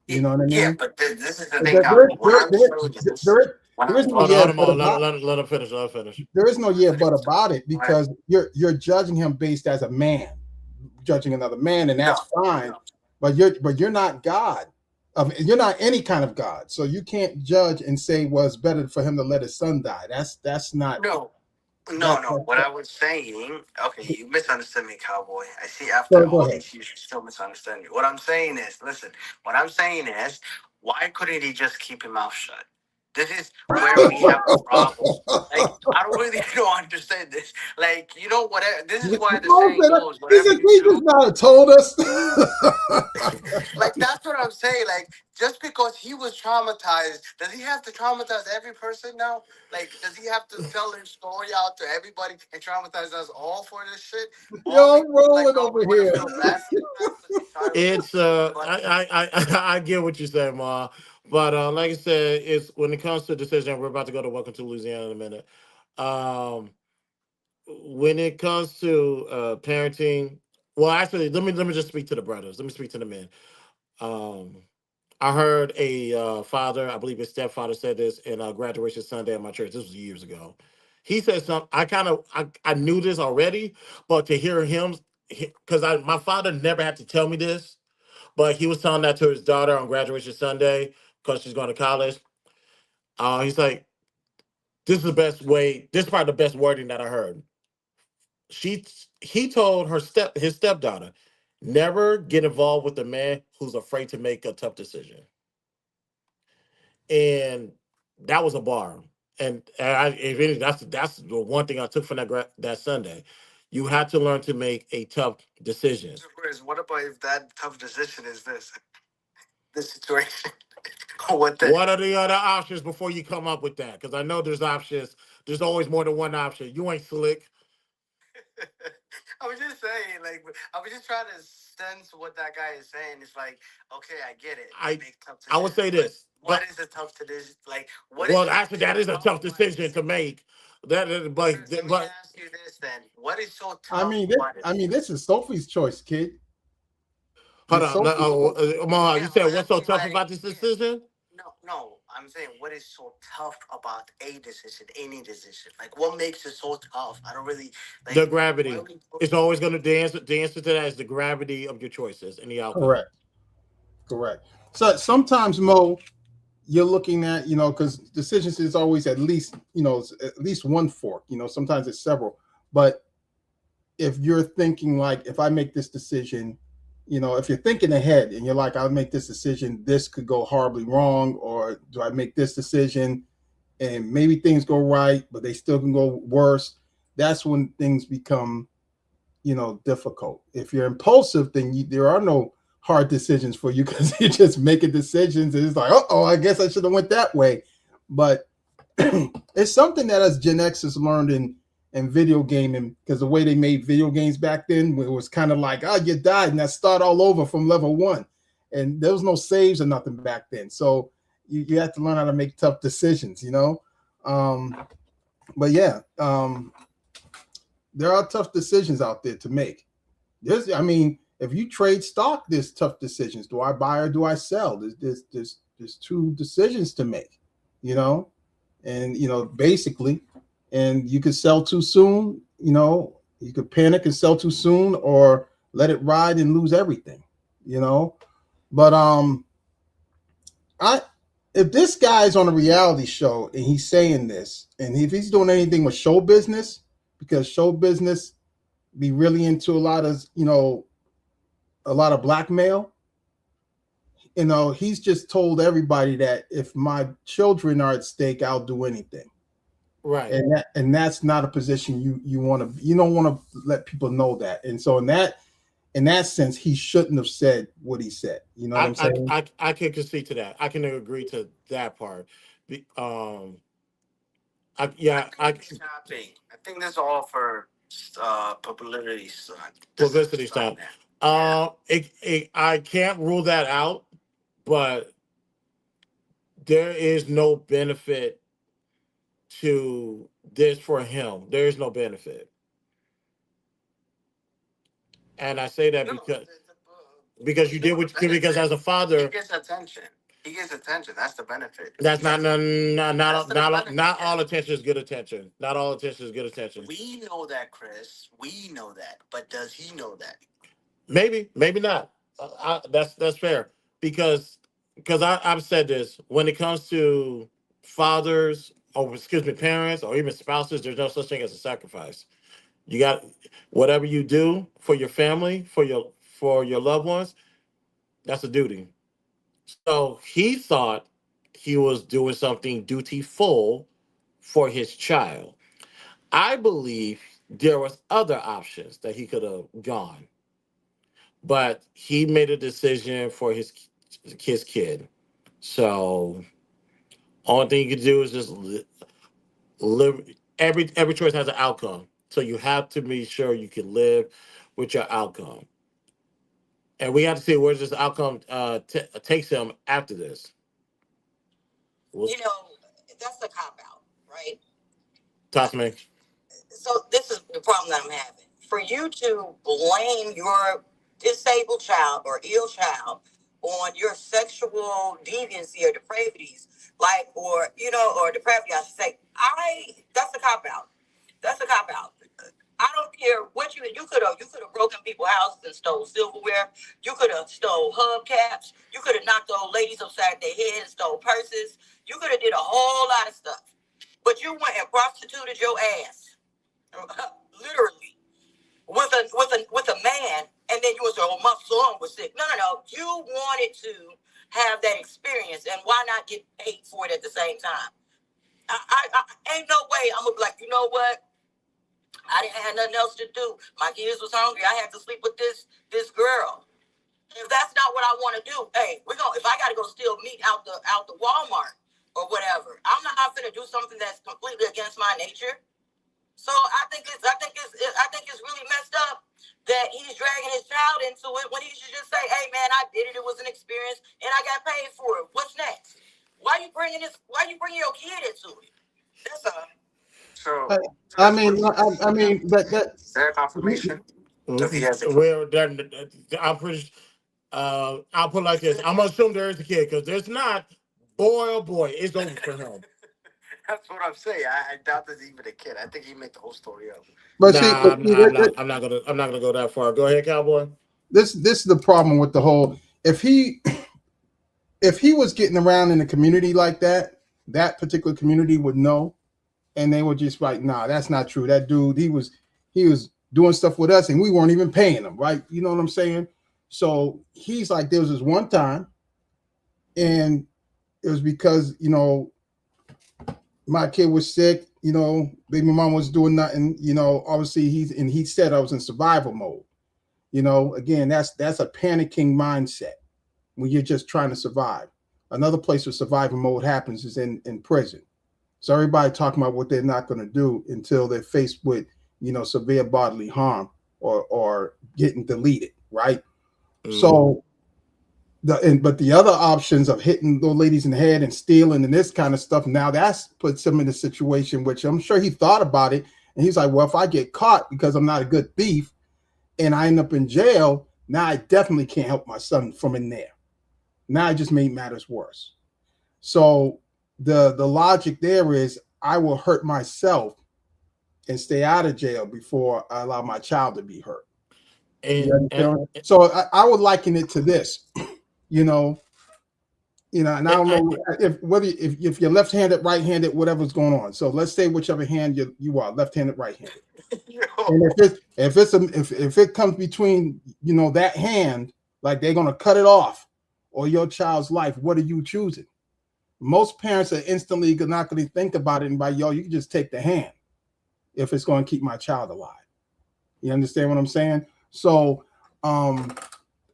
You know what I mean? Yeah, but this is the thing, Cowboy. What I'm saying is, there is no hold yeah, on, but let him finish. Let him finish. there is no yeah, but about it because you're judging him based as a man, judging another man, and that's fine. But you're not God. You're not any kind of God, so you can't judge and say, "Well, it's better for him to let his son die." That's not. No. What I was saying, okay, you misunderstood me, Cowboy. I see after Go all ahead. these years, you still misunderstand me. What I'm saying is, listen, what I'm saying is, why couldn't he just keep his mouth shut? This is where we have a problem. Like, I don't really don't understand this. Like, whatever. This is why the saying goes, He whatever said, you "He do. just not have told us." Like, that's what I'm saying. Like, just because he was traumatized, does he have to traumatize every person now? Like, does he have to tell his story out to everybody and traumatize us all for this shit? Yo, I'm rolling over here. It's I get what you're saying, Ma. But like I said, it's when it comes to decision, we're about to go to Welcome to Louisiana in a minute. When it comes to parenting, well, actually, let me just speak to the brothers. Let me speak to the men. Um, I heard a father, I believe his stepfather said this in graduation Sunday at my church. This was years ago. He said something. I knew this already, but to hear him, because my father never had to tell me this, but he was telling that to his daughter on graduation Sunday because she's going to college. He's like, "This is the best way. This is probably the best wording that I heard." He told his stepdaughter, "Never get involved with a man who's afraid to make a tough decision." And that was a bar. And if anything, that's the one thing I took from that Sunday. You had to learn to make a tough decision. What about if that tough decision is this situation? What are the other options before you come up with that? Because I know there's options. There's always more than one option. You ain't slick. I was just saying, like, I was just trying to sense what that guy is saying. It's like, okay, I get it. I would say this. What is a tough decision? Like, well, actually, that is a tough decision to make. Let me ask you this then. What is so tough? I mean, this is Sophie's choice, kid. Hold on. You said what's so tough about this decision? No, I'm saying what is so tough about a decision, any decision? Like, what makes it so tough? I don't really like the gravity. It's always going to the answer to that is the gravity of your choices and the outcome. Correct. So sometimes, Mo, you're looking at, because decisions is always at least one fork. Sometimes it's several. But if you're thinking like, if I make this decision, you know, if you're thinking ahead and you're like, I'll make this decision, this could go horribly wrong, or do I make this decision and maybe things go right, but they still can go worse? That's when things become, you know, difficult. If you're impulsive, then there are no hard decisions for you because you're just making decisions and it's like, oh, I guess I should have went that way. But it's something that as Gen Xers learned in video gaming, because the way they made video games back then, it was kind of like, oh, you died and that start all over from level 1. And there was no saves or nothing back then. So you have to learn how to make tough decisions, you know? But yeah, there are tough decisions out there to make. I mean, if you trade stock, there's tough decisions. Do I buy or do I sell? There's two decisions to make, you know? And, you know, basically, and you could sell too soon, you know, you could panic and sell too soon or let it ride and lose everything, you know? But if this guy's on a reality show and he's saying this, and if he's doing anything with show business, because show business be really into a lot of, you know, a lot of blackmail, you know, he's just told everybody that if my children are at stake, I'll do anything. Right. And that's not a position you don't want to let people know that. And so in that sense, he shouldn't have said what he said. You know what I'm saying? I can concede to that. I can agree to that part. I think that's all for publicity stunt. Publicity stunt. I can't rule that out, but there is no benefit to this for him. There is no benefit. And I say that because you did what because as a father, he gets attention. That's the benefit. That's not all attention is good attention. Not all attention is good attention. We know that, Chris. We know that. But does he know that? Maybe not. That's fair because I've said this when it comes to fathers or parents or even spouses. There's no such thing as a sacrifice. You got whatever you do for your family, for your loved ones. That's a duty. So he thought he was doing something dutiful for his child. I believe there was other options that he could have gone, but he made a decision for his kid. So only thing you can do is just live. Every choice has an outcome, so you have to be sure you can live with your outcome. And we have to see where this outcome takes him after this. You know, that's a cop out, right? Talk to me. So this is the problem that I'm having. For you to blame your disabled child or ill child on your sexual deviancy or depravities, or depravity, I should say, that's a cop out. That's a cop out. I don't care what you could have broken people's houses and stole silverware. You could have stole hubcaps. You could have knocked old ladies upside their head and stole purses. You could have did a whole lot of stuff. But you went and prostituted your ass, literally, with a man, and then you was like, oh, my son was sick. No. You wanted to have that experience, and why not get paid for it at the same time? I ain't no way I'm gonna be like, you know what? I didn't have nothing else to do. My kids was hungry. I had to sleep with this girl. If that's not what I want to do, hey, if I gotta go steal meat out the Walmart or whatever, I'm not gonna do something that's completely against my nature. So I think it's really messed up that he's dragging his child into it when he should just say, hey man, I did it. It was an experience and I got paid for it. What's next? Why you bringing your kid into it? That's a I mean, but that is there a confirmation? Well, I'm pretty. I'll put it like this. I'm gonna assume there is a kid because there's not. Boy, oh boy, it's over for him. That's what I'm saying. I doubt there's even a kid. I think he made the whole story up. But I'm not gonna go that far. Go ahead, Cowboy. This is the problem with the whole. If he was getting around in a community like that particular community would know, and they were just like, nah, that's not true. That dude, he was doing stuff with us, and we weren't even paying him, right? You know what I'm saying? So he's like, there was this one time, and it was because my kid was sick. Baby mom was doing nothing. Obviously he said I was in survival mode. Again, that's a panicking mindset when you're just trying to survive. Another place where survival mode happens is in prison. So everybody talking about what they're not going to do until they're faced with severe bodily harm or getting deleted, right? So but the other options of hitting those ladies in the head and stealing and this kind of stuff, now that's puts him in a situation which I'm sure he thought about it, and he's like, well, if I get caught because I'm not a good thief and I end up in jail, now I definitely can't help my son from in there. Now I just made matters worse. So the logic there is I will hurt myself and stay out of jail before I allow my child to be hurt. So I would liken it to this, and I don't know if you're left-handed, right-handed, whatever's going on. So let's say whichever hand you are, left-handed, right-handed. And if it comes between that hand, like they're gonna cut it off, or your child's life, what are you choosing? Most parents are instantly not going to think about it and by you can just take the hand if it's going to keep my child alive. You understand what I'm saying? So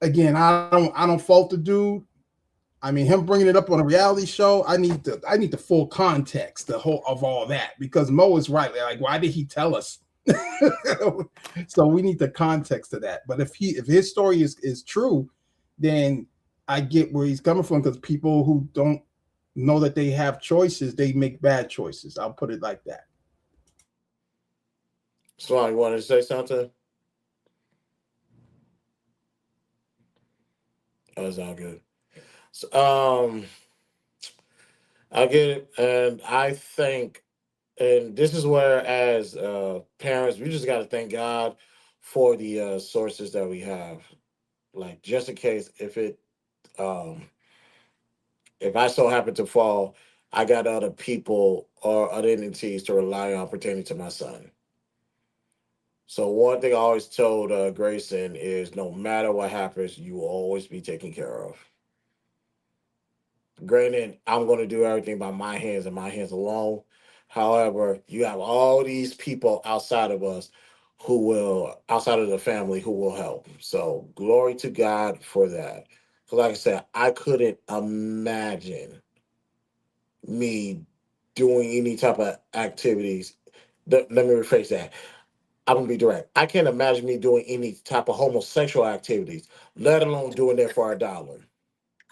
again, I don't fault the dude. I mean, him bringing it up on a reality show, I need the full context, the whole of all that, because Mo is right. Like, why did he tell us? So we need the context of that. But if his story is true, then I get where he's coming from, because people who don't know that they have choices, they make bad choices. I'll put it like that. So you wanted to say something? Oh, that's all good. So, I get it, and I think, and this is where, as parents, we just got to thank God for the sources that we have. Like, just in case if I so happen to fall, I got other people or other entities to rely on pertaining to my son. So one thing I always told Grayson is, no matter what happens, you will always be taken care of. Granted, I'm going to do everything by my hands and my hands alone. However, you have all these people outside of us outside of the family, who will help. So glory to God for that. Because like I said, I couldn't imagine me doing any type of activities. Let me rephrase that. I'm gonna be direct. I can't imagine me doing any type of homosexual activities, let alone doing it for $1.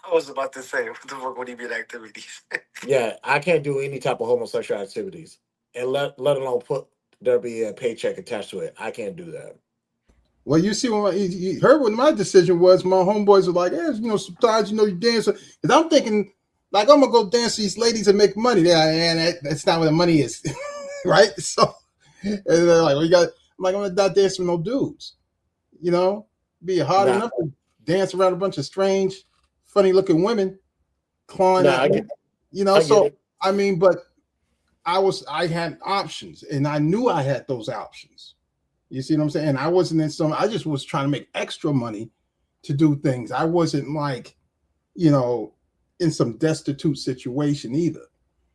I was about to say, what the fuck would he be activities? Yeah, I can't do any type of homosexual activities, and let alone put there be a paycheck attached to it. I can't do that. Well, you see, when you heard what my decision was, my homeboys were like, sometimes you dance. Because I'm thinking, like, I'm gonna go dance to these ladies and make money. Yeah, that's not where the money is, right? So, and they're like, I'm like, I'm not dancing with no dudes. Be hard enough to dance around a bunch of strange, funny-looking women, clawing at me. I mean, but I had options, and I knew I had those options. You see what I'm saying? I wasn't I just was trying to make extra money to do things. I wasn't like, in some destitute situation either.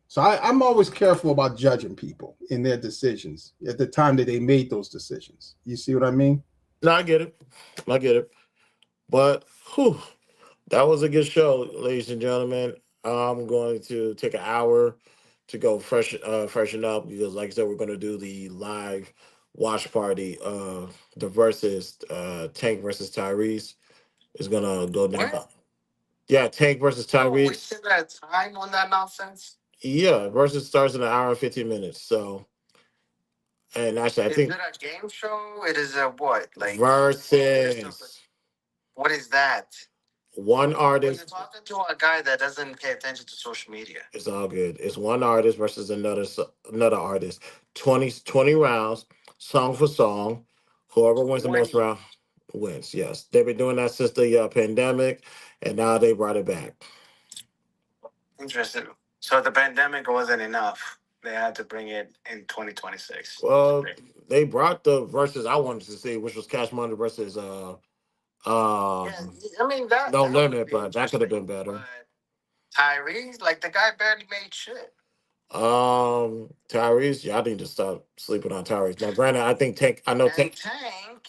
So I'm always careful about judging people in their decisions at the time that they made those decisions. You see what I mean? No, I get it. But that was a good show, ladies and gentlemen. I'm going to take an hour to go freshen up, because, like I said, we're going to do the live watch party. The versus Tank versus Tyrese is going to go down. What? Yeah, Tank versus Tyrese. We still got time on that nonsense? Yeah, versus starts in an hour and 15 minutes. So, and actually, I think Is it a game show? It is a what? Like versus. What is that? One artist. You're talking to a guy that doesn't pay attention to social media. It's all good. It's one artist versus another artist. 20 rounds, song for song. Whoever wins the most round wins. Yes, they've been doing that since the pandemic, and now they brought it back. Interesting. So the pandemic wasn't enough. They had to bring it in 2026. Well, they brought the verses I wanted to see, which was Cash Money versus I mean that. No that Limit, but that could have been better. Tyrese, like the guy barely made shit. Tyrese, y'all need to stop sleeping on Tyrese. Now, granted, I think Tank. I know Tank.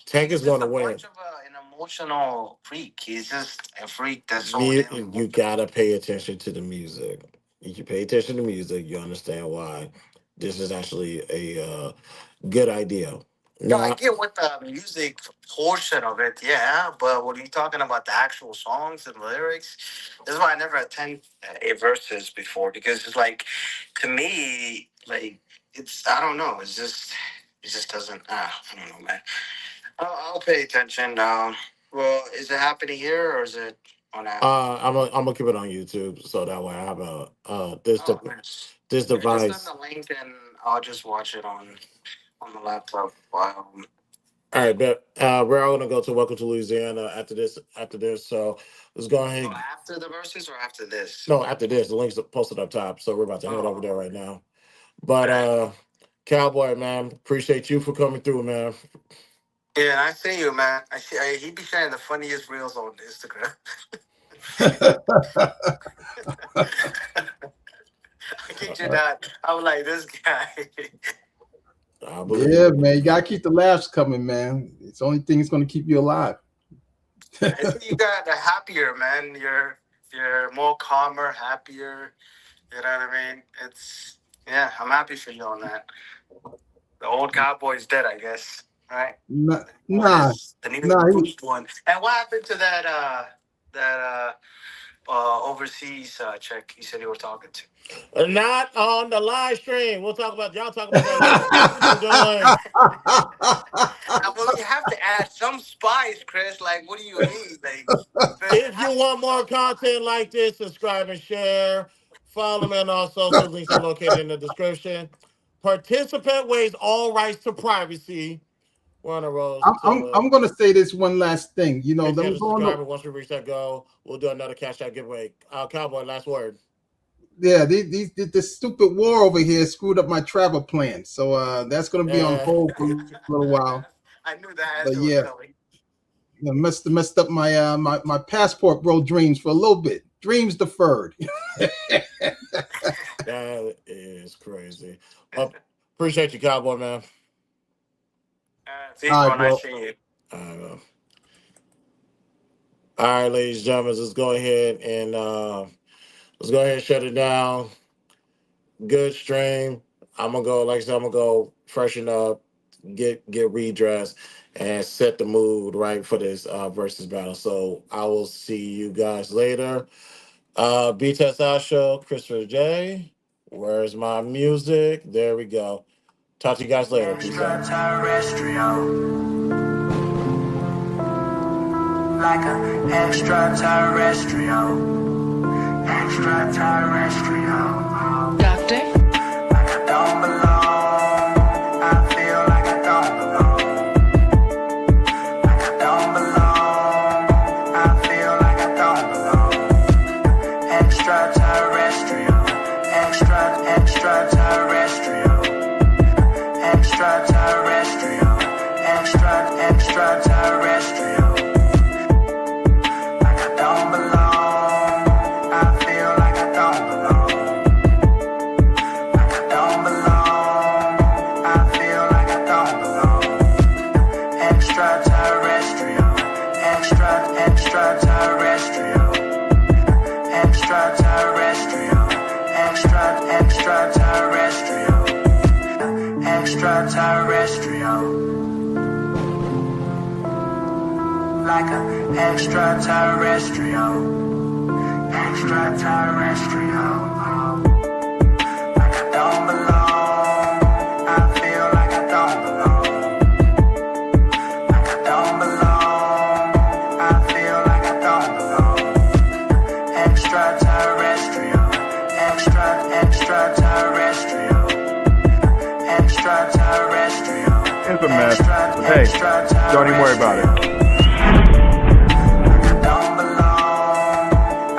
Tank is going to win. Much of an emotional freak. He's just a freak that's so. You gotta pay attention to the music. If you pay attention to music, you understand why this is actually a good idea. No, I get what the music portion of it, yeah, but when you're talking about the actual songs and lyrics, this is why I never attend a verses before, because it's like, to me, like, it's, I don't know, it just doesn't, I don't know, man. I'll pay attention. Well, is it happening here or is it on Apple? I'm gonna keep it on YouTube, so that way I have this Nice. this Yeah, device. just send the link and I'll just watch it on the laptop. Wow. All right, but we're all gonna go to Welcome to Louisiana after this. So let's go ahead. So after the verses or after this? No, after this. The link's posted up top, so we're about to head over there right now. But Cowboy, man, appreciate you for coming through, man. Yeah, and I see you, man. I see. He be sharing the funniest reels on Instagram. I kid you not. I'm like, this guy. Yeah, man, you gotta keep the laughs coming, man. It's the only thing that's gonna keep you alive. I see you got a happier, man. You're more calmer, happier. You know what I mean? Yeah, I'm happy for you on that. The old cowboy's dead, I guess. Right? Nah. The new one. And what happened to that overseas chick you said you were talking to? Not on the live stream. Y'all talk about that later. Well, you have to add some spice, Chris. Like, what do you need? Like, if you want more content like this, subscribe and share. Follow me on all social links are located in the description. Participant waives all rights to privacy. We're on a roll. I'm gonna say this one last thing. You know, once we reach that goal, we'll do another cash out giveaway. Cowboy, last word. Yeah, this stupid war over here screwed up my travel plan, so that's gonna be on hold for a little while. I knew that. But yeah, messed up my my passport bro dreams for a little bit. Dreams deferred. That is crazy. Appreciate you, Cowboy, man. All right, all right, ladies and gentlemen, let's go ahead and shut it down. Good stream. I'm gonna go freshen up, get redressed, and set the mood right for this versus battle. So I will see you guys later. BTSI show, Christopher J. Where's my music? There we go. Talk to you guys later. Peace out. Like an extraterrestrial. Doctor? Like I don't belong. I feel like I don't belong. Like I don't belong. I feel like I don't belong. Extraterrestrial. Extraterrestrial. Extraterrestrial. Extraterrestrial. Like I don't belong. I feel like I don't belong. Like I don't belong. I feel like I don't belong. Extraterrestrial. Extraterrestrial. Extraterrestrial. Extraterrestrial. Extraterrestrial. Like an extraterrestrial. Extraterrestrial. Like I don't belong. I feel like I don't belong. Like I don't belong. I feel like I don't belong. Extraterrestrial. Extraterrestrial. Extraterrestrial. It's a mess. Hey, don't even worry about it.